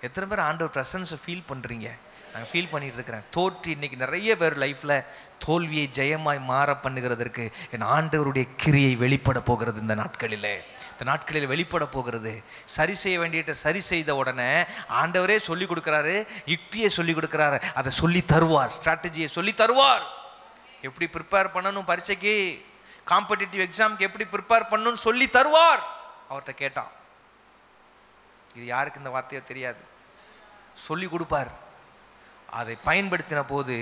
எத்தனை பேர் ஆண்டவர் பிரசன்ஸை ஃபீல் பண்ணுறீங்க? நான் ஃபீல் பண்ணிட்டு இருக்கிறேன். தோற்று இன்னைக்கு நிறைய பேர் லைஃப்பில் தோல்வியை ஜெயமாய் மாற பண்ணுகிறதற்கு என் ஆண்டவருடைய கிரியை வெளிப்பட போகிறது. இந்த நாட்களில் வெளிப்பட போகிறது. சரி செய்ய வேண்டிய சரி செய்த உடனே ஆண்டவரே சொல்லி கொடுக்குறாரு, யுக்தியை சொல்லி கொடுக்குறாரு, அதை சொல்லி தருவார், ஸ்ட்ராட்டஜியை சொல்லி தருவார். எப்படி ப்ரிப்பேர் பண்ணணும், பரீட்சைக்கு காம்படிட்டிவ் எக்ஸாமுக்கு எப்படி ப்ரிப்பேர் பண்ணணும்னு சொல்லி தருவார். அவர்கிட்ட கேட்டான். இது யாருக்கு இந்த வார்த்தையோ தெரியாது, சொல்லி கொடுப்பார். அதை பயன்படுத்தின போது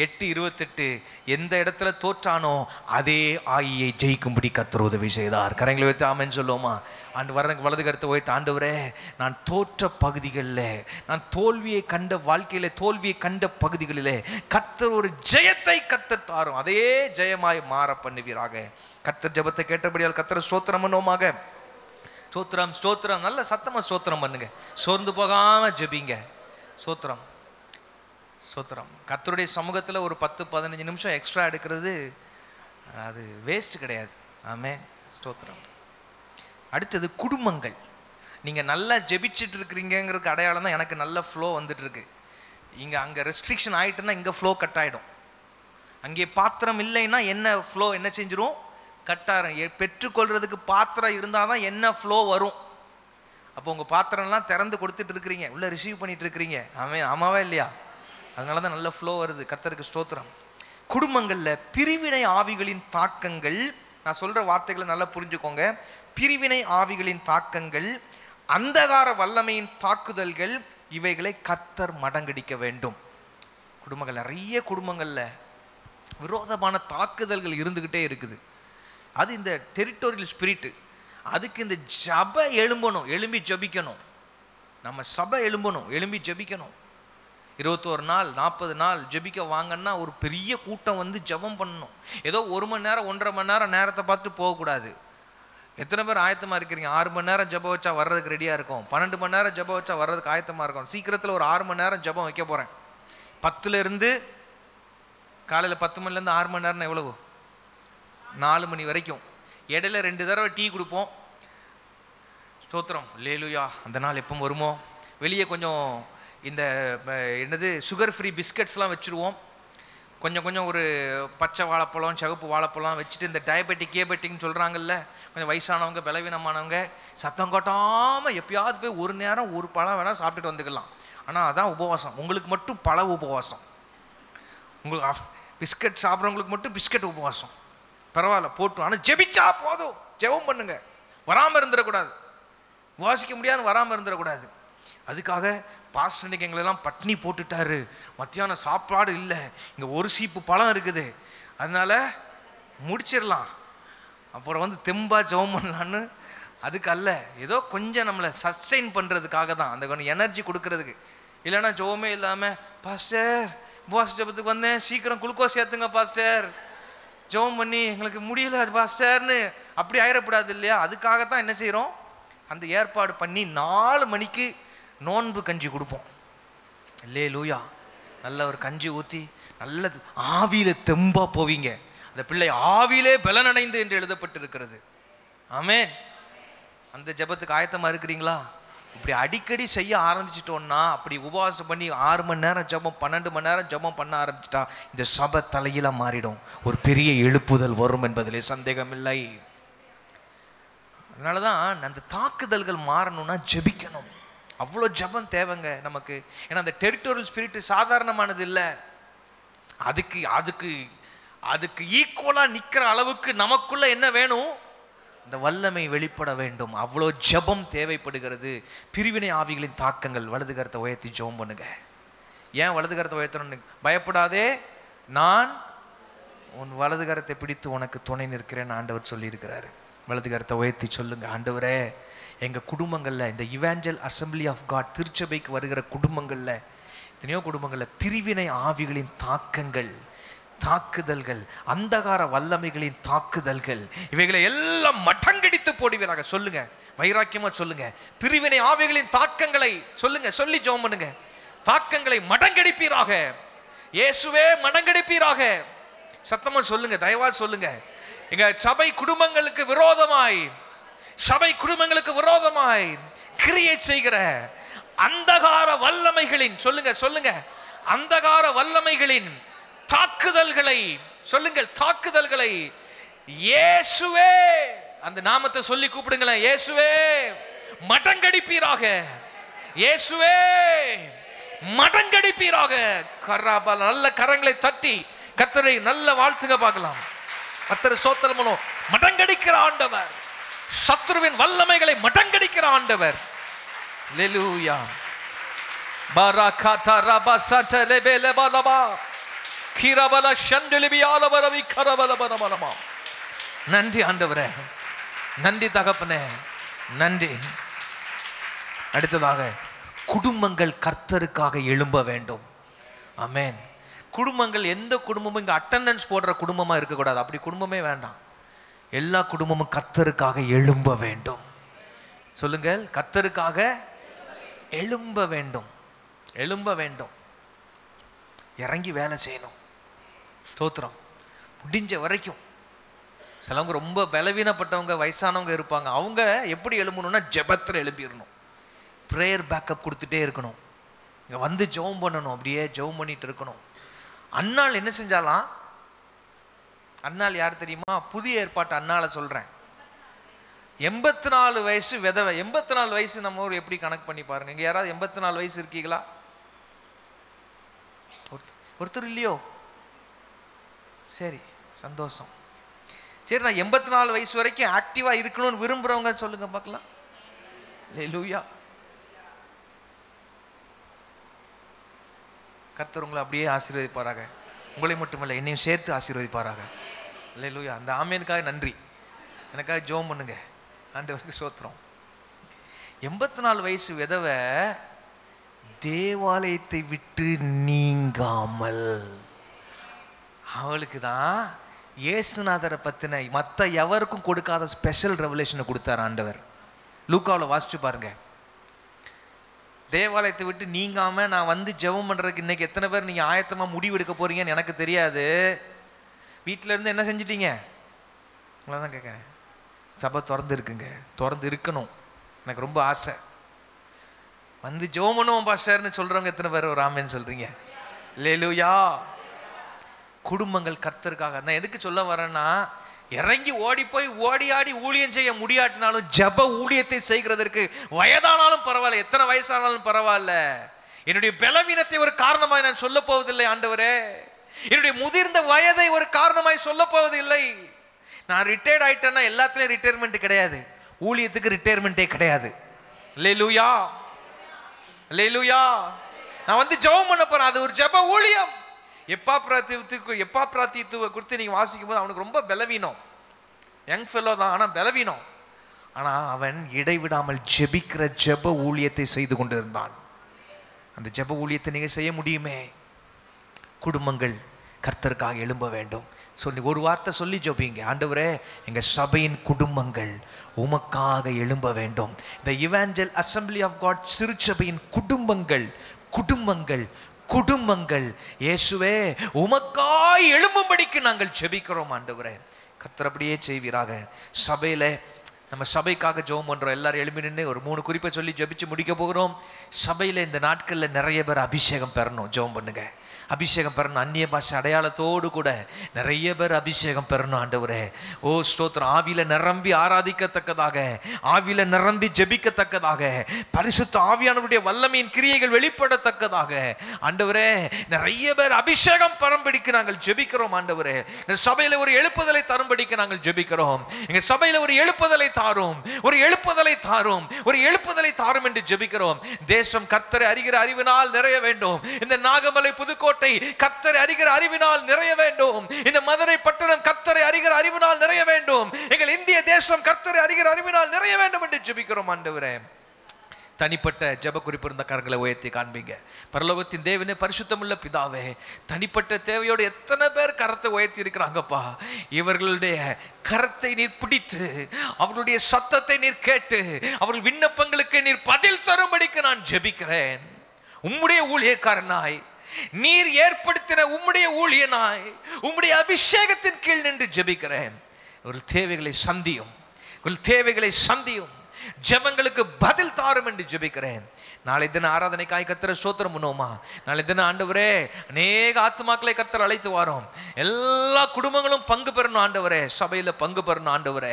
8:28 எந்த இடத்துல தோற்றானோ அதே ஆயியை ஜெயிக்கும்படி கர்த்தர் உதவி செய்தார். கரங்களை வைத்து ஆமென் சொல்லுவோமா? வலது கருத்தை வைத்து, ஆண்டவரே நான் தோற்ற பகுதிகளில், நான் தோல்வியை கண்ட வாழ்க்கையில தோல்வியை கண்ட பகுதிகளிலே கர்த்தர் ஒரு ஜெயத்தை கர்த்தர் தாரும், அதே ஜெயமாய் மாற பண்ணுவீராக. கர்த்தர் ஜெபத்தை கேட்டபடியால் கர்த்தர் ஸ்தோத்திரம் பண்ணுவோமாக. ஸ்தோத்திரம், ஸ்தோத்திரம். நல்ல சத்தமா ஸ்தோத்திரம் பண்ணுங்க, சோர்ந்து போகாம ஜெபிங்க. ஸ்தோத்திரம், ஸ்தோத்திரம். கர்த்தருடைய சமூகத்தில் ஒரு 10-15 நிமிஷம் எக்ஸ்ட்ரா எடுக்கிறது அது வேஸ்ட் கிடையாது. ஆமென், ஸ்தோத்திரம். அடுத்தது குடும்பங்கள். நீங்கள் நல்லா ஜெபிச்சுட்டு இருக்கிறீங்கிறதுக்கு அடையாளம் தான் எனக்கு நல்ல ஃப்ளோ வந்துட்டு இருக்கு. அங்கே ரெஸ்ட்ரிக்ஷன் ஆகிட்டுன்னா இங்கே ஃப்ளோ கட் ஆகிடும். அங்கே பாத்திரம் இல்லைன்னா என்ன ஃப்ளோ என்ன செஞ்சிடும், கட்டாரம். பெற்றுக்கொள்றதுக்கு பாத்திரம் இருந்தால் தான் என்ன ஃப்ளோ வரும். அப்போ உங்கள் பாத்திரம்லாம் திறந்து கொடுத்துட்டு இருக்கிறீங்க, உள்ளே ரிசீவ் பண்ணிட்டு இருக்கிறீங்க. ஆமாவா இல்லையா? அதனால தான் நல்ல ஃப்ளோ வருது. கர்த்தருக்கு ஸ்தோத்திரம். குடும்பங்களில் பிரிவினை ஆவிகளின் தாக்கங்கள், நான் சொல்கிற வார்த்தைகளை நல்லா புரிஞ்சுக்கோங்க. பிரிவினை ஆவிகளின் தாக்கங்கள், அந்தகார வல்லமையின் தாக்குதல்கள், இவைகளை கர்த்தர் மடங்கடிக்க வேண்டும். குடும்பங்கள், நிறைய குடும்பங்களில் விரோதமான தாக்குதல்கள் இருந்துக்கிட்டே இருக்குது. அது இந்த டெரிட்டோரியல் ஸ்பிரிட்டு. அதுக்கு இந்த சபை எழும்பணும், எழும்பி ஜபிக்கணும். நம்ம சபை எழும்பணும், எழும்பி ஜபிக்கணும். 21 நாள் 40 நாள் ஜபிக்க வாங்கன்னா ஒரு பெரிய கூட்டம் வந்து ஜபம் பண்ணணும். ஏதோ 1 மணி நேரம் 1.5 மணி நேரம் நேரத்தை பார்த்து போகக்கூடாது. எத்தனை பேர் ஆயத்தமாக இருக்கிறீங்க? 6 மணி நேரம் ஜபம் வச்சா வர்றதுக்கு ரெடியாக இருக்கும். 12 மணி நேரம் ஜபம் வச்சா வர்றதுக்கு ஆயத்தமாக இருக்கும். சீக்கிரத்தில் ஒரு 6 மணி நேரம் ஜபம் வைக்க போகிறேன். 10லேருந்து காலையில் 10 மணிலேருந்து 6 மணி நேரம் எவ்வளவு? 4 மணி வரைக்கும். இடையில 2 தடவை டீ கொடுப்போம். ஸ்தோத்திரம், லேலுயா. அந்த நாள் எப்போ வருமோ? வெளியே கொஞ்சம் இந்த என்னது சுகர் ஃப்ரீ பிஸ்கட்ஸ்லாம் வச்சுருவோம். கொஞ்சம் ஒரு பச்சை வாழைப்பழம், சிவப்பு வாழைப்பழம் வச்சுட்டு, இந்த டயபெட்டிக்னு சொல்கிறாங்கல்ல, கொஞ்சம் வயசானவங்க, பலவீனமானவங்க சத்தம் கொட்டாமல் எப்பயாவது போய் ஒரு நேரம் ஒரு பழம் வேணால் சாப்பிட்டுட்டு வந்துக்கலாம். ஆனால் அதான் உபவாசம். உங்களுக்கு மட்டும் பழ உபவாசம். உங்களுக்கு பிஸ்கட் சாப்பிட்றவங்களுக்கு மட்டும் பிஸ்கட் உபவாசம். பரவாயில்ல, போட்டு. ஆனால் ஜெபிச்சா போதும். ஜெபம் பண்ணுங்க. வராமல் இருந்துடக்கூடாது. வாசிக்க முடியாது, வராமல் இருந்துடக்கூடாது. அதுக்காக பாஸ்டர் இன்னைக்கு எங்களெல்லாம் பட்னி போட்டுட்டாரு, மத்தியானம் சாப்பாடு இல்லை, இங்கே ஒரு சீப்பு பழம் இருக்குது, அதனால முடிச்சிடலாம், அப்புறம் வந்து தெம்பா ஜெபம் பண்ணலான்னு. அதுக்கு அல்ல, ஏதோ கொஞ்சம் நம்மளை சஸ்டெயின் பண்ணுறதுக்காக தான், அந்த கொஞ்சம் எனர்ஜி கொடுக்கறதுக்கு. இல்லைன்னா ஜெபமே இல்லாமல், பாஸ்டர் உபவாச ஜெபத்துக்கு வந்தேன், சீக்கிரம் குளுக்கோஸ் ஏற்றுங்க பாஸ்டர், ஜெபம் பண்ணி எங்களுக்கு முடியல பாஸ்டர்னு அப்படி ஆயிடக்கூடாது இல்லையா? அதுக்காகத்தான் என்ன செய்கிறோம், அந்த ஏற்பாடு பண்ணி 4 மணிக்கு நோன்பு கஞ்சி கொடுப்போம். அல்லேலூயா. நல்ல ஒரு கஞ்சி ஊற்றி நல்லது ஆவியில தெம்பா போவீங்க. அந்த பிள்ளை ஆவியிலே பலனடைந்து என்று எழுதப்பட்டிருக்கிறது. ஆமென். அந்த ஜெபத்துக்கு ஆயத்தமாக இருக்கிறீங்களா? இப்படி அடிக்கடி செய்ய ஆரம்பிச்சிட்டோம்னா, அப்படி உபவாசம் பண்ணி 6 மணி நேரம் ஜெபம், 12 மணி நேரம் ஜெபம் பண்ண ஆரம்பிச்சிட்டா, இந்த சபை தலையில மாறிடும். ஒரு பெரிய எழுப்புதல் வரும் என்பதிலே சந்தேகமில்லை. அதனால தான் அந்த தாக்குதல்கள் மாறணும்னா ஜெபிக்கணும். அவ்வளோ ஜெபம் தேவைங்க நமக்கு. ஏன்னா அந்த டெரிட்டோரியல் ஸ்பிரிட் சாதாரணமானது இல்லை. அதுக்கு அதுக்கு அதுக்கு ஈக்குவலாக நிற்கிற அளவுக்கு நமக்குள்ள என்ன வேணும்? இந்த வல்லமை வெளிப்பட வேண்டும். அவ்வளோ ஜெபம் தேவைப்படுகிறது. பிரிவினை ஆவிகளின் தாக்கங்கள். வலது கரத்தை உயர்த்தி ஜெபம் பண்ணுங்க. ஏன் வலது கரத்தை உயர்த்தணும்னு? பயப்படாதே, நான் உன் வலது கரத்தை பிடித்து உனக்கு துணை நிற்கிறேன்னு ஆண்டவர் சொல்லியிருக்கிறாரு. வலது கரத்தை உயர்த்தி சொல்லுங்க, ஆண்டவரே எங்கள் குடும்பங்களில், இந்த இவாஞ்சல் அசம்பிளி ஆஃப் காட் திருச்சபைக்கு வருகிற குடும்பங்களில், எத்தனையோ குடும்பங்களில் பிரிவினை ஆவிகளின் தாக்கங்கள், தாக்குதல்கள், அந்தகார வல்லமைகளின் தாக்குதல்கள், இவைகளை எல்லாம் மடங்கடித்து போடுவீராக. சொல்லுங்க, வைராக்கியமா சொல்லுங்க. பிரிவினை ஆவிகளின் தாக்கங்களை சொல்லுங்க, சொல்லி ஜெபம் பண்ணுங்க. தாக்கங்களை மடங்கடிப்பீராக, இயேசுவே மடங்கடிப்பீராக. சத்தமா சொல்லுங்க, தயவா சொல்லுங்க. எங்க சபை குடும்பங்களுக்கு விரோதமாய், சபை குடும்பங்களுக்கு விரோதமாய் கிரியேட் செய்கிற அந்தகார வல்லமைகளின், சொல்லுங்க சொல்லுங்க, அந்தகார வல்லமைகளின் தாக்குதல்களை சொல்லுங்கள், தாக்குதல்களை இயேசுவே, அந்த நாமத்தை சொல்லி கூப்பிடுங்களேன், இயேசுவே மடங்கடிப்பீராக, இயேசுவே மடங்கடிப்பீராக. கர்ராபா, நல்ல கரங்களை தட்டி கர்த்தரை நல்ல வாழ்த்துங்க பார்க்கலாம். கர்த்தர் ஸ்தோத்திரம். மடங்கடிக்கிற ஆண்டவர், சத்துருவின் வல்லமைகளை மடங்கடிக்கிற ஆண்டவர். அல்லேலூயா. பரகாத ரபசத லெபலபலபா கிரபல ஷண்டலிபியாலபரவி கரபலபரமலமா. நன்றி ஆண்டவரே, நன்றி தகப்பனே, நன்றி. அடுத்ததாக குடும்பங்கள் கர்த்தருக்காக எழும்ப வேண்டும். ஆமென். குடும்பங்கள், எந்த குடும்பமும் இங்கே அட்டெண்டன்ஸ் போடுற குடும்பமாக இருக்கக்கூடாது. அப்படி குடும்பமே வேண்டாம். எல்லா குடும்பமும் கர்த்தருக்காக எழும்ப வேண்டும். சொல்லுங்கள், கர்த்தருக்காக எழும்ப வேண்டும், எழும்ப வேண்டும். இறங்கி வேலை செய்யணும். ஸ்தோத்திரம். முடிஞ்ச வரைக்கும். சிலவங்க ரொம்ப பலவீனப்பட்டவங்க, வயசானவங்க இருப்பாங்க. அவங்க எப்படி எழும்பணும்னா ஜெபத்தில் எழும்பிடணும். ப்ரேயர் பேக்கப் கொடுத்துட்டே இருக்கணும். இங்கே வந்து ஜெபம் பண்ணணும், அப்படியே ஜெபம் பண்ணிட்டு இருக்கணும். அன்னாள் என்ன செஞ்சாலாம்? அன்னாள் யார் தெரியுமா? புதிய ஏற்பாட்டு அன்னாளை சொல்கிறேன். 84 வயசு விதவை. 84 வயசு நம்ம ஊர் எப்படி கணக்கு பண்ணி பாருங்க. இங்க யாராவது 84 வயசு இருக்கீங்களா? ஒருத்தர் இல்லையோ? சரி, சந்தோஷம். சரி, நான் 84 வயசு வரைக்கும் ஆக்டிவா இருக்கணும்னு விரும்புறவங்க சொல்லுங்க பார்க்கலாம். ஹல்லேலூயா. கர்த்தர் உங்களை அப்படியே ஆசீர்வதிப்பாராக. உங்களை மட்டுமல்ல, என்னையும் சேர்த்து ஆசீர்வதிப்பாராக. ஹல்லேலூயா. அந்த ஆமேனுக்காக நன்றி. எனக்காக ஜெபம் பண்ணுங்க. ஆண்டவருக்கு ஸ்தோத்திரம். 84 வயசு விதவை தேவாலயத்தை விட்டு நீங்காமல், அவளுக்கு தான் இயேசுநாதரை பத்தின மற்ற எவருக்கும் கொடுக்காத ஸ்பெஷல் ரெவலேஷனை கொடுத்தார் ஆண்டவர். லூக்காவில் வாசிச்சு பாருங்க. தேவாலயத்தை விட்டு நீங்காம நான் வந்து ஜெபம் பண்றதுக்கு இன்னைக்கு எத்தனை பேர் நீங்க ஆயத்தமா முடிவு எடுக்க போறீங்கன்னு எனக்கு தெரியாது. வீட்டில இருந்து என்ன செஞ்சிட்டீங்க? உங்களை தான் கேட்க. சபை திறந்து இருக்குங்க, திறந்து இருக்கணும். எனக்கு ரொம்ப ஆசை. வந்து ஜெபம் பண்ணுவோம் பாஸ்டர்னு சொல்றவங்க எத்தனை பேர் ஒரு ஆமென் சொல்றீங்க? ஹல்லேலூயா. குடும்பங்கள் கர்த்தருக்காக. நான் எதுக்கு சொல்ல வரேன்னா, இறங்கி ஓடி போய் ஓடி ஆடி ஊழியம் செய்ய முடியாட்டினாலும் ஜப ஊழியத்தை செய்கிறதற்கு வயதானாலும் பரவாயில்ல, எத்தனை வயசானாலும் பரவாயில்ல. என்னுடைய பலவீனத்தை ஒரு காரணமாய் நான் சொல்ல போவதில்லை ஆண்டவரே. என்னுடைய முதிர்ந்த வயதை ஒரு காரணமாய் சொல்ல போவதில்லை. நான் ரிட்டையர்ட் ஆயிட்டேன்னா எல்லாத்துலயும் ரிட்டையர்மெண்ட் கிடையாது, ஊழியத்துக்கு ரிட்டையர்மெண்ட்டே கிடையாது. ஹல்லேலூயா, ஹல்லேலூயா. நான் வந்து ஜெபம் பண்ண போறேன், அது ஒரு ஜப ஊழியம். எப்பாப்ராத்தியத்துவ குறித்து நீங்க வாசிக்கும் போது அவனுக்கு ரொம்ப பலவீனம். யங் ஃபெல்லோ தான், ஆனா பலவீனம். ஆனா அவன் இடைவிடாமல் ஜெபிக்கிற ஜெப ஊழியத்தை செய்து கொண்டு இருந்தான். அந்த ஜெப ஊழியத்தை நீங்க செய்ய முடியுமே. குடும்பங்கள் கர்த்தருக்காக எழும்ப வேண்டும். சொல்லி ஒரு வார்த்தை சொல்லி ஜெபிங்க. ஆண்டவரே, எங்க சபையின் குடும்பங்கள் உமக்காக எழும்ப வேண்டும். இந்த இவாஞ்சல் அசம்பிளி ஆஃப் காட் சிறுசபையின் குடும்பங்கள் குடும்பங்கள் குடும்பங்கள் இயேசுவே உமக்காய் எழும்பும்படிக்கு நாங்கள் ஜெபிக்கிறோம். ஆண்டவரே, கர்த்தர் அப்படியே செய்வீராக. சபையில நம்ம சபைக்காக ஜெபம் பண்றோம். எல்லாரும் எழுப்பி நின்று ஒரு 3 குறிப்பை சொல்லி ஜெபிச்சு முடிக்க போகிறோம். சபையில இந்த நாட்கள்ல நிறைய பேர் அபிஷேகம் பெறணும். ஜெபம் பண்ணுங்க. அபிஷேகம் பெறணும். அந்நிய பாஷை அடையாளத்தோடு கூட நிறைய பேர் அபிஷேகம் பெறணும். ஆண்டவரே, ஓ ஸ்தோத்திரம். ஆவியில நிரம்பி ஆராதிக்கத்தக்கதாக, ஆவியில நிரம்பி ஜெபிக்கத்தக்கதாக, பரிசுத்த ஆவியானவருடைய வல்லமையின் கிரியைகள் வெளிப்படத்தக்கதாக ஆண்டவரே நிறைய பேர் அபிஷேகம் பெறும்படிக்கு நாங்கள் ஜெபிக்கிறோம். ஆண்டவரே, இந்த சபையில ஒரு எழுப்புதலை தரும்படிக்கு நாங்கள் ஜெபிக்கிறோம். எங்க சபையில ஒரு எழுப்புதலை தாரும், ஒரு எழுப்புதலை தாரும், ஒரு எழுப்புதலை தாரும் என்று ஜெபிக்கிறோம். தேசம் கர்த்தரை அறிகிற அறிவினால் நிறைய வேண்டும். இந்த நாகமலை புதுக்கோட்டை கர்த்தரை அறிகிற அறிவினால் நிறைய வேண்டும். இந்த மதுரை பட்டணம் கர்த்தரை அறிகிற அறிவினால் நிறைய வேண்டும். எங்கள் இந்திய தேசம் கர்த்தரை அறிகிற அறிவினால் நிறைய வேண்டும் என்று ஜெபிக்கிறோம். ஆண்டவரே, தனிப்பட்ட ஜெப குறிப்பு இருந்த கரங்களை உயர்த்தி காண்பீங்க. பரலோகத்தின் தேவனே, பரிசுத்தமுள்ள பிதாவே, தனிப்பட்ட தேவையோடு எத்தனை பேர் கரத்தை உயர்த்தி இருக்கிறாங்கப்பா. இவர்களுடைய கரத்தை நீர் பிடித்து, அவருடைய சத்தத்தை நீர் கேட்டு, அவர்கள் விண்ணப்பங்களுக்கு நீர் பதில் தரும்படிக்கு நான் ஜெபிக்கிறேன். உம்முடைய ஊழியக்காரனாய், நீர் ஏற்படுத்தின உம்முடைய ஊழியனாய், உம்முடைய அபிஷேகத்தின் கீழ் நின்று ஜெபிக்கிறேன். ஒரு தேவைகளை சந்தியும், ஒரு தேவைகளை சந்தியும், ஜெபங்களுக்கு பதில் தாரும் என்று ஜெபிக்கிறேன். நாளை தின ஆராதனைக்காய் கர்த்தரை ஸ்தோத்திரம் பண்ணுவோமா? நாளை தின ஆண்டவரே அநேக ஆத்துமாக்களை கர்த்தர் அழைத்து வாரோம். எல்லா குடும்பங்களும் பங்கு பெறணும் ஆண்டவரே, சபையில பங்கு பெறணும் ஆண்டவரே.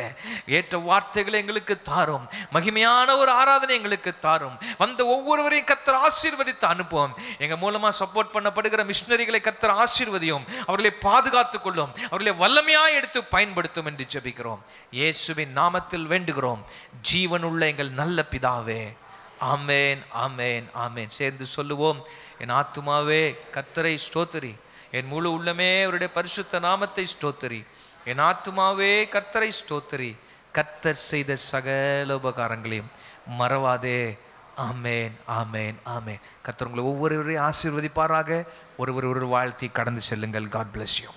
ஏற்ற வார்த்தைகளை எங்களுக்கு தாரும், மகிமையான ஒரு ஆராதனை எங்களுக்கு தாரும். வந்த ஒவ்வொருவரையும் கர்த்தர் ஆசீர்வதித்து அனுப்புவோம். எங்க மூலமா சப்போர்ட் பண்ணப்படுகிற மிஷனரிகளை கர்த்தர் ஆசீர்வதியும், அவர்களை பாதுகாத்துக் கொள்ளும், அவர்களை வல்லமையாய் எடுத்து பயன்படுத்தும் என்று ஜெபிக்கிறோம். இயேசுவின் நாமத்தில் வேண்டுகிறோம், ஜீவனுள்ள எங்கள் நல்ல பிதாவே. ஆமேன், ஆமேன், ஆமேன். சேர்ந்து சொல்லுவோம். என் ஆத்துமாவே கர்த்தரை ஸ்தோத்திரி, என் முழு உள்ளமே அவருடைய பரிசுத்த நாமத்தை ஸ்தோத்திரி. என் ஆத்துமாவே கர்த்தரை ஸ்தோத்திரி, கர்த்தர் செய்த சகல உபகாரங்களையும் மறவாதே. ஆமேன், ஆமேன், ஆமேன். கர்த்தர் உங்களை ஒவ்வொருவரையும் ஆசீர்வதிப்பாராக. ஒருவர் வாழ்த்தி கடந்து செல்லுங்கள். God bless you.